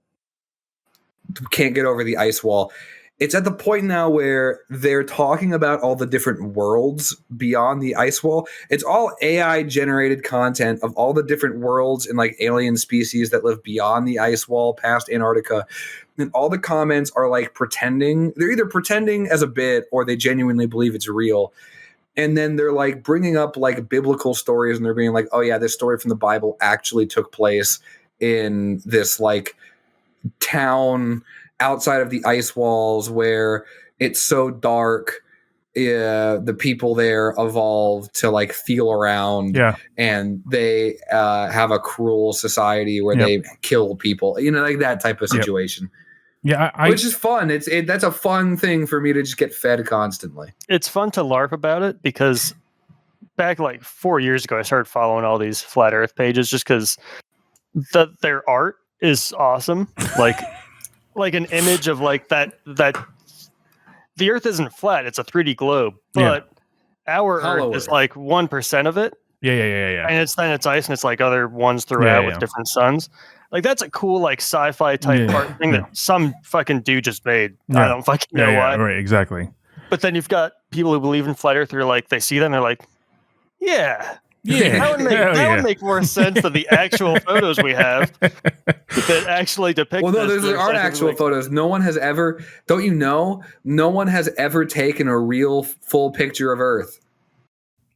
can't get over the ice wall. It's at the point now where they're talking about all the different worlds beyond the ice wall. It's all AI generated content of all the different worlds and like alien species that live beyond the ice wall, past Antarctica. And all the comments are like pretending. They're either pretending as a bit or they genuinely believe it's real. And then they're like bringing up like biblical stories, and they're being like, oh yeah, this story from the Bible actually took place in this like town outside of the ice walls where it's so dark, the people there evolved to like feel around, and they have a cruel society where they kill people, like that type of situation. Which is fun. That's a fun thing for me to just get fed constantly. It's fun to LARP about it, because back like 4 years ago, I started following all these flat Earth pages just because their art is awesome. Like an image of like that the Earth isn't flat; it's a 3D globe, but our Earth is like 1% of it. Yeah. And it's ice, and it's like other ones throughout with different suns. Like, that's a cool like sci-fi type art thing that some fucking dude just made. I don't fucking know why. Right, exactly. But then you've got people who believe in flat Earth. They're like, they see that and they're like, that would make more sense than the actual photos we have that actually depict. Well, no, there aren't actual photos. No one has ever. Don't you know? No one has ever taken a real full picture of Earth.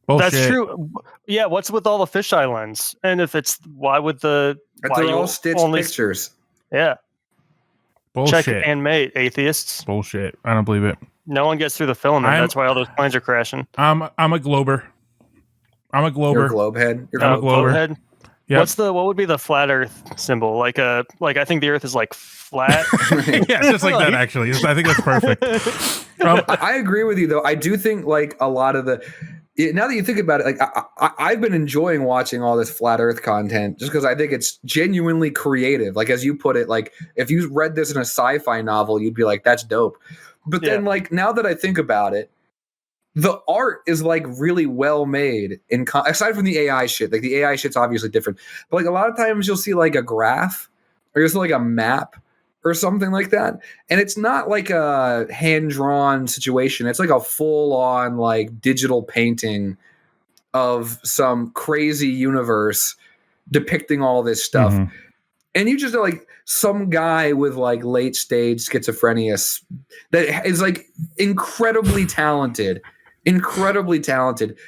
Bullshit. That's true. Yeah, what's with all the fisheye lens? And if it's, why would the? They're all stitched pictures. Yeah. Bullshit. Check handmade, atheists. Bullshit. I don't believe it. No one gets through the filament. That's why all those planes are crashing. I'm a glober. You're a globe head. I'm a globe head. Yep. What would be the flat Earth symbol? Like I think the Earth is like flat. Yeah, just like that. Actually, I think that's perfect. I agree with you though. I do think like a lot of the. Now that you think about it, like I've been enjoying watching all this flat Earth content just because I think it's genuinely creative. Like, as you put it, like if you read this in a sci-fi novel, you'd be like, "That's dope." But then, like, now that I think about it, the art is like really well made. Aside from the AI shit, like the AI shit's obviously different. But like a lot of times you'll see like a graph or just like a map or something like that, and it's not like a hand-drawn situation. It's like a full-on like digital painting of some crazy universe depicting all this stuff. Mm-hmm. And you just are like some guy with like late-stage schizophrenia that is like incredibly talented,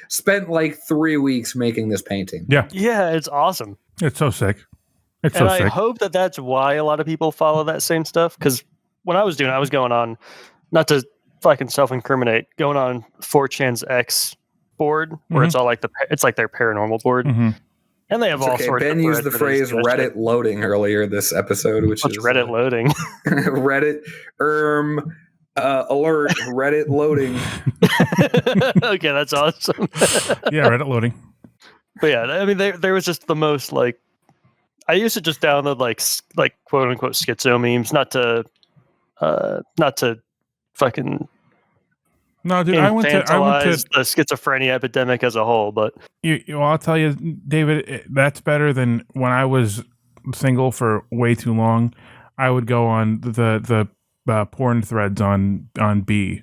spent like 3 weeks making this painting. Yeah, it's awesome. It's so sick. I hope that that's why a lot of people follow that same stuff. Because when I was going on, not to fucking self-incriminate, going on 4chan's X board where it's all like it's like their paranormal board, and they have all sorts. Ben used the phrase Reddit loading earlier this episode, which is Reddit loading. Reddit alert. Reddit loading. Okay, that's awesome. Yeah, Reddit loading. But yeah, I mean, there was just the most like. I used to just download like quote unquote schizo memes, not to fucking No, dude, I went to the schizophrenia epidemic as a whole. But I'll tell you, David, that's better than when I was single for way too long. I would go on the porn threads on B.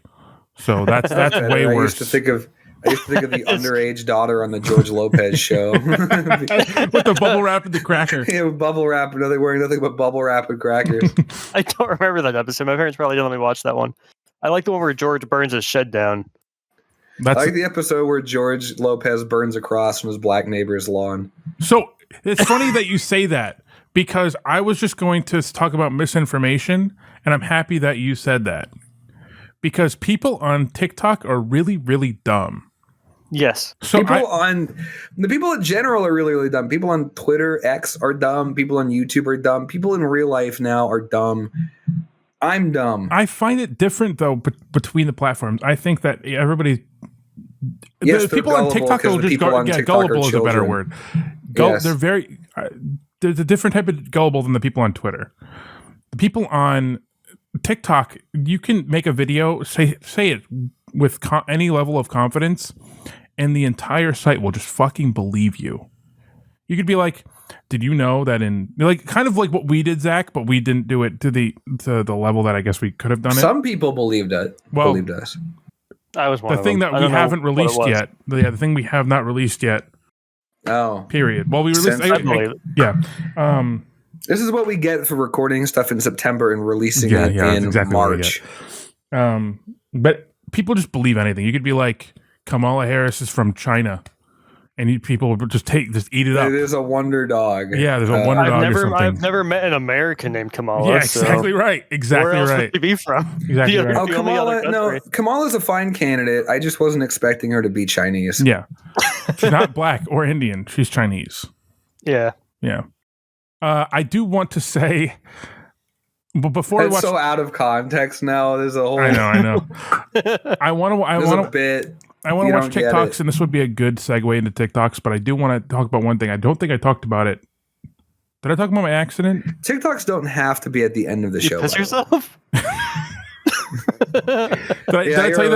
So that's way worse. I used to think of the underage daughter on the George Lopez show with the bubble wrap and the cracker. Yeah, with bubble wrap, and wearing nothing but bubble wrap and crackers. I don't remember that episode. My parents probably didn't let me watch that one. I like the one where George burns his shed down. I like the episode where George Lopez burns across from his black neighbor's lawn. So it's funny that you say that, because I was just going to talk about misinformation, and I'm happy that you said that. Because people on TikTok are really, really dumb. Yes. So the people in general are really, really dumb. People on Twitter, X are dumb. People on YouTube are dumb. People in real life now are dumb. I'm dumb. I find it different though between the platforms. I think that everybody, yes, the people on TikTok will just gullible is a better word. Yes. They're very. There's a different type of gullible than the people on Twitter. The people on TikTok, you can make a video, say it with any level of confidence, and the entire site will just fucking believe you. You could be like, "Did you know that kind of like what we did, Zach, but we didn't do it to the level that I guess we could have done it." Some people believed us. I was one the of thing them. that we haven't released yet. The thing we have not released yet. Oh. Period. Well, we released. I believe it. Yeah. This is what we get for recording stuff in September and releasing it in March. But people just believe anything. You could be like, Kamala Harris is from China, and people would just eat it up. There's a wonder dog. Yeah, there's a wonder dog or something. I've never met an American named Kamala. Yeah, exactly right. Exactly where else right. would she be from? Exactly right. Oh, Kamala's a fine candidate. I just wasn't expecting her to be Chinese. Yeah. She's not black or Indian. She's Chinese. Yeah. Yeah. I do want to say, but before it's so out of context now. There's a whole. I know. I want to watch TikToks, and this would be a good segue into TikToks. But I do want to talk about one thing. I don't think I talked about it. Did I talk about my accident? TikToks don't have to be at the end of the show. Piss yourself. Did I tell you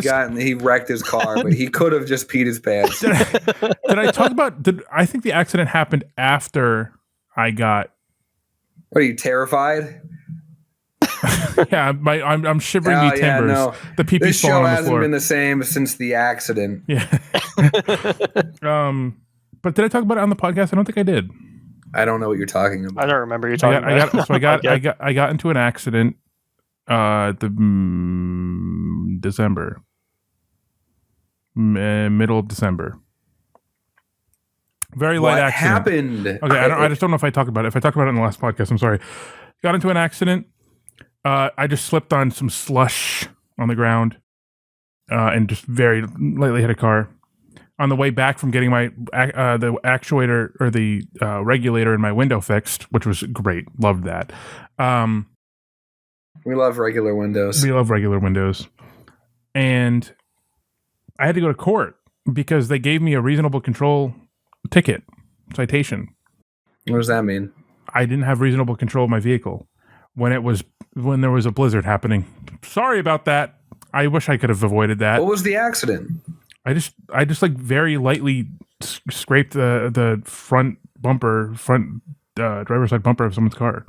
that he wrecked his car, but he could have just peed his pants. Did I talk about? I think the accident happened after I got. What, are you terrified? Yeah, I'm shivering me timbers. Yeah, no. The pee-pee this show falling on the hasn't floor. been the same since the accident. Yeah. But did I talk about it on the podcast? I don't think I did. I don't know what you're talking about. I don't remember you talking about. I got into an accident. December, middle of December. Very light accident. What happened? Okay, I just don't know if I talked about it. If I talked about it in the last podcast, I'm sorry. Got into an accident. I just slipped on some slush on the ground, and just very lightly hit a car. On the way back from getting my the actuator or the regulator in my window fixed, which was great. Loved that. We love regular windows. We love regular windows. And I had to go to court because they gave me a reasonable control ticket, citation. What does that mean? I didn't have reasonable control of my vehicle when there was a blizzard happening. Sorry about that. I wish I could have avoided that. What was the accident? I just like very lightly scraped the front driver's side bumper of someone's car.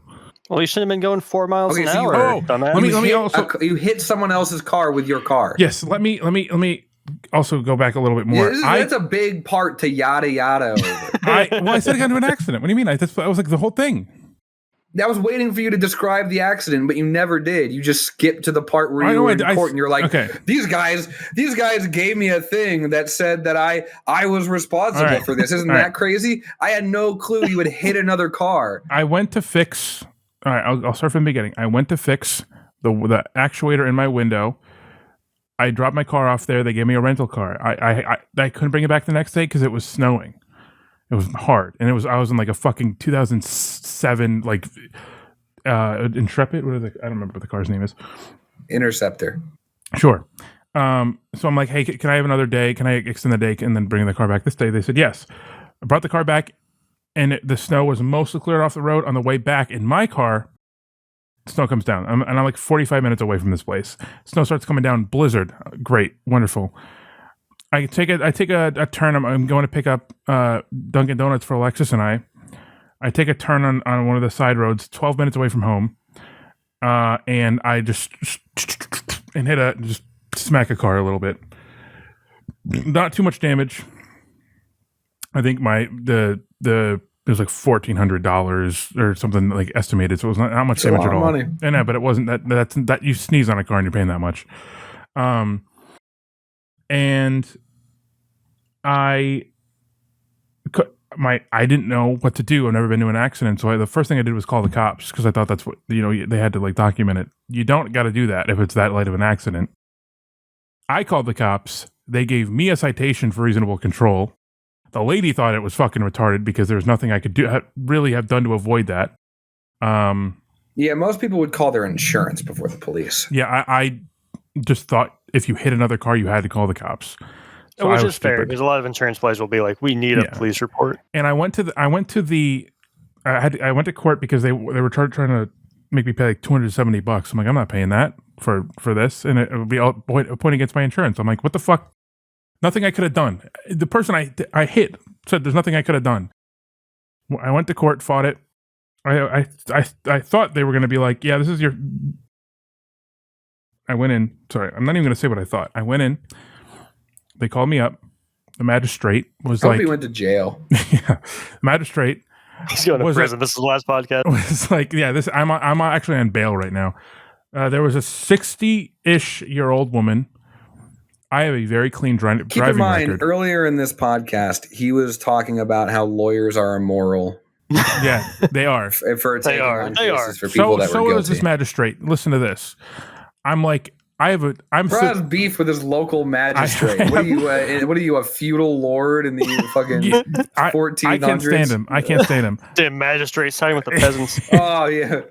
Well, you shouldn't have been going 4 miles an hour. Let me also. You hit someone else's car with your car. Yes. Let me also go back a little bit more. Yeah, that's a big part to yada yada. I said I got into an accident. What do you mean? I was like the whole thing. I was waiting for you to describe the accident, but you never did. You just skipped to the part where you were in court, and you're like, okay. These guys gave me a thing that said that I was responsible for this. Isn't that crazy? I had no clue you would hit another car. I went to fix. All right, I'll start from the beginning. I went to fix the actuator in my window. I dropped my car off there. They gave me a rental car. I couldn't bring it back the next day because it was snowing. It was hard, and I was in like a fucking 2007 like Intrepid. What is it? I don't remember what the car's name is. Interceptor. Sure. So I'm like, hey, can I have another day? Can I extend the day and then bring the car back this day? They said yes. I brought the car back, and the snow was mostly cleared off the road. On the way back in my car, Snow comes down, and I'm like 45 minutes away from this place. Snow starts coming down. Blizzard. Great, wonderful. I take a turn. I'm going to pick up Dunkin' Donuts for Alexis and I. I take a turn on one of the side roads, 12 minutes away from home, and I just smack a car a little bit. Not too much damage. I think it was like $1,400 or something like estimated, so it was not much damage at all. Money. I know, but it wasn't that you sneeze on a car and you're paying that much. And I didn't know what to do. I've never been to an accident, so the first thing I did was call the cops because I thought that's what they had to like document it. You don't got to do that if it's that light of an accident. I called the cops. They gave me a citation for reasonable control. The lady thought it was fucking retarded because there was nothing I could really have done to avoid that. Yeah, most people would call their insurance before the police. Yeah, I just thought if you hit another car, you had to call the cops. So which is fair because a lot of insurance places will be like, "We need a police report." And I went to court because they were trying to make me pay like $270. I'm like, I'm not paying that for this, and it would be all pointing against my insurance. I'm like, what the fuck? Nothing I could have done. The person I hit said there's nothing I could have done. I went to court, fought it. I thought they were going to be like, yeah, this is your. I went in. Sorry, I'm not even going to say what I thought. I went in. They called me up. The magistrate was I hope he went to jail. Yeah, magistrate. He's going to prison. This is the last podcast. Was like, yeah, this. I'm actually on bail right now. There was a 60-ish-year-old woman. I have a very clean driving record. Keep in mind, earlier in this podcast, he was talking about how lawyers are immoral. Yeah, they are. For taking on cases for people that were guilty. So is this magistrate. Listen to this. I'm like, Bro has beef with his local magistrate. What are you, a feudal lord in the fucking 1400s? I can't stand him. Damn magistrate siding with the peasants. Oh, yeah.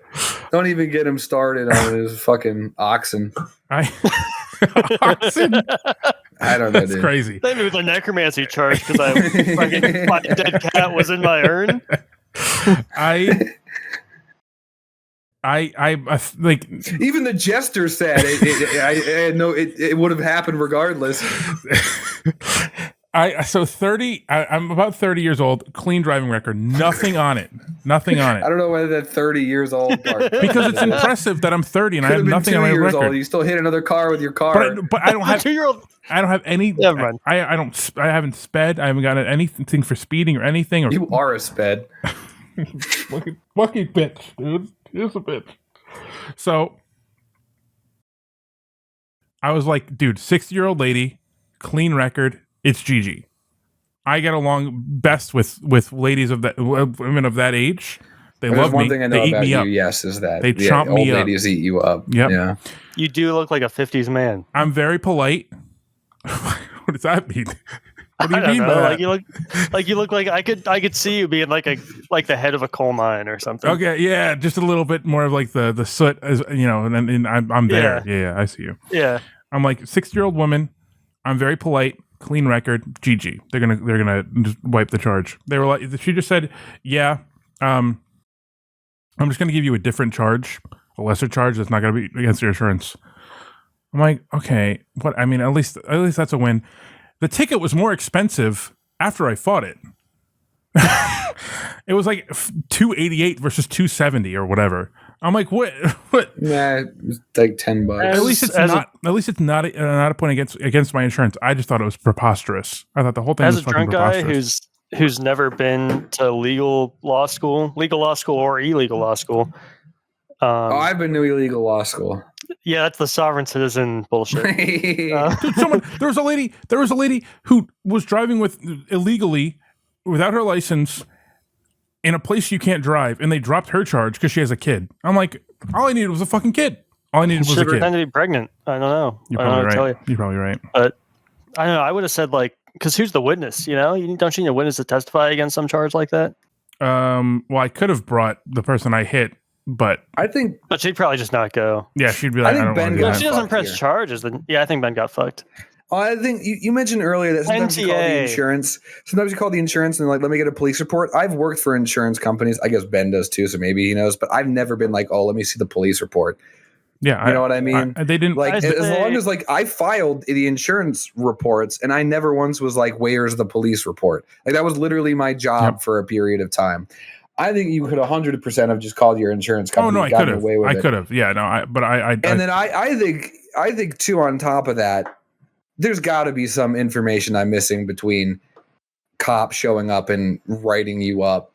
Don't even get him started on his fucking oxen. Oxen? I don't know, That's dude. crazy. They moved the necromancy charge because my dead cat was in my urn. I like. Even the jester said it would have happened regardless. I'm about 30 years old, clean driving record, nothing on it. I don't know whether that 30 years old part. Because it's impressive that I'm 30 and I have nothing on my record. Old. You still hit another car with your car. But I don't have 2-year-old. I don't have any. Never mind. I haven't sped. I haven't gotten anything for speeding or anything. You are a sped. Lucky bitch, dude. He's a bitch. So I was like, dude, 60-year-old lady, clean record. It's Gigi. I get along best with ladies of that, women of that age. They love me. Thing I know they eat about me you, up. Yes, is that they chomp me up. Old ladies eat you up. Yep. Yeah. You do look like a 50s man. I'm very polite. What does that mean? What do you mean by that? You look like I could see you being like the head of a coal mine or something. Okay, yeah, just a little bit more of like the soot, as you know, and I'm there. Yeah, I see you. Yeah, I'm like 60-year-old woman. I'm very polite, clean record. Gigi, they're gonna just wipe the charge. They were like, she just said, yeah, I'm just gonna give you a different charge, a lesser charge that's not gonna be against your insurance. I'm like, okay, what? I mean, at least that's a win. The ticket was more expensive after I fought it. It was like $288 versus $270 or whatever. I'm like, what? Nah, it was like $10. At least it's not a point against my insurance. I just thought it was preposterous. I thought the whole thing was fucking preposterous. As a drunk guy who's never been to legal law school or illegal law school. I've been to illegal law school. Yeah, that's the sovereign citizen bullshit. Dude, there was a lady who was driving illegally without her license in a place you can't drive, and they dropped her charge because she has a kid. I'm like, all I needed was a fucking kid. All I needed was a kid. Pretend to be pregnant. I don't know. You're probably right. You're probably right. But I don't know. I would have said because who's the witness? You know, don't you need a witness to testify against some charge like that? Well, I could have brought the person I hit. But she'd probably just not go. Yeah, she'd be like, I don't want to do that. If she doesn't press charges, then yeah, I think Ben got fucked. I think you mentioned earlier that sometimes you call the insurance. Sometimes you call the insurance and like, let me get a police report. I've worked for insurance companies. I guess Ben does too, so maybe he knows. But I've never been like, oh, let me see the police report. Yeah, you know what I mean. They didn't like as long as like I filed the insurance reports, and I never once was like, where's the police report? Like that was literally my job for a period of time. I think you could 100% have just called your insurance company. Oh no, I could have. I could have. Yeah, no, I think too. On top of that, there's got to be some information I'm missing between cops showing up and writing you up.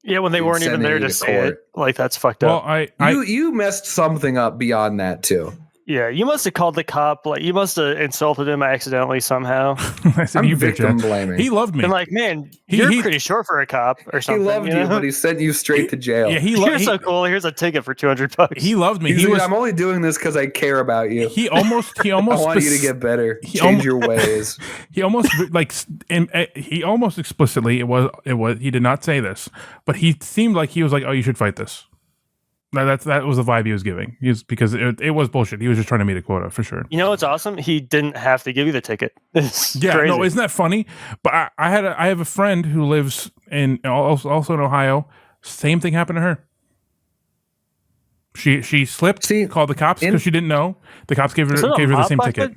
Yeah, when they weren't even there to say it. Like, that's fucked up. Well, you messed something up beyond that too. Yeah, you must have called the cop. Like, you must have insulted him accidentally somehow. I said, I'm victim blaming. He loved me. And like, man, you're pretty short for a cop or something. He loved you, but he sent you straight to jail. Yeah, you're so cool. Here's a ticket for $200. He loved me. I'm only doing this because I care about you. He almost. I want you to get better. Change your ways. He almost he almost explicitly. It was. He did not say this, but he seemed like he was like, "Oh, you should fight this." That was the vibe he was giving. Because it was bullshit. He was just trying to meet a quota for sure. You know what's awesome? He didn't have to give you the ticket. It's crazy. No, isn't that funny? But I have a friend who lives also in Ohio. Same thing happened to her. She slipped, called the cops because she didn't know. The cops gave her the same ticket.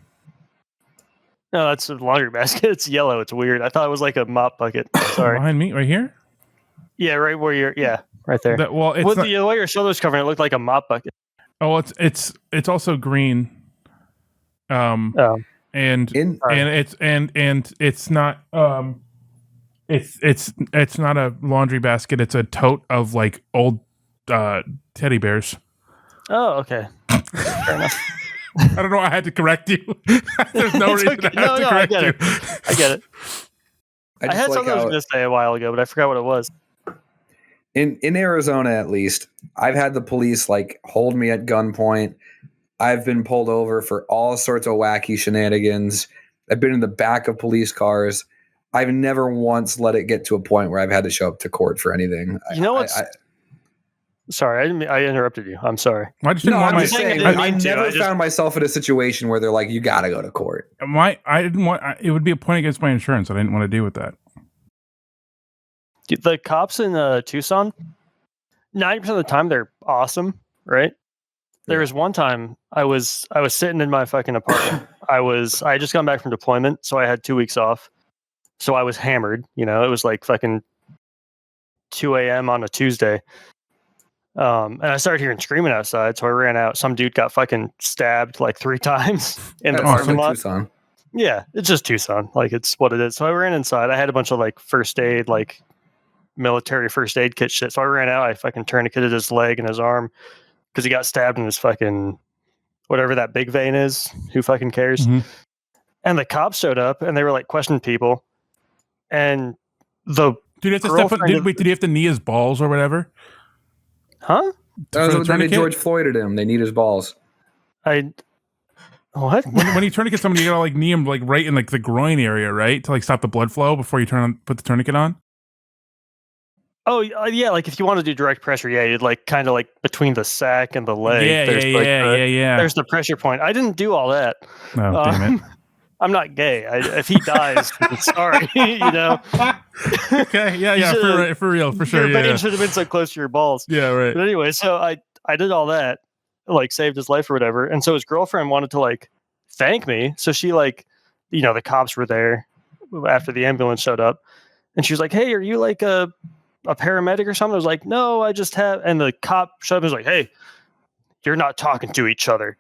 No, that's a laundry basket. It's yellow. It's weird. I thought it was like a mop bucket. Sorry. Behind me, right here. Yeah, right where you're. Yeah. Right there. The way your shoulder's covering, it looked like a mop bucket. Oh, it's also green. And it's not it's not a laundry basket. It's a tote of like old teddy bears. Oh, okay. Fair enough. I don't know. I had to correct you. There's no reason to have to correct you. I get it. I had something I was going to say a while ago, but I forgot what it was. In Arizona, at least, I've had the police like hold me at gunpoint. I've been pulled over for all sorts of wacky shenanigans. I've been in the back of police cars. I've never once let it get to a point where I've had to show up to court for anything. You know what's... Sorry, I interrupted you. I'm sorry. I never found myself in a situation where they're like, you got to go to court. It would be a point against my insurance. I didn't want to deal with that. The cops in Tucson, 90% of the time they're awesome, right? There was one time I was sitting in my fucking apartment. I had just gotten back from deployment, so I had 2 weeks off. So I was hammered. You know, it was like fucking 2 a.m. on a Tuesday. And I started hearing screaming outside, so I ran out. Some dude got fucking stabbed like 3 times in the parking lot. Tucson. Yeah, it's just Tucson. Like, it's what it is. So I ran inside. I had a bunch of like first aid, like military first aid kit shit. So I ran out. I fucking tourniqueted his leg and his arm because he got stabbed in his fucking whatever that big vein is. Who fucking cares? Mm-hmm. And the cops showed up and they were like questioning people. And the did he have to knee his balls or whatever? Huh? That was when they George Floyded him. They need his balls. What? When you tourniquet somebody, you gotta like knee him like right in like the groin area, right, to like stop the blood flow before you put the tourniquet on. Oh yeah, like if you want to do direct pressure, yeah, you'd like kind of like between the sack and the leg. Yeah. There's the pressure point. I didn't do all that. Oh, damn it. I'm not gay. If he dies, sorry, you know. Okay, yeah, for real, for sure. Your vein should have been so close to your balls. Yeah, right. But anyway, so I did all that, like saved his life or whatever, and so his girlfriend wanted to like thank me. So she like, you know, the cops were there after the ambulance showed up, and she was like, "Hey, are you like a paramedic or something?" I was like, "No, I just have." And the cop showed up and was like, "Hey, you're not talking to each other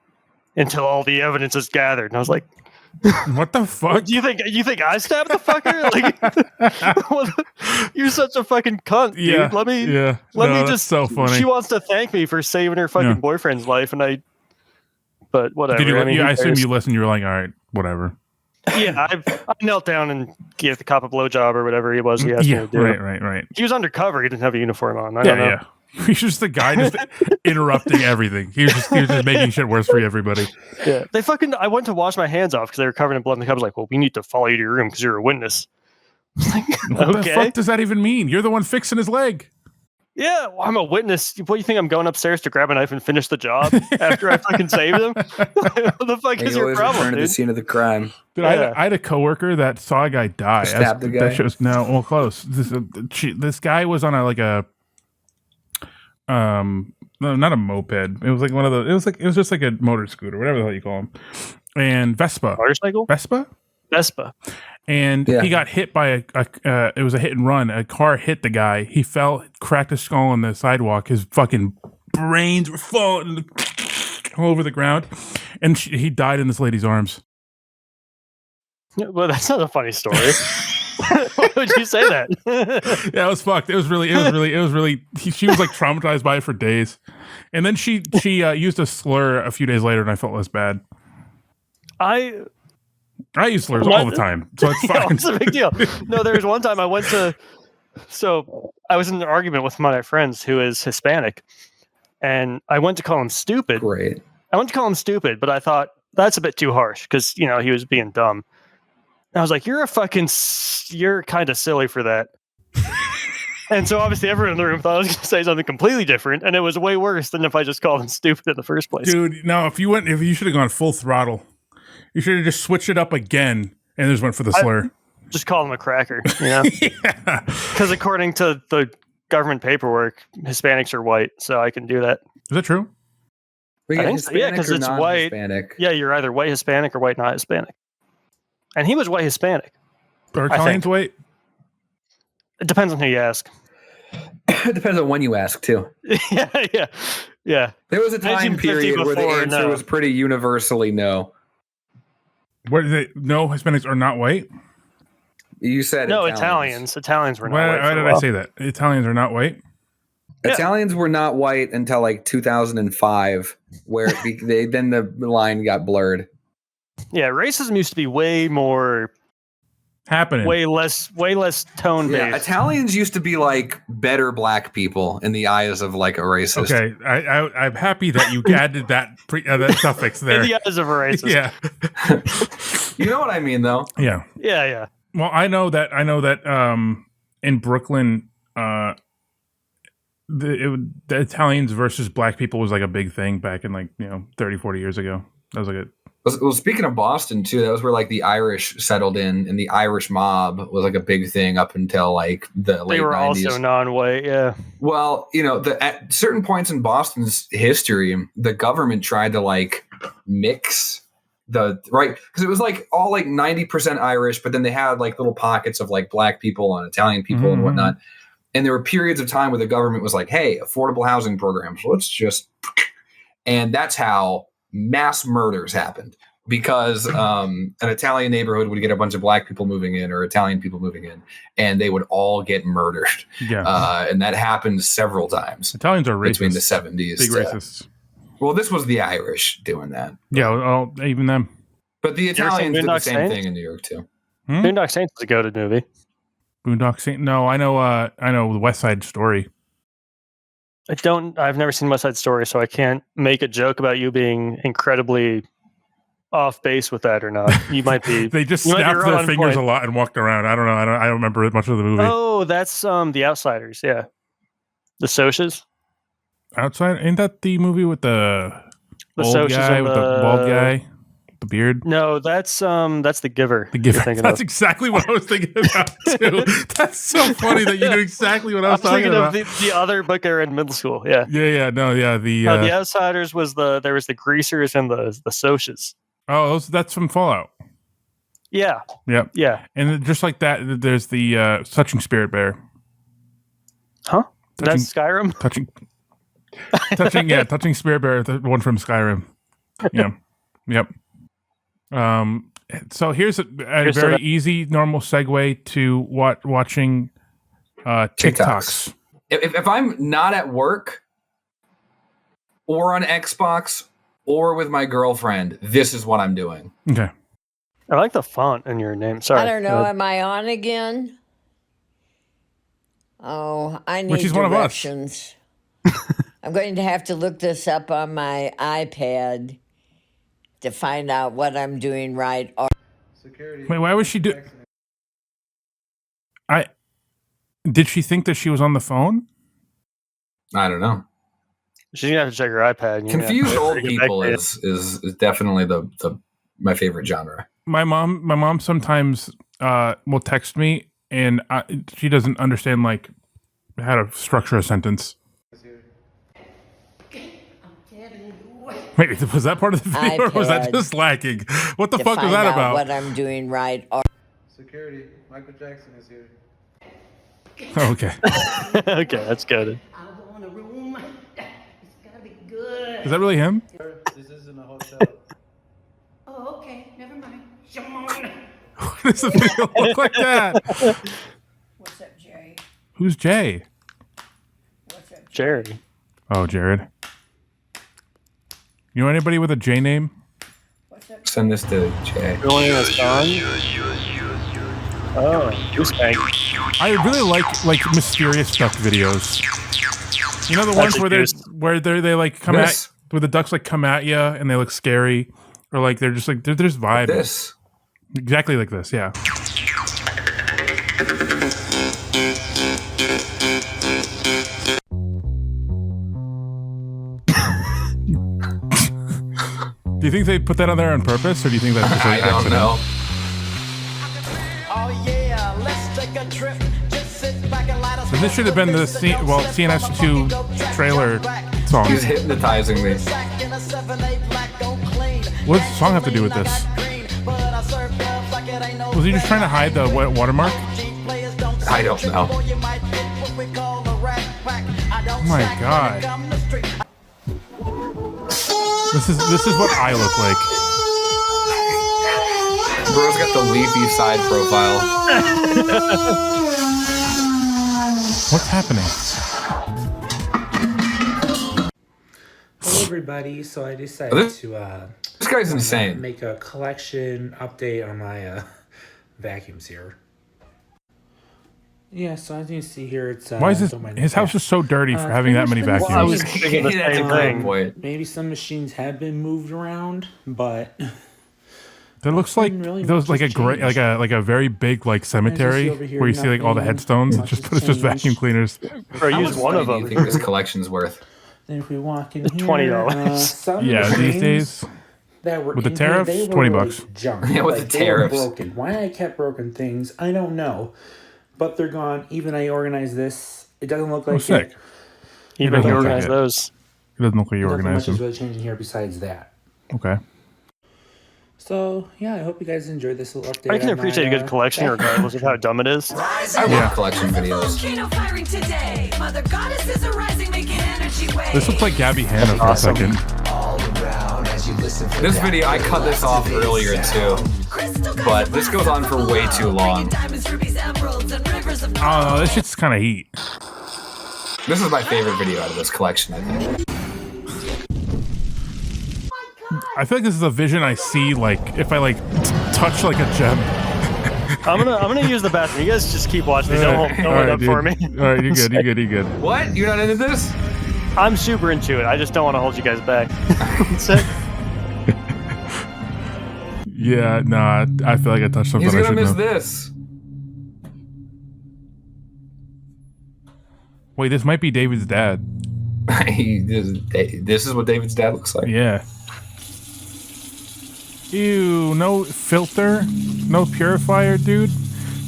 until all the evidence is gathered." And I was like, what the fuck? Do you think I stabbed the fucker? Like, you're such a fucking cunt, dude. Yeah, let me just. So funny. She wants to thank me for saving her fucking boyfriend's life, but whatever. I assume you listened. You were like, all right, whatever. Yeah, I knelt down and gave the cop a blowjob or whatever it was he asked me to do. Right. He was undercover. He didn't have a uniform on. I don't know. Yeah. He's just the guy just interrupting everything. He was just making shit worse for everybody. Yeah. I went to wash my hands off because they were covered in blood, and the cop was like, "Well, we need to follow you to your room because you're a witness." Like, what the fuck does that even mean? You're the one fixing his leg. Yeah, well, I'm a witness. What do you think? I'm going upstairs to grab a knife and finish the job after I fucking saved them? What the fuck is your always problem, return to the dude? scene of the crime. Dude, Yeah. I had a coworker that saw a guy die. Stabbed the guy? That shit was close. This guy was on no, not a moped. It was like one of the. It was just like a motor scooter, whatever the hell you call them, and Vespa. Motorcycle? Vespa. And he got hit by it was a hit and run. A car hit the guy. He fell, cracked his skull on the sidewalk. His fucking brains were falling all over the ground, and he died in this lady's arms. Well, that's not a funny story. Why would you say that? Yeah, it was fucked. It was really. She was like traumatized by it for days, and then she used a slur a few days later, and I felt less bad. I use slurs all the time, so it's fine. It's a big deal. No, there was one time I was in an argument with one of my friends who is Hispanic, and I went to call him stupid. Great. I went to call him stupid, but I thought that's a bit too harsh because he was being dumb. And I was like, you're kind of silly for that. And so obviously everyone in the room thought I was going to say something completely different, and it was way worse than if I just called him stupid in the first place. Dude, no, if you should have gone full throttle. You should have just switched it up again and just went for the slur. Just call him a cracker, Yeah. Because according to the government paperwork, Hispanics are white, so I can do that. Is that true? I think so, yeah, because it's white. Yeah, you're either white Hispanic or white not Hispanic. And he was white Hispanic. Are Italians white? It depends on who you ask. It depends on when you ask, too. Yeah. There was a time period where the answer was pretty universally no. What is it? No, Hispanics are not white? You said no, Italians. Italians were not white. Why did I say that? Italians are not white? Italians were not white until like 2005, where then the line got blurred. Yeah, racism used to be way more happening, way less tone based. Yeah, Italians used to be like better black people in the eyes of like a racist. Okay, I'm happy that you added that suffix there. In the eyes of a racist. Yeah. You know what I mean, though. Yeah. Well, I know that in Brooklyn, the Italians versus black people was like a big thing back in 30, 40 years ago. That was like Well, speaking of Boston too, that was where like the Irish settled in, and the Irish mob was like a big thing up until like the late 90s. They were also non-white, yeah. Well, at certain points in Boston's history, the government tried to like mix because it was like all like 90% Irish, but then they had like little pockets of like black people and Italian people and whatnot. And there were periods of time where the government was like, "Hey, affordable housing programs. Let's just," and that's how mass murders happened, because an Italian neighborhood would get a bunch of black people moving in or Italian people moving in, and they would all get murdered. Yeah. And that happened several times. Italians are racist. Between the 70s. Big racists. Well, this was the Irish doing that. Yeah, well, even them. But the Italians did the same thing in New York too. Boondock Saints is a goated movie. Boondock Saints? No, I know the West Side Story. I've never seen West Side Story, so I can't make a joke about you being incredibly off base with that or not. You might be. They just snapped their fingers a lot and walked around. I don't know. I don't remember much of the movie. Oh, that's The Outsiders. Yeah, the Socias. Outside, ain't that the movie with the old Socias guy with the bald guy, the beard? No, that's The Giver. The Giver. That's exactly what I was thinking about too. That's so funny that you knew exactly what I was talking about. The other book I read in middle school. Yeah. The Outsiders was there was the Greasers and the Socias. Oh, that's from Fallout. Yeah. Yep. Yeah. And just like that, there's the Touching Spirit Bear. Huh? That's Skyrim. Touching Spirit Bear, the one from Skyrim. Yeah. Yep. So here's a very easy, normal segue to watching TikToks. If I'm not at work or on Xbox or with my girlfriend, this is what I'm doing. Okay. I like the font in your name. Sorry. I don't know. Am I on again? Oh, I need she's directions. I'm going to have to look this up on my iPad to find out what I'm doing right. Wait, why was she did she think that she was on the phone? I don't know. She's gonna have to check her iPad. Confused old people is definitely the my favorite genre. My mom sometimes will text me, and she doesn't understand like how to structure a sentence. Wait, was that part of the video, or was that just lacking? What the fuck was that about? What I'm doing right. Security, Michael Jackson is here. Okay. Okay, that's good. I want a room. It's gotta be good. Is that really him? This isn't a hotel. Oh, okay. Never mind. Come What does the video look like that? What's up, Jerry? Who's Jay? What's up, Jerry. Oh, Jared. You know anybody with a J name? What's up? Send this to Jay. The one in the song? Oh, this guy. I really like mysterious duck videos. You know the ones where they like come at where the ducks like come at you and they look scary, or like they're just like they're just vibes. This Exactly like this, yeah. Do you think they put that on there on purpose, or do you think that's just I don't know. Oh yeah, let's take a trip. Just sit back and light us. So this should have been the CNS2 trailer song. He's hypnotizing me. What does the song have to do with this? Was he just trying to hide the watermark? I don't know. Oh my god. This is what I look like. Bro's got the leafy side profile. What's happening? Hello everybody, so I decided to This guy's insane. make a collection update on my vacuums here. Yeah, so as you can see here, it's Why is this? His house is so dirty for having that many vacuums. Well, I was thinking the That's a same great thing. point. maybe some machines have been moved around, but That looks like really those much like a has great changed. like a very big like cemetery over here, where you see like all the nothing headstones. much It's has just vacuum changed. cleaners. Bro, use one of What do you them. think this collection's worth? then if we walk in here, $20. Some Yeah, these machines days. that were with the in here, tariffs, they were $20. like junk. Yeah, with Like, the they were tariffs. broken. Why I kept broken things, I don't know, but they're gone. Even I organized this. It doesn't look like Oh, sick. it. You doesn't better look organize like it. those. It doesn't look like you Nothing much organized is them. really changing here besides that. Okay. So yeah, I hope you guys enjoyed this little update. I can on appreciate a my, good collection regardless of how dumb it is. I love collection videos. Volcano firing today. Mother goddesses are rising, making energy waves. This looks like Gabby Hanna for Awesome. a second. This video, I cut this off earlier too, but this goes on for way too long. Diamonds, rubies, emeralds, and rivers of I don't know. This shit's kind of heat. This is my favorite video out of this collection, I think. I feel like this is a vision I see like if I like touch like a gem. I'm gonna use the bathroom. You guys just keep watching these. Don't hold up dude. for me. All right, you're good. You're good. You're good. What? You're not into this? I'm super into it. I just don't want to hold you guys back. That's it. Yeah, nah. I feel like I touched something He's I gonna shouldn't miss have. this. Wait, this might be David's dad. This is what David's dad looks like. Yeah. Ew, no filter, no purifier, dude.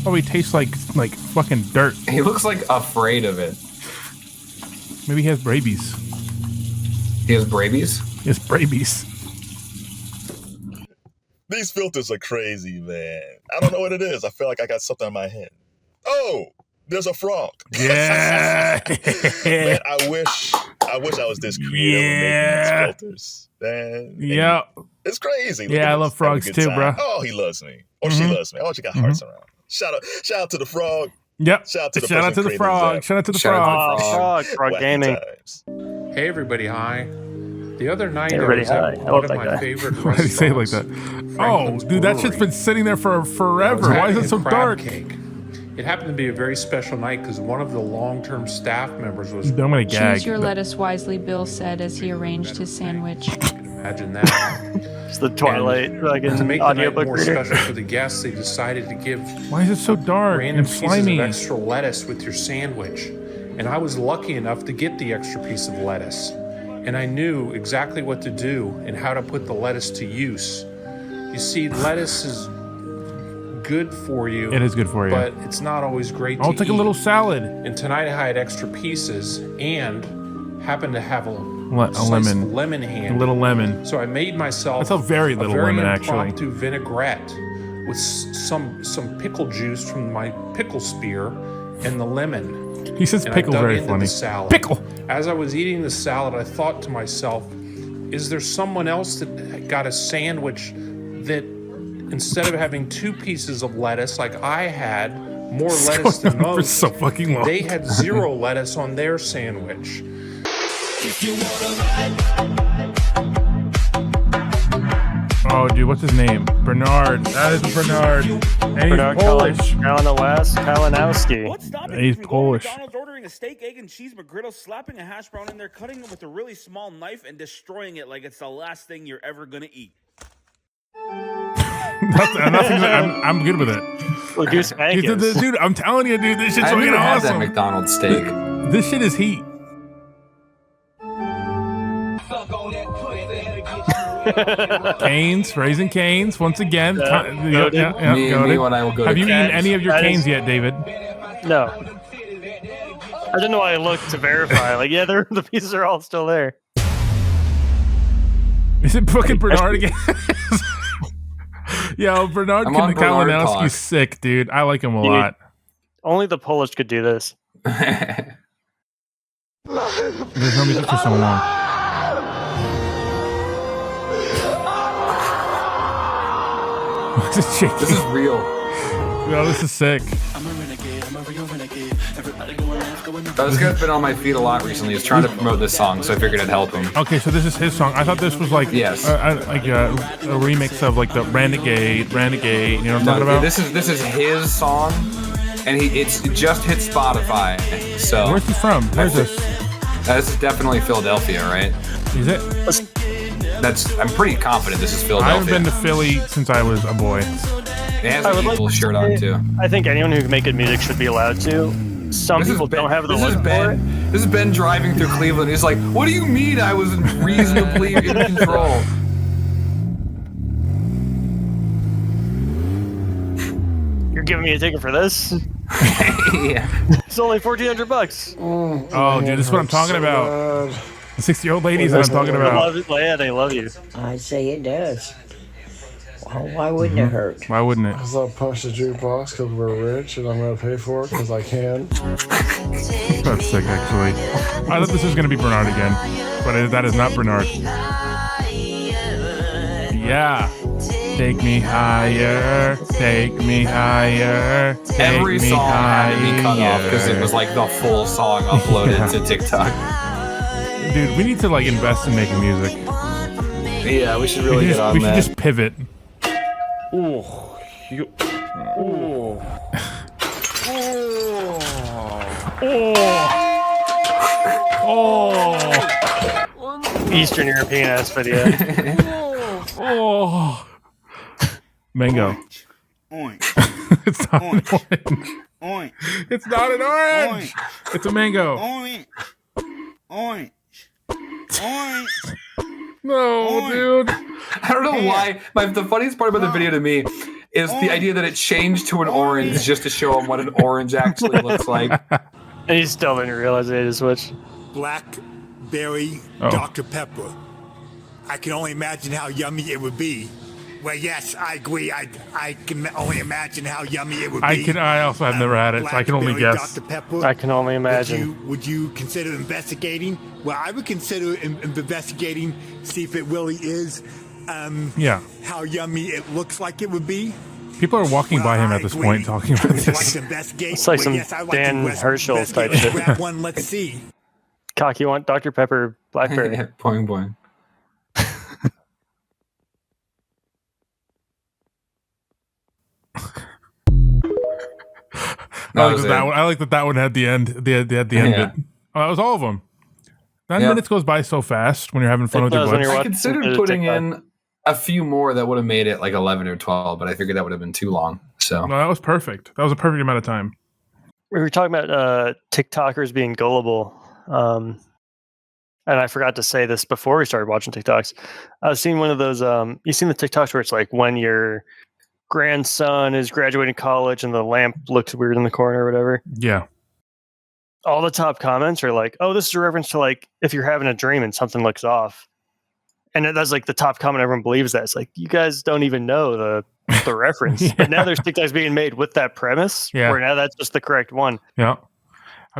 Oh, he tastes like fucking dirt. He looks like afraid of it. Maybe he has rabies. He has brabies? He has rabies. These filters are crazy, man. I don't know what it is. I feel like I got something in my head. Oh, there's a frog. Yeah. Man, I wish I was this creative in making these filters. Man. Yeah. It's crazy. Look Yeah, at I this. love Have a frogs good too, time. bro. Oh, he loves me. Or she loves me. Oh, she got hearts around. Shout out to the frog. Yep. Shout out to the Shout out to person the creating these frog. apps. Shout out to the Shout out frog. to the Frog Wacky gaming. times. Hey everybody, hi. The other night Hey, I everybody, was at hi. I one love of that my guy. favorite Why did he say it like restaurants, that? Oh, Franklin's dude, that shit's Brewery. been sitting there for I was forever. Why is having it so a crab dark? cake. It happened to be a very special night because one of the long-term staff members was. I'm gonna gag. Choose your lettuce wisely, Bill said as he arranged his sandwich. Imagine that. It's the Twilight to fucking make the night audiobook more reader. special for the guests, they decided to give Why is it so dark random and pieces slimy? of extra lettuce with your sandwich. And I was lucky enough to get the extra piece of lettuce. And I knew exactly what to do and how to put the lettuce to use. You see, lettuce is good for you. It is good for you. But it's not always great to I'll take eat. a little salad. And tonight I had extra pieces and happened to have a lemon hand. A little lemon. So I made myself That's a very little lemon, actually. impromptu vinaigrette with some pickle juice from my pickle spear and the lemon. He says And pickle I dug very into funny. the salad. Pickle. As I was eating the salad, I thought to myself, is there someone else that got a sandwich that instead of having 2 pieces of lettuce like I had, more lettuce than most, so fucking long. they had 0 lettuce on their sandwich. Oh, dude, what's his name? Bernard. That is Bernard. And he's Bernard Polish. Kalinowski. What's stopping He's you from Polish. going to McDonald's, ordering a steak, egg, and cheese McGriddle, slapping a hash brown in there, cutting it with a really small knife, and destroying it like it's the last thing you're ever gonna eat? I'm good with it. Well, Goose Hankins. Dude, I'm telling you, dude, this shit's I've fucking never had that awesome. McDonald's steak. This shit is heat. Canes, Raising Canes, once again. Me when I will go Have to you eaten any of your That canes is- yet, David? No. I don't know why I looked to verify. Like, yeah, the pieces are all still there. Is it fucking Bernard again? Yo, Bernard I'm on Bernard Kalinowski's talk. sick, dude. I like him a Dude. lot. Only the Polish could do this. There's no music for so long. This is shaky. This is real. No, this is sick. This guy's been on my feet a lot recently. He's trying to promote this song, so I figured I'd help him. Okay, so this is his song. I thought this was like Yes. like a remix of like the Renegade. You know what I'm talking about? This is his song, and it just hit Spotify. So Where's he from? Where's this? This is definitely Philadelphia, right? Is it? I'm pretty confident this is I Philadelphia. haven't been to Philly since I was a boy. It has I an would like Eagles to shirt on too. I think anyone who can make good music should be allowed to. Some people don't have the This is look for it. Ben. This is Ben driving through Cleveland. He's like, "What do you mean I was reasonably in control?" You're giving me a ticket for this? Yeah. It's only $1,400. Oh, dude, this is what I'm talking about. The 60-year-old ladies that I'm talking They about. love it. Yeah, they love you. I say it does. Well, why wouldn't it hurt? Why wouldn't it? Because I'll punch the jukebox because we're rich and I'm going to pay for it because I can. That's sick, actually. I thought this was going to be Bernard again, but that is not Bernard. Yeah. Take me higher, take me higher, take Every me song higher. had to be cut off because it was like the full song uploaded to TikTok. Dude, we need to like invest in making music. Yeah, we should really get on we that. should just pivot. Ooh. You. Ooh. Oh. Eastern European ass video. Oh. Mango. Oink. It's not an orange. Oink. It's not an orange. It's a mango. Oink. Oink. Oink. No, dude. I don't know why. The funniest part about the video to me is the idea that it changed to an orange just to show him what an orange actually looks like. And he still didn't realize they had to switch. Blackberry Dr. Pepper. I can only imagine how yummy it would be. Well, yes, I agree. I can only imagine how yummy it would be. I also have never had it, so I can only Blackberry guess. Dr. Pepper. I can only imagine. Would you consider investigating? Well, I would consider investigating, see if it really is. Yeah. How yummy it looks like it would be. People are walking by him at this point talking about Would you like this. to investigate? It's like Well, some yes, I'd like to Dan Herschel investigate. type shit. Grab one, let's see. Cock, you want Dr. Pepper Blackberry? Yeah, boing boing. I like that one had the end. The end bit. Oh, that was all of them. 9 minutes goes by so fast when you're having fun with your buddies. I considered putting in a few more that would have made it like 11 or 12, but I figured that would have been too long. So No, that was perfect. That was a perfect amount of time. We were talking about TikTokers being gullible. And I forgot to say this before we started watching TikToks. I was seeing one of those. You seen the TikToks where it's like when your grandson is graduating college and the lamp looks weird in the corner or whatever. Yeah. All the top comments are like, "Oh, this is a reference to like if you're having a dream and something looks off." And that's like the top comment. Everyone believes that. It's like, you guys don't even know the reference. Yeah. But now there's TikToks being made with that premise. Yeah. Where now that's just the correct one. Yeah.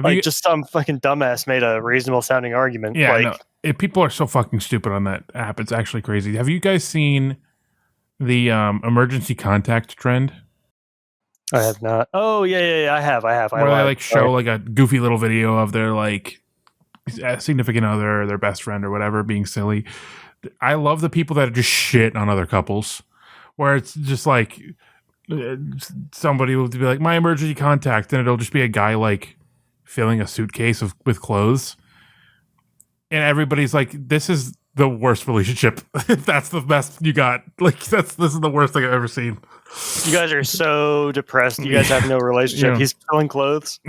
Like just some fucking dumbass made a reasonable sounding argument. Yeah. Like, no. People are so fucking stupid on that app. It's actually crazy. Have you guys seen the emergency contact trend? I have not. Oh yeah. I have. Where they like show like a goofy little video of their like significant other or their best friend or whatever being silly. I love the people that are just shit on other couples, where it's just like somebody will be like, my emergency contact, and it'll just be a guy like filling a suitcase with clothes, and everybody's like, this is the worst relationship. That's the best you got. Like this is the worst thing I've ever seen. You guys are so depressed. You guys have no relationship. Yeah. He's filling clothes.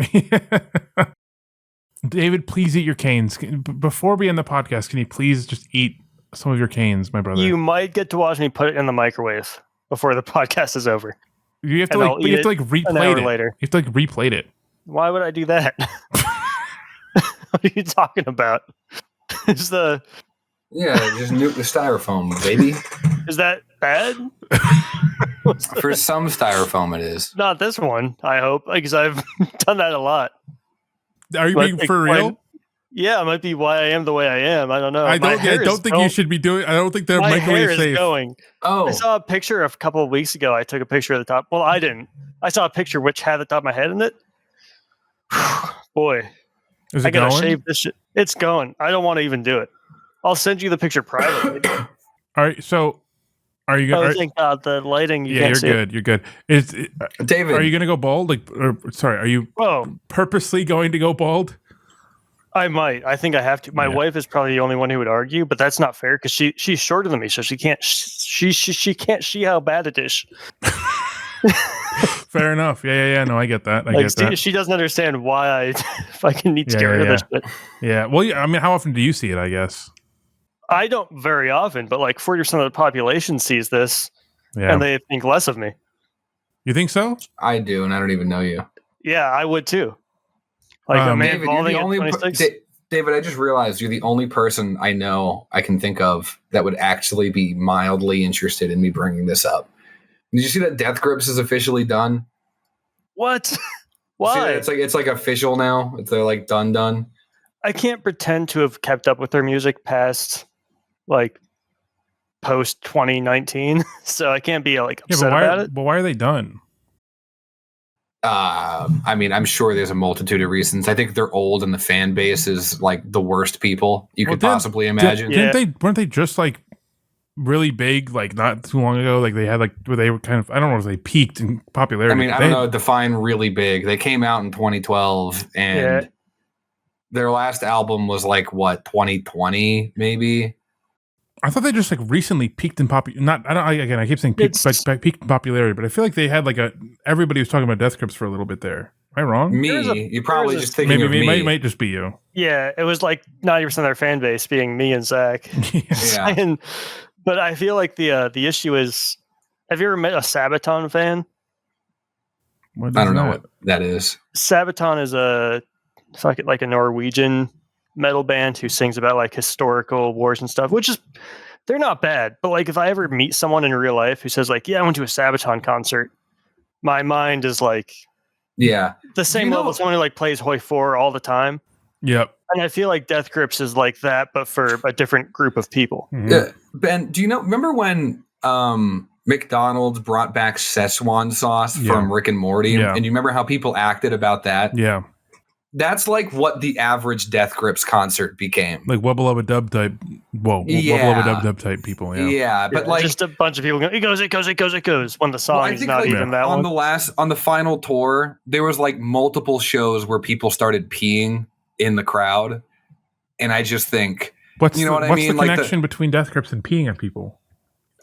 David, please eat your canes. Before we end the podcast, can you please just eat some of your canes, my brother? You might get to watch me put it in the microwave before the podcast is over. You have to replate it later. You have to like replate it. Why would I do that? What are you talking about? Is just nuke the styrofoam, baby. Is that bad? For some styrofoam, it is. Not this one, I hope, because I've done that a lot. Are you being for real? Yeah, it might be why I am the way I am. I don't know. I don't think you should be doing. I don't think the microwave is safe. Going. Oh, I saw a picture a couple of weeks ago. I took a picture of the top. Well, I didn't. I saw a picture which had the top of my head in it. Boy, is it I gotta going? shave this shit. It's going. I don't want to even do it. I'll send you the picture privately. All right, so are you going? Oh, thank God, the lighting. You're good. You're good. David, are you going to go bald? Are you purposely going to go bald? I might. I think I have to. My wife is probably the only one who would argue, but that's not fair because she's shorter than me, so she can't. She can't see how bad it is. Fair enough. Yeah. No, I get that. I get that. She doesn't understand why I fucking need to get rid of this shit. Yeah. Well, I mean, how often do you see it? I guess I don't very often, but like 40% of the population sees this, and they think less of me. You think so? I do, and I don't even know you. Yeah, I would too. Like a man balding at 26. David, I just realized you're the only person I know I can think of that would actually be mildly interested in me bringing this up. Did you see that Death Grips is officially done? What? Why? It's like official now. They're like done. I can't pretend to have kept up with their music past like post 2019, so I can't be like upset about it. But why are they done? I mean, I'm sure there's a multitude of reasons. I think they're old and the fan base is like the worst people you could possibly imagine. Weren't they just like really big like not too long ago? Like they had like where they were kind of, I don't know if they peaked in popularity. I mean, I don't know, define really big. They came out in 2012 and their last album was like what, 2020 maybe? I thought they just like recently peaked in I keep saying peaked in popularity, but I feel like they had like everybody was talking about Death Grips for a little bit there. Am I wrong? You're probably just thinking of me. Might just be you. Yeah, it was like 90% of their fan base being me and Zach. Yeah. But I feel like the issue is, have you ever met a Sabaton fan? I don't know what that is. Sabaton is like a Norwegian metal band who sings about like historical wars and stuff, which is, they're not bad. But like if I ever meet someone in real life who says like, yeah, I went to a Sabaton concert, my mind is like, the same level as someone who like plays Hoi 4 all the time. Yep. And I feel like Death Grips is like that, but for a different group of people. Mm-hmm. Yeah. Ben, do you remember when McDonald's brought back Szechuan sauce from Rick and Morty? Yeah. And you remember how people acted about that? Yeah. That's like what the average Death Grips concert became. Like Wubba Lubba Dub type. Whoa. Wubba Lubba Dub type people. Yeah. Yeah. But like just a bunch of people go, it goes when the song is not even that on one. On the final tour, there was like multiple shows where people started peeing in the crowd. And I just think, what's I mean? What's the connection between Death Grips and peeing at people?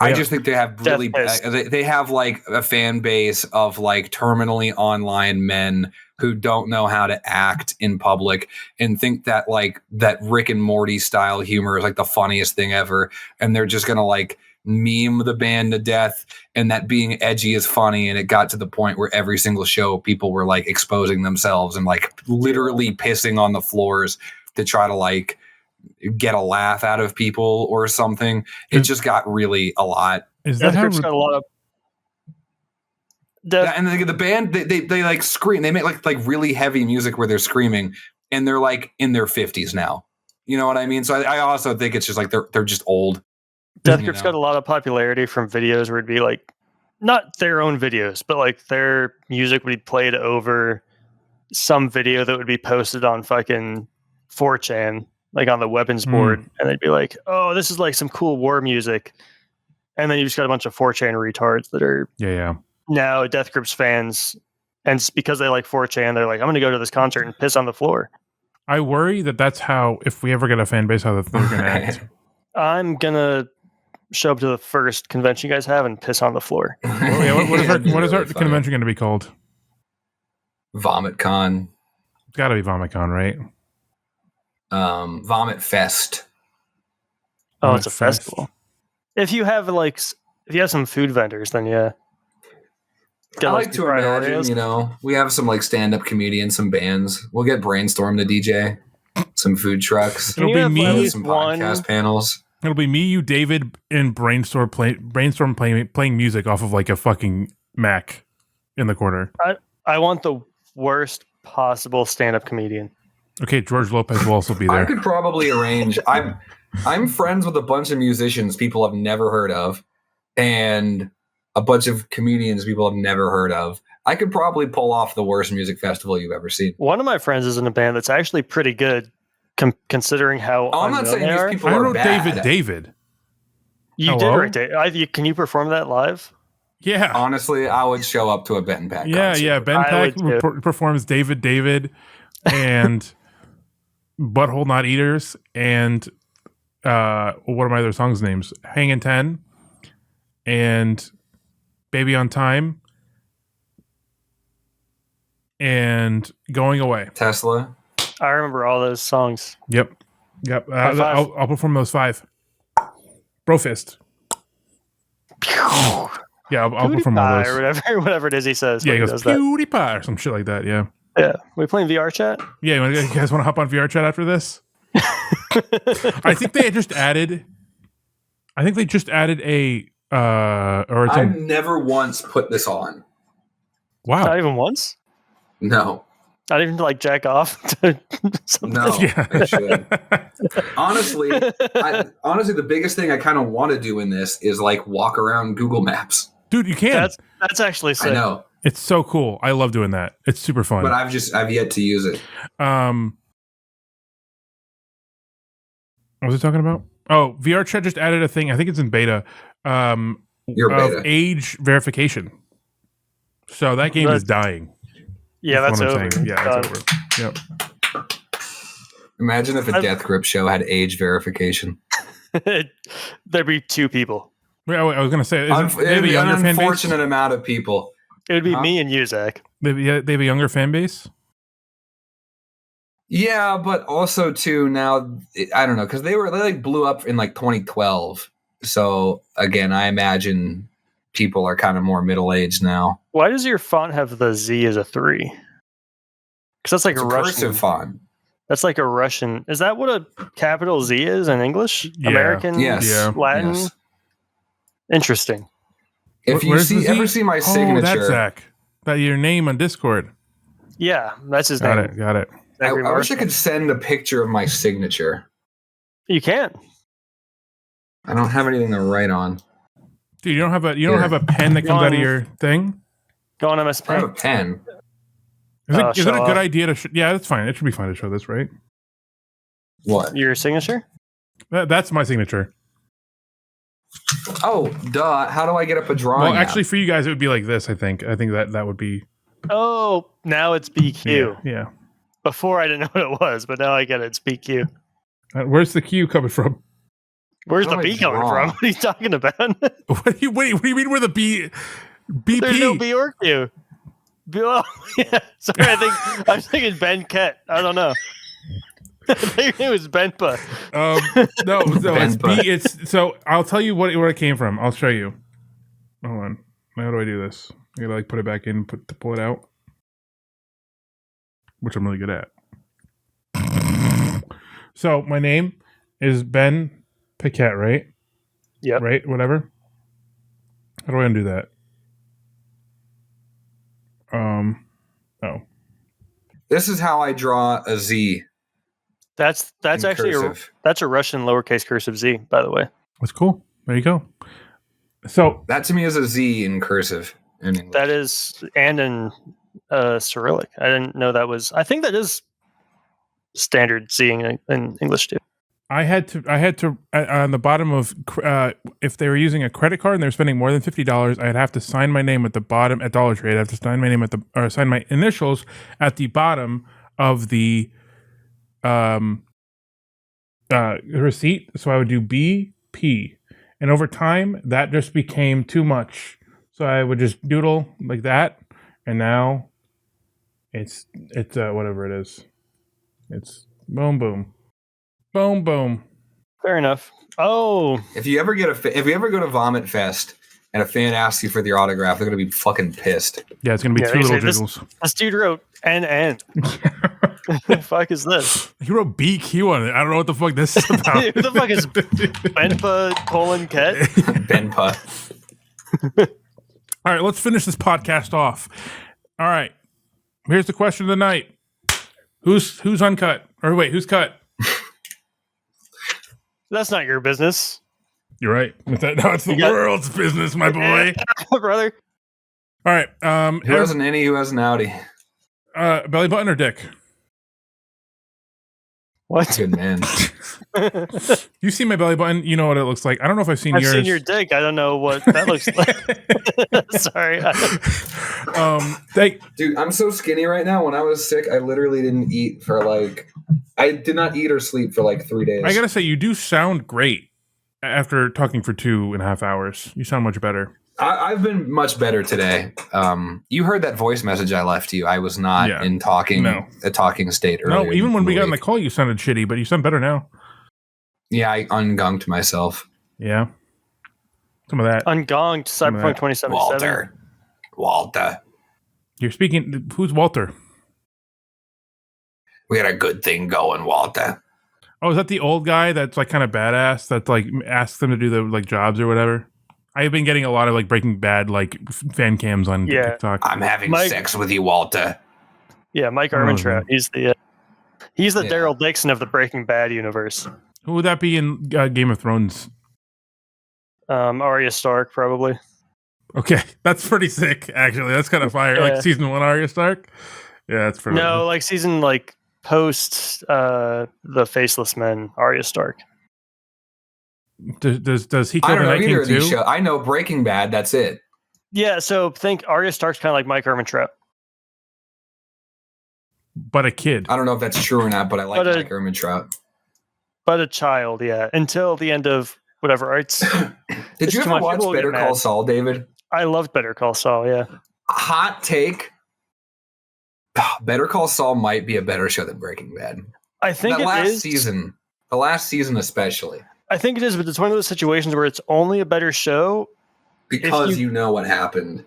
I just think they have really they have like a fan base of like terminally online men who don't know how to act in public and think that like that Rick and Morty style humor is like the funniest thing ever, and they're just gonna like meme the band to death, and that being edgy is funny. And it got to the point where every single show people were like exposing themselves and like literally pissing on the floors to try to like get a laugh out of people or something. It just got really a lot. Is that how got a lot of yeah, and the band they like scream. They make like really heavy music where they're screaming, and they're like in their 50s now. You know what I mean? So I also think it's just like they're just old. Death Grip's got a lot of popularity from videos where it'd be like not their own videos, but like their music would be played over some video that would be posted on fucking 4chan, like on the weapons board, and they'd be like, "Oh, this is like some cool war music," and then you just got a bunch of 4chan retards that are now Death Grips fans, and it's because they like 4chan, they're like, "I'm going to go to this concert and piss on the floor." I worry that's how, if we ever get a fan base, how they're going to act. I'm gonna show up to the first convention you guys have and piss on the floor. What is our convention going to be called? Vomit Con. It's got to be Vomit Con, right? Vomit Fest. Oh, Vomit it's a Fest. Festival. If you have some food vendors, then yeah. I like to imagine, we have some like stand-up comedians, some bands. We'll get Brainstorm to DJ, some food trucks. It'll be me, some podcast panels. It'll be me, you, David, and Brainstorm playing music off of like a fucking Mac in the corner. I want the worst possible stand-up comedian. Okay, George Lopez will also be there. I could probably arrange. I'm friends with a bunch of musicians people have never heard of, and a bunch of comedians people have never heard of. I could probably pull off the worst music festival you've ever seen. One of my friends is in a band that's actually pretty good. Considering how I'm not saying these people are bad. David. You did write David. Can you perform that live? Yeah. Honestly, I would show up to a Ben Pack concert. Yeah. Ben Pack performs David, and Butthole Not Eaters, and what are my other songs' names? Hangin' 10, and Baby on Time, and Going Away. Tesla. I remember all those songs. Yep. I'll perform those 5. Brofist. Yeah, I'll perform all those. Or whatever it is he says. Yeah, he goes PewDiePie or some shit like that. Yeah. Yeah. We playing VR chat? Yeah, you guys want to hop on VR chat after this? I think they just added a I've never once put this on. Wow. Not even once? No. Not even to like jack off to something. No, I should. Honestly, the biggest thing I kind of want to do in this is like walk around Google Maps. Dude, you can. That's actually sick. I know. It's so cool. I love doing that. It's super fun. But I've yet to use it. What was I talking about? Oh, VR chat just added a thing. I think it's in beta. Beta. Age verification. So that game is dying. Yeah, that's over. Yeah, that's over. Yep. Imagine if a Death Grip show had age verification. There'd be 2 people. I was going to say, it'd be an unfortunate amount of people. It would be me and you, Zach. They have a younger fan base? Yeah, but also too now, I don't know, because they like blew up in like 2012. So again, I imagine people are kind of more middle-aged now. Why does your font have the Z as a 3? Because that's like a Russian cursive font. That's like a Russian. Is that what a capital Z is in English? Yeah. American? Yes. Yeah. Latin? Yes. Interesting. If you ever see my signature, that's Zach. That your name on Discord. Yeah, that's his name. Got it. I wish I could send a picture of my signature. You can. I don't have anything to write on. Dude, you don't have a pen that comes out of your thing? Go on MS Pen. I have a pen. Is it a good idea to? Yeah, that's fine. It should be fine to show this, right? What? Your signature? That's my signature. Oh, duh! How do I get up a drawing? Well, actually, for you guys, it would be like this. I think that would be. Oh, now it's BQ. Yeah. Before I didn't know what it was, but now I get it. It's BQ. Where's the Q coming from? Where's the B coming from? What are you talking about? What do you mean where the B? BP? There's no B or Q. Oh, yeah. Sorry, I was thinking Ben Kett. I don't know. I think it was Benpa. No, it's B. It's so. I'll tell you where it came from. I'll show you. Hold on. How do I do this? I gotta put it back in, pull it out, which I'm really good at. So my name is Ben Paquette, right? Yeah. Right. Whatever. How do I undo that? Oh. This is how I draw a Z. That's actually that's a Russian lowercase cursive Z, by the way. That's cool. There you go. So that to me is a Z in cursive in English. That is, and in Cyrillic. I didn't know that was. I think that is standard Z in English too. I had to on the bottom of if they were using a credit card and they were spending more than $50, I'd have to sign my name at the bottom at Dollar Tree. I'd have to sign my name sign my initials at the bottom of the receipt. So I would do BP, and over time that just became too much. So I would just doodle like that, and now it's whatever it is. It's boom boom. Boom, boom. Fair enough. Oh, if you ever go to Vomit Fest and a fan asks you for the autograph, they're gonna be fucking pissed. Yeah, it's gonna be two little jiggles. This dude wrote NN. What the fuck is this? He wrote BQ on it. I don't know what the fuck this is about. Who the fuck is Benpa Ket? Benpa. All right, let's finish this podcast off. All right, here's the question of the night: Who's uncut? Or wait, who's cut? That's not your business. You're right. No, it's the world's business, my boy. Brother. All right. Who has an innie? Who has an outie? Belly button or dick? What? Good man. You see my belly button? You know what it looks like. I don't know if I've seen yours. I've seen your dick. I don't know what that looks like. Sorry. Dude, I'm so skinny right now. When I was sick, I literally didn't eat for I did not eat or sleep for 3 days. I gotta say, you do sound great after talking for 2.5 hours. You sound much better. I've been much better today. You heard that voice message I left you. I was not in a talking state earlier. No, even when we got on the call, you sounded shitty, but you sound better now. Yeah, I ungunked myself. Yeah. Some of that. Ungonged Cyberpunk 2077. Walter. You're speaking. Who's Walter? We had a good thing going, Walter. Oh, is that the old guy that's kind of badass that asks them to do the jobs or whatever? I've been getting a lot of Breaking Bad fan cams on TikTok. I'm having sex with you, Walter. Yeah, Mike Ehrmantraut. He's the Daryl Dixon of the Breaking Bad universe. Who would that be in Game of Thrones? Arya Stark, probably. Okay, that's pretty sick. Actually, that's kind of fire. Yeah. Season 1 Arya Stark. Yeah, that's pretty. No, season post the Faceless Men Arya Stark. Does he kill I don't the know Night either King of these too? shows. I know Breaking Bad. That's it. Yeah, so think Arya Stark's kind of like Mike Ehrmantraut. But a kid. I don't know if that's true or not, but I like Mike Ehrmantraut. But a child, yeah. Until the end of whatever arts. Did you ever watch Better Call Saul, David? I loved Better Call Saul, yeah. Hot take. Better Call Saul might be a better show than Breaking Bad. I think the last season especially. I think it is, but it's one of those situations where it's only a better show because you know what happened.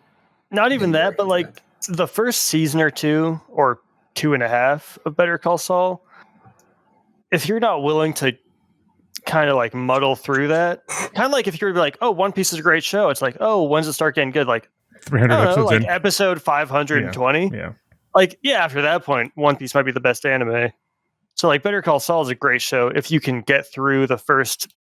Not even that, but the first season or 2 or 2.5 of Better Call Saul, if you're not willing to kind of muddle through that, kind of like if you're oh, One Piece is a great show, it's when's it start getting good? 300 episodes in. Episode 520. Yeah. After that point, One Piece might be the best anime. So Better Call Saul is a great show if you can get through the first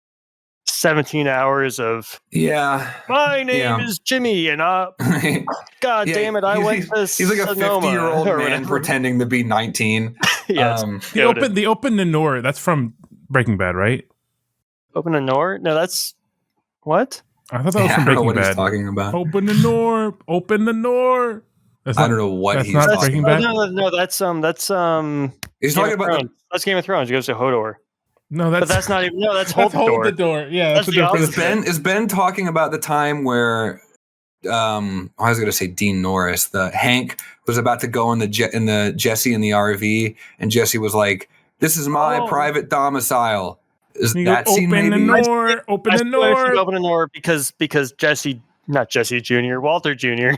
17 hours of my name is Jimmy and God damn it, I went to he's like a 50-year-old man pretending to be 19. Yes. The open the Nor, that's from Breaking Bad, right? Open the Nor? No, that's what? I thought that was from Breaking what Bad. He's talking about. Open the Nor, open the Nor. I don't know what he's not talking Breaking about. Bad. No, that's He's talking about that's Game of Thrones. He goes to Hodor. No, but that's not even. No, that's hold the door. the door. Yeah, that's the opposite. Is Ben talking about the time where I was going to say Dean Norris, the Hank was about to go in the Jesse in the RV, and Jesse was like, "This is my private domicile." Is that scene open maybe? the door, open the door, open the door because Jesse, not Jesse Jr., Walter Jr.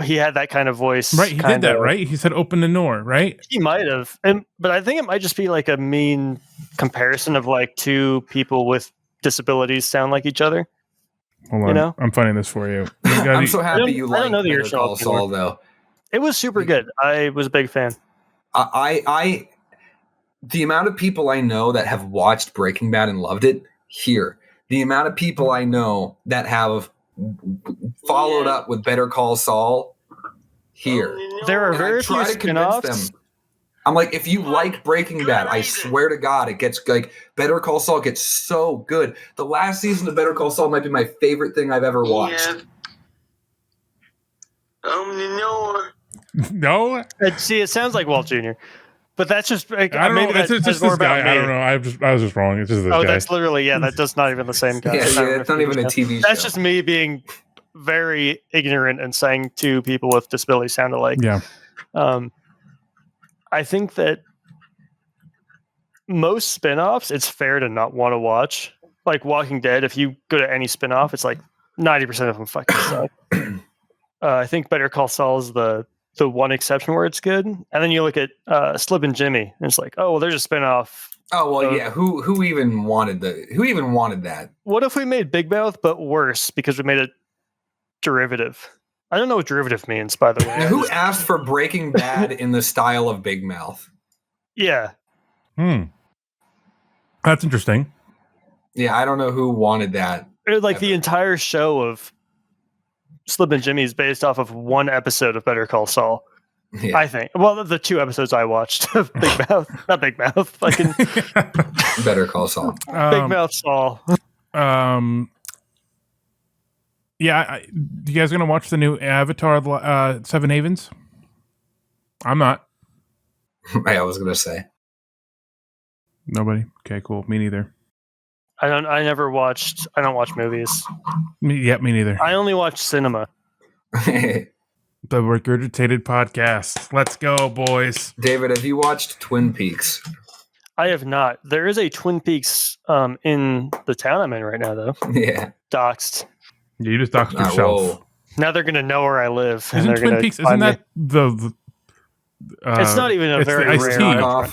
He had that kind of voice. Right, he did that, right? He said, "Open the door," right? He might have, but I think it might just be like a mean comparison of like two people with disabilities sound like each other. Hold on, I'm finding this for you. I'm so happy you like Better Call Saul, though. It was super good. I was a big fan. I the amount of people I know that have watched Breaking Bad and loved it here. The amount of people I know that have followed up with Better Call Saul here. There are very few spin-offs. I'm like, if you like Breaking Bad, I swear to God, it gets like Better Call Saul gets so good. The last season of Better Call Saul might be my favorite thing I've ever watched. No. See, it sounds like Walt Jr. But that's just like, I don't know. It's just this guy. I don't know. I was just wrong. It's just this guy. That's literally that's not even the same guy. Yeah, it's not even a TV show. That's just me being very ignorant and saying two people with disabilities sound alike. Yeah. I think that most spin-offs, it's fair to not want to watch. Like Walking Dead, if you go to any spin-off, it's like 90% of them fucking suck. I think Better Call Saul is the one exception where it's good. And then you look at Slip and Jimmy, and it's like, oh, well, there's a spin-off. Oh, well, yeah. Who even wanted that? What if we made Big Mouth, but worse, because we made a derivative? I don't know what derivative means, by the way. Now, who asked for Breaking Bad in the style of Big Mouth? Yeah. That's interesting. Yeah, I don't know who wanted that. Like the entire show of Slip and Jimmy is based off of one episode of Better Call Saul. Yeah. I think. Well, the 2 episodes I watched of Big Mouth, not Big Mouth, fucking Better Call Saul. Big Mouth Saul. Yeah, you guys gonna watch the new Avatar, Seven Havens? I'm not. I was gonna say. Nobody. Okay, cool. Me neither. I don't watch movies. Me neither. I only watch cinema. The Regurgitated podcast. Let's go, boys. David, have you watched Twin Peaks? I have not. There is a Twin Peaks in the town I'm in right now, though. Yeah. Doxed. Yeah, you just doxed yourself. Now they're gonna know where I live. Isn't Twin Peaks? Isn't that the it's not even a very rare.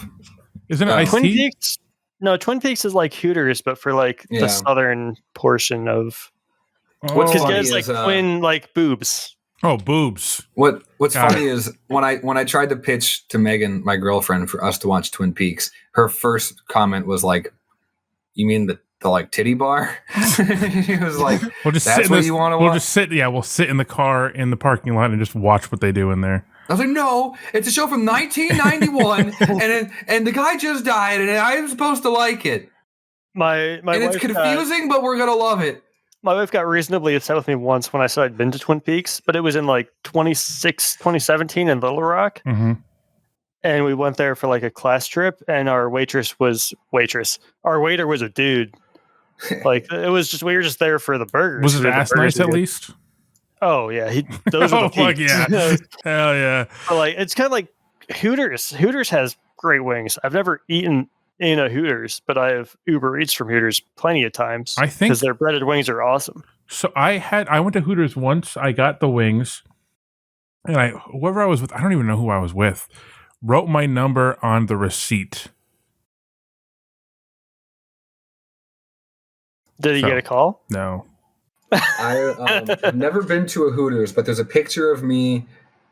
Isn't it Ice-T? Twin Peaks? No, Twin Peaks is like Hooters, but for like the southern portion of. Because it's like twin like boobs. Oh, boobs! What's funny is when I tried to pitch to Megan, my girlfriend, for us to watch Twin Peaks, her first comment was like, "You mean the like titty bar?" She was like, "That's what you want to watch?" We'll sit in the car in the parking lot and just watch what they do in there. I was like, "No, it's a show from 1991, and the guy just died, and I'm supposed to like it. My and it's confusing, but we're gonna love it." My wife got reasonably upset with me once when I said I'd been to Twin Peaks, but it was in like 2017 in Little Rock. Mm-hmm. And we went there for like a class trip, and our waiter was a dude. Like it was just, we were just there for the burgers. Was his ass nice at least? Oh yeah. Those are the peaks. Yeah. Hell yeah. But like, it's kind of like Hooters. Hooters has great wings. I've never eaten in a Hooters, but I have Uber Eats from Hooters plenty of times. I think because their breaded wings are awesome. So I went to Hooters once. I got the wings, and whoever I was with, I don't even know who I was with, wrote my number on the receipt. Did he get a call? No. I've never been to a Hooters, but there's a picture of me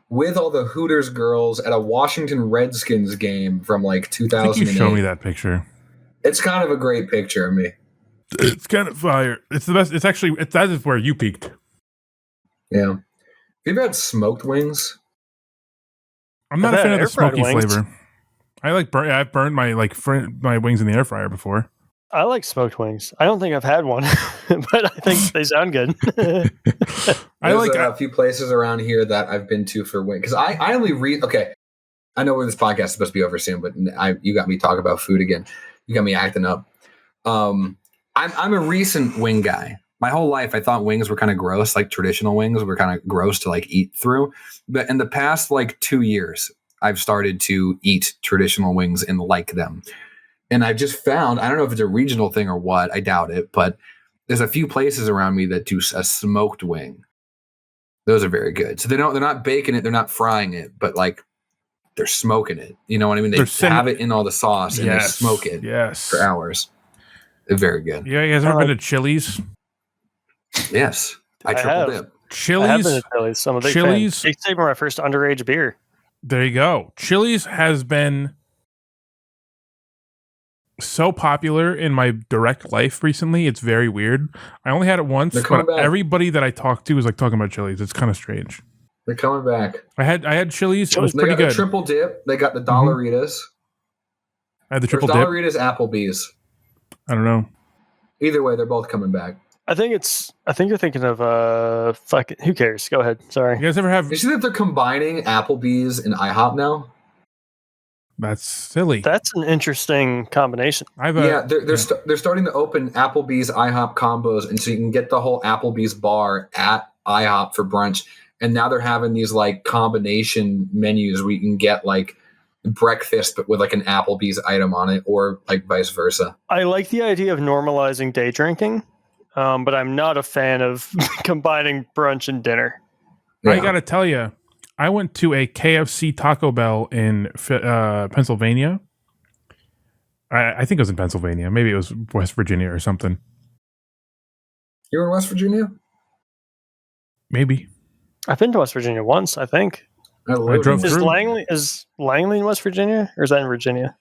with all the Hooters girls at a Washington Redskins game from like 2008. I think you show me that picture. It's kind of a great picture of me. It's kind of fire. It's the best. It's actually, that is where you peaked. Yeah. Have you ever had smoked wings? I'm not a fan of the smoky flavor. I've burned my my wings in the air fryer before. I like smoked wings. I don't think I've had one, but I think they sound good. There's a few places around here that I've been to for wings. Because I only read... Okay, I know this podcast is supposed to be over soon, but you got me talking about food again. You got me acting up. I'm a recent wing guy. My whole life, I thought wings were kind of gross, like traditional wings were kind of gross to like eat through. But in the past like 2 years, I've started to eat traditional wings and like them. And I've just found, I don't know if it's a regional thing or what, I doubt it, but there's a few places around me that do a smoked wing. Those are very good. So they're not baking it, they're not frying it, but like they're smoking it. You know what I mean? They have it in all the sauce and they smoke it for hours. They're very good. Yeah, you guys ever been to Chili's? Yes. I triple dip. Chili's. I have been to Chili's. I'm a big fan. They saved me my first underage beer. There you go. Chili's has been so popular in my direct life recently. It's very weird. I only had it once, but everybody that I talked to was like talking about Chili's. It's kind of strange. They're coming back. I had Chili's. It was pretty good. They got the triple dip. They got the Dollaritas. I had the triple dip. Dollaritas, Applebee's. I don't know. Either way, they're both coming back. I think you're thinking of who cares? Go ahead. Sorry. You guys ever have? You see that they're combining Applebee's and IHOP now? That's silly. That's an interesting combination. They're starting to open Applebee's IHOP combos, and so you can get the whole Applebee's bar at IHOP for brunch. And now they're having these like combination menus where you can get like breakfast but with like an Applebee's item on it, or like vice versa. I like the idea of normalizing day drinking, but I'm not a fan of combining brunch and dinner. I gotta tell you, I went to a KFC Taco Bell in Pennsylvania. I think it was in Pennsylvania. Maybe it was West Virginia or something. You were in West Virginia? Maybe. I've been to West Virginia once, I think. I drove through. Is Langley in West Virginia, or is that in Virginia?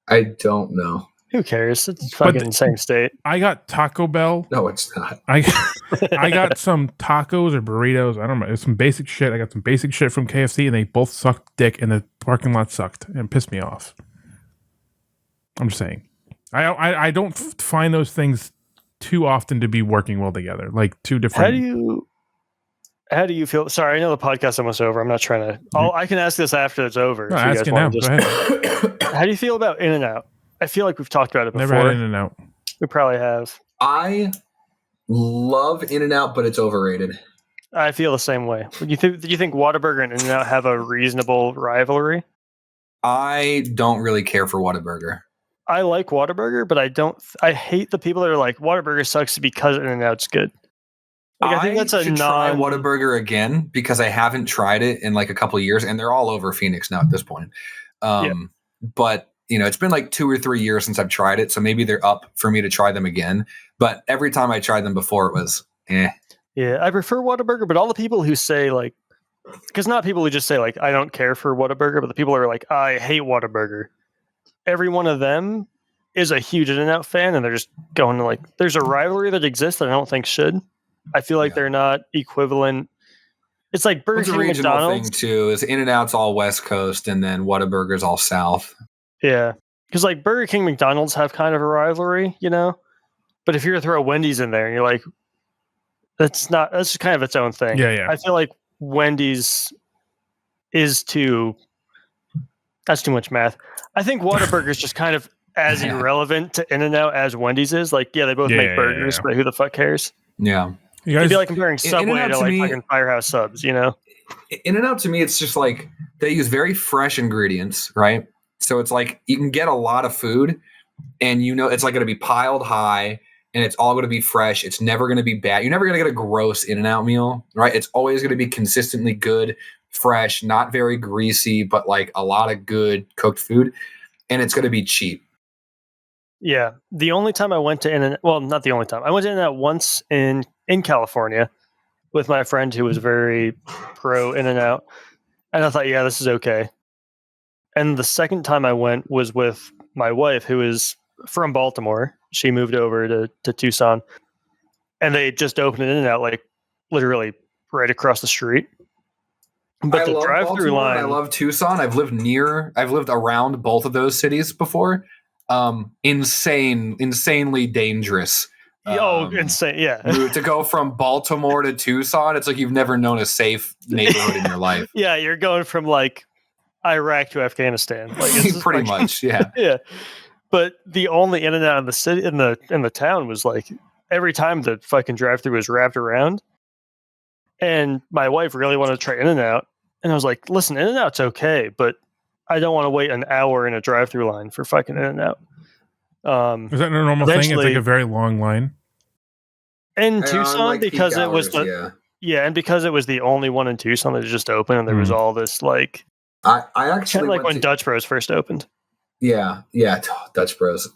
I don't know. Who cares? It's fucking the same state. I got Taco Bell. No, it's not. I got some tacos or burritos. I don't know. It's some basic shit. I got some basic shit from KFC, and they both sucked dick, and the parking lot sucked and pissed me off. I'm just saying. I don't find those things too often to be working well together. Like two different. How do you feel? Sorry, I know the podcast almost over. I'm not trying to. I can ask this after it's over. No, ask it now. Go ahead. How do you feel about In-N-Out? I feel like we've talked about it before. Never had In-N-Out. We probably have. I love In-N-Out, but it's overrated. I feel the same way. Do you think Whataburger and In-N-Out have a reasonable rivalry? I don't really care for Whataburger. I like Whataburger, but I hate the people that are like, Whataburger sucks because In-N-Out's good. Like, I think that's a try Whataburger again because I haven't tried it in like a couple of years, and they're all over Phoenix now at this point. But you know, it's been like 2 or 3 years since I've tried it, so maybe they're up for me to try them again. But every time I tried them before, it was eh. Yeah, I prefer Whataburger, but all the people who say like, because not people who just say like, I don't care for Whataburger, but the people who are like, I hate Whataburger. Every one of them is a huge In-N-Out fan, and they're just going to like, there's a rivalry that exists that I don't think should. I feel like they're not equivalent. It's like Burger King, regional McDonald's thing too. Is In-N-Out's all West Coast, and then Whataburger's all South. Yeah, because like Burger King, McDonald's have kind of a rivalry, you know. But if you're to throw Wendy's in there, and you're like, that's just kind of its own thing. Yeah. I feel like Wendy's is that's too much math. I think Whataburger is just kind of as irrelevant to In-N-Out as Wendy's is. Like, yeah, they both make burgers, but who the fuck cares? Yeah. It'd be like comparing Subway to like fucking Firehouse Subs, you know? In-N-Out to me, it's just like they use very fresh ingredients, right? So it's like you can get a lot of food, and you know it's like going to be piled high, and it's all going to be fresh. It's never going to be bad. You're never going to get a gross In-N-Out meal, right? It's always going to be consistently good, fresh, not very greasy, but like a lot of good cooked food, and it's going to be cheap. Yeah. The only time I went to In-N-Out, well, not the only time. I went to In-N-Out once in California with my friend who was very pro In-N-Out. And I thought, yeah, this is okay. And the second time I went was with my wife, who is from Baltimore. She moved over to Tucson. And they just opened an In-N-Out like literally right across the street. But the drive-through line. I love Tucson. I've lived around both of those cities before. Insanely dangerous. Insane! Yeah, to go from Baltimore to Tucson, it's like you've never known a safe neighborhood in your life. Yeah, you're going from like Iraq to Afghanistan. Like pretty much. Yeah, yeah. But the only in and out of the city in the town was like every time the fucking drive-thru was wrapped around. And my wife really wanted to try In-N-Out, and I was like, "Listen, In-N-Out's okay, but I don't want to wait an hour in a drive-thru line for fucking In-N-Out." Is that a normal thing? It's like a very long line. In Tucson, like because peak it was hours, and because it was the only one in Tucson that just opened, and there was all this like I actually like went when Dutch Bros first opened. Yeah, Dutch Bros.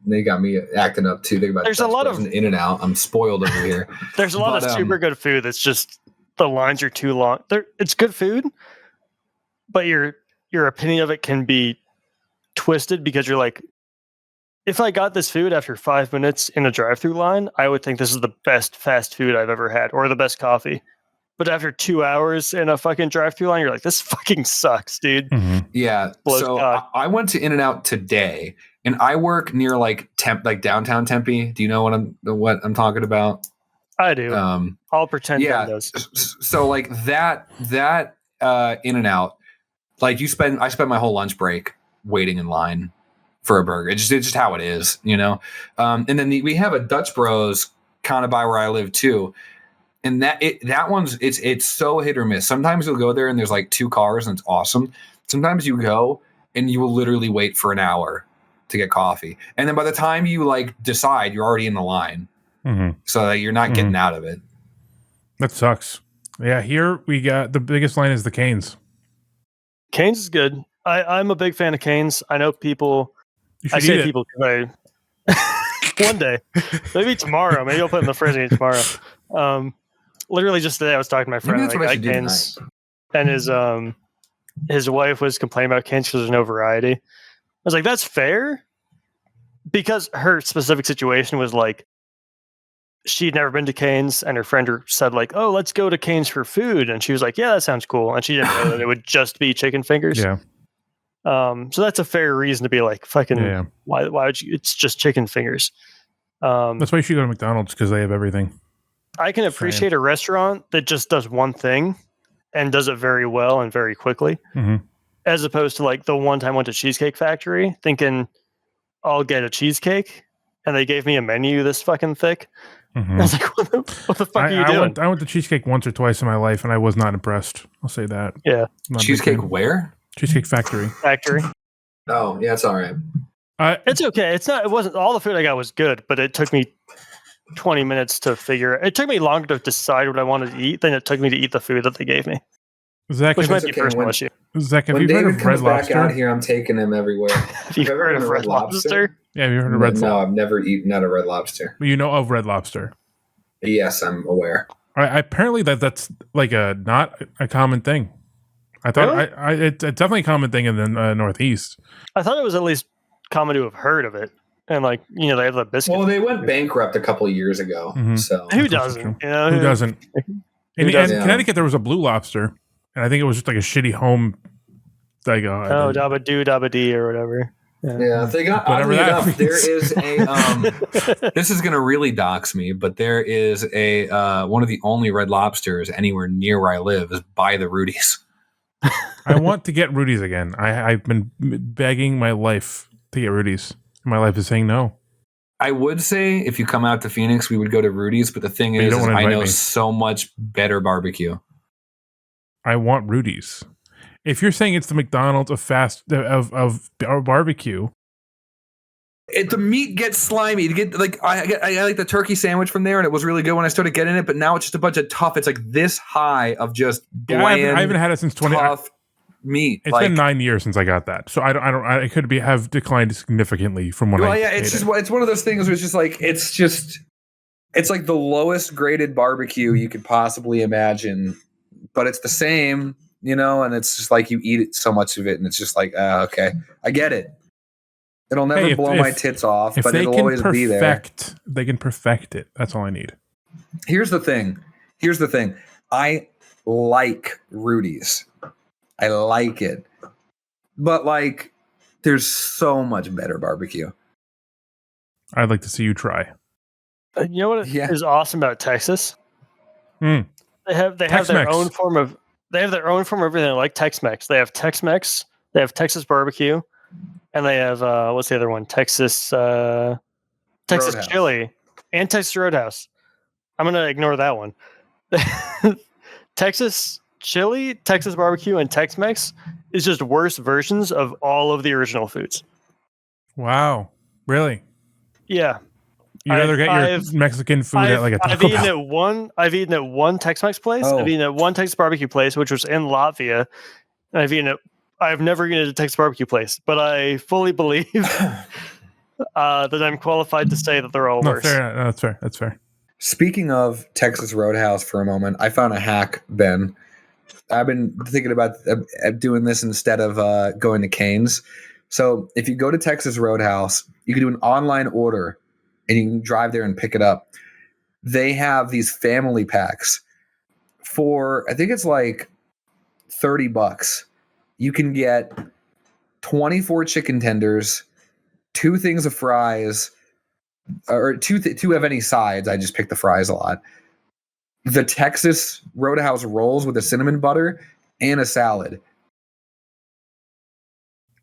They got me acting up too. There's a lot of In-N-Out. I'm spoiled over here. There's a lot of super good food that's just the lines are too long. It's good food, but your opinion of it can be twisted because you're like, if I got this food after 5 minutes in a drive-thru line, I would think this is the best fast food I've ever had, or the best coffee. But after 2 hours in a fucking drive-thru line, you're like, this fucking sucks, dude. Yeah. So I went to In-N-Out today, and I work near like downtown Tempe. Do you know what I'm talking about? I do. I'll pretend Ben does. So like that In-N-Out, like I spent my whole lunch break waiting in line for a burger. It's just how it is, you know. And then we have a Dutch Bros kind of by where I live too. And that one's it's so hit or miss. Sometimes you'll go there and there's like 2 cars and it's awesome. Sometimes you go and you will literally wait for an hour to get coffee, and then by the time you like decide, you're already in the line, so that you're not getting out of it. That sucks. Yeah, here we got the biggest line is the Canes. Canes is good. I'm a big fan of Canes. I know people. I say people because one day, maybe tomorrow. Maybe I'll put it in the fridge and eat tomorrow. Literally just today, I was talking to my friend like Canes, and his wife was complaining about Canes because there's no variety. I was like, that's fair, because her specific situation was like she'd never been to Canes, and her friend said like, "Oh, let's go to Canes for food," and she was like, "Yeah, that sounds cool," and she didn't know that it would just be chicken fingers. Yeah. So that's a fair reason to be like, fucking, why would you? It's just chicken fingers. That's why you should go to McDonald's, because they have everything. I can appreciate a restaurant that just does one thing and does it very well and very quickly, as opposed to like the one time I went to Cheesecake Factory thinking I'll get a cheesecake, and they gave me a menu this fucking thick. I was like, what the fuck are you doing? I went to Cheesecake once or twice in my life, and I was not impressed. I'll say that. Yeah. Cheesecake where? Cheesecake Factory. Oh, yeah, it's all right. It's okay. It wasn't all the food I got was good, but it took me 20 minutes to figure. It took me longer to decide what I wanted to eat than it took me to eat the food that they gave me. Zach, which might be a personal issue. Zach, have when you David heard of comes Red back Lobster? out here, I'm taking him everywhere. Have you heard of Red Lobster? Yeah, have you heard of Red Lobster? No, I've never eaten at a Red Lobster. You know of Red Lobster? Yes, I'm aware. Apparently that's like not a common thing. I thought really? It's definitely a common thing in the Northeast. I thought it was at least common to have heard of it, and like they have the biscuit. Well, they went bankrupt a couple of years ago. So who doesn't? You know, who doesn't? In Connecticut, there was a Blue Lobster, and I think it was just like a shitty home. Like Dabba Doo Dabba Dee or whatever. Yeah, they got oddly enough. There is a. This is going to really dox me, but there is a one of the only Red Lobsters anywhere near where I live is by the Rudy's. I want to get Rudy's again. I've been begging my life to get Rudy's. My life is saying no. I would say if you come out to Phoenix, we would go to Rudy's, but the thing is I know so much better barbecue. I want Rudy's. If you're saying it's the McDonald's of barbecue, the meat gets slimy. I like the turkey sandwich from there, and it was really good when I started getting it. But now it's just a bunch of tough. It's like this high of just bland. I haven't had it since tough meat. It's been 9 years since I got that, so I could have declined significantly from when I. It's one of those things where it's like the lowest graded barbecue you could possibly imagine, but it's the same. And it's just like you eat it so much of it, and it's just like, okay, I get it. It'll never blow my tits off, but it'll always be there. They can perfect it. That's all I need. Here's the thing. I like Rudy's. I like it. But like, there's so much better barbecue. I'd like to see you try. You know what is awesome about Texas? They have their own form of. They have their own form of everything, like Tex-Mex. They have Tex-Mex. They have Texas barbecue, and they have what's the other one? Texas Roadhouse. chili and Texas Roadhouse. I'm gonna ignore that one. Texas chili, Texas barbecue, and Tex-Mex is just worse versions of all of the original foods. Wow, really? Yeah. You'd rather get your Mexican food at like a Taco I've eaten Bell. I've eaten at one Tex-Mex place. Oh. I've eaten at one Texas barbecue place, which was in Latvia. And I've never eaten at a Texas barbecue place, but I fully believe that I'm qualified to say that they're all worse. Fair. No, that's fair. That's fair. Speaking of Texas Roadhouse for a moment, I found a hack, Ben. I've been thinking about doing this instead of going to Cane's. So if you go to Texas Roadhouse, you can do an online order and you can drive there and pick it up. They have these family packs for, I think it's like $30. You can get 24 chicken tenders, 2 things of fries, or two of any sides. I just pick the fries a lot. The Texas Roadhouse rolls with a cinnamon butter and a salad.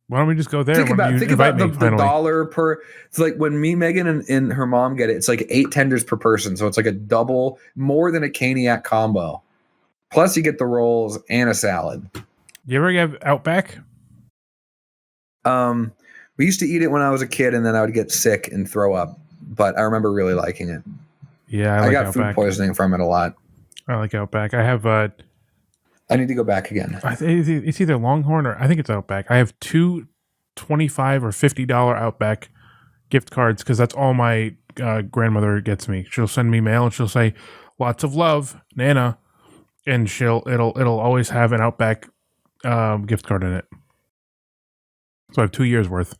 Why don't we just go there? Think about the dollar per. It's like when me, Megan, and her mom get it. It's like 8 tenders per person, so it's like a double, more than a Caniac combo. Plus, you get the rolls and a salad. You ever have Outback? We used to eat it when I was a kid, and then I would get sick and throw up. But I remember really liking it. Yeah, I got Outback. food poisoning from it a lot. I like Outback. I have. I need to go back again. It's either Longhorn or I think it's Outback. I have 2 $25 or $50 Outback gift cards because that's all my grandmother gets me. She'll send me mail and she'll say, "Lots of love, Nana," and it'll always have an Outback gift card in it. So I have 2 years worth.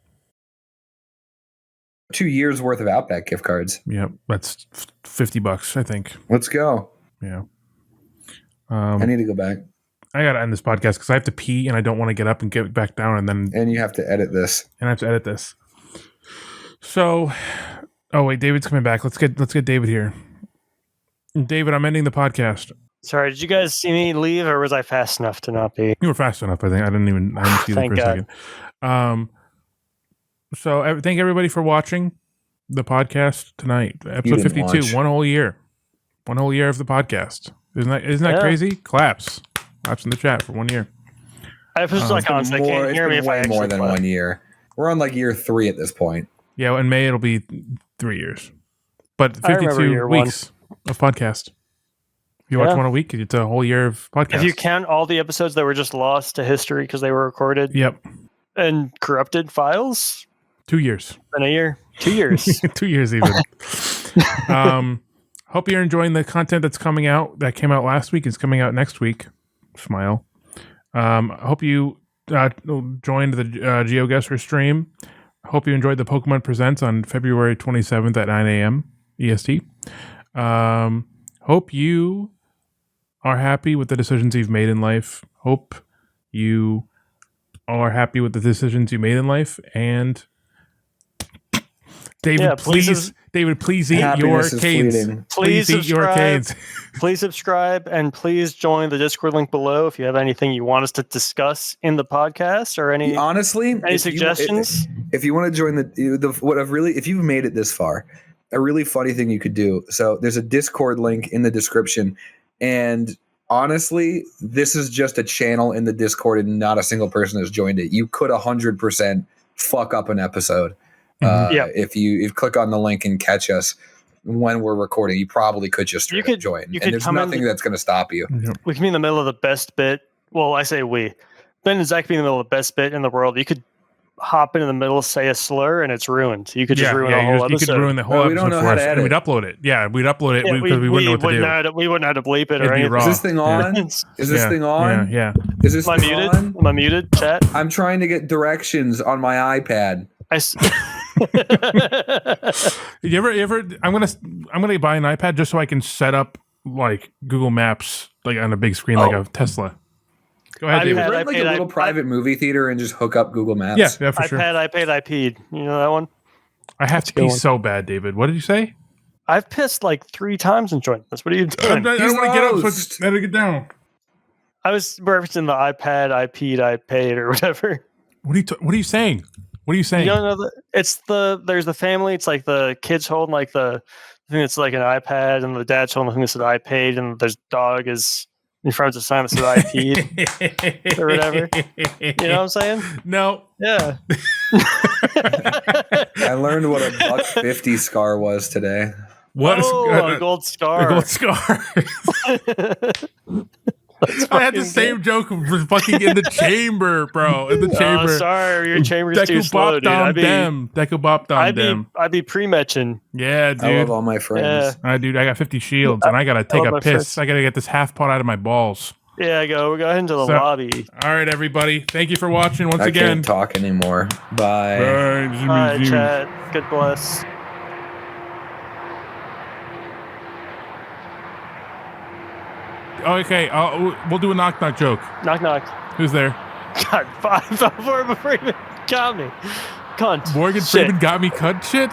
2 years worth of Outback gift cards. Yep, that's $50, I think. Let's go. Yeah. I need to go back. I gotta end this podcast because I have to pee and I don't want to get up and get back down and you have to edit this. And I have to edit this. So, oh wait, David's coming back. Let's get David here. David, I'm ending the podcast. Sorry, did you guys see me leave, or was I fast enough to not be? You were fast enough, I think. I didn't see you for a second. So thank everybody for watching the podcast tonight. Episode 52, watch. One whole year of the podcast. Isn't that crazy? Claps in the chat for 1 year. I was like, honestly, I can't hear me if I actually more than clap. 1 year. We're on like year 3 at this point. Yeah, in May it'll be 3 years. But 52 weeks of podcast. If you watch one a week, it's a whole year of podcast. If you count all the episodes that were just lost to history because they were recorded, and corrupted files, 2 years. In a year, 2 years, 2 years even. Hope you're enjoying the content that's coming out. That came out last week. It's coming out next week. Smile. Hope you joined the GeoGuessr stream. Hope you enjoyed the Pokemon Presents on February 27th at 9 a.m. EST. Hope you are happy with the decisions you've made in life. Hope you are happy with the decisions you made in life. And David, please eat your canes. Please eat your canes. Please subscribe and please join the Discord link below if you have anything you want us to discuss in the podcast or any suggestions. If you want to join if you've made it this far, a really funny thing you could do. So there's a Discord link in the description, and honestly, this is just a channel in the Discord, and not a single person has joined it. You could 100% fuck up an episode. If you click on the link and catch us when we're recording, you probably could just join. And there's nothing that's going to stop you. We can be in the middle of the best bit. Well, I say we. Ben and Zach be in the middle of the best bit in the world. You could hop in the middle, say a slur, and it's ruined. You could just ruin the whole episode. You could ruin the whole episode. We don't know how to edit. We'd upload it. Yeah, we'd upload it because we wouldn't know what to do. We wouldn't know how to bleep it or anything. Is this thing on? Is this thing on? Yeah. Is this thing muted? on? Am I muted, chat? I'm trying to get directions on my iPad. You ever I'm gonna buy an iPad just so I can set up like Google Maps like on a big screen like a Tesla. Go ahead, David. Rent like a little private movie theater and just hook up Google Maps. Yeah, for sure. I peed. You know that one? I have to pee so bad, David. What did you say? I've pissed like 3 times and joined this. What are you doing? I don't want to get up, so I gotta get down. I was referencing the iPad, I peed, I paid, or whatever. What are you saying? What are you saying? You don't know there's the family. It's like the kids holding like the thing that's like an iPad, and the dad's holding the thing that says I paid, and there's dog is in front of the sign that says I peed or whatever. You know what I'm saying? No. Yeah. I learned what a $1.50 scar was today. What? A gold scar. A gold scar. I had the same joke for fucking in the chamber, bro. In the chamber. Oh, sorry, your chamber's too slow, dude. I'd be pre-matching. Yeah, dude. I love all my friends. Dude, I got 50 shields, and I gotta take a piss. Friends. I gotta get this half pot out of my balls. Yeah, we're going into the lobby. All right, everybody. Thank you for watching once again. I can't talk anymore. Bye. Bye, chat. God bless. Okay, we'll do a knock-knock joke. Knock-knock. Who's there? God, I thought Morgan Freeman got me. Cunt. Morgan Freeman got me cunt shit?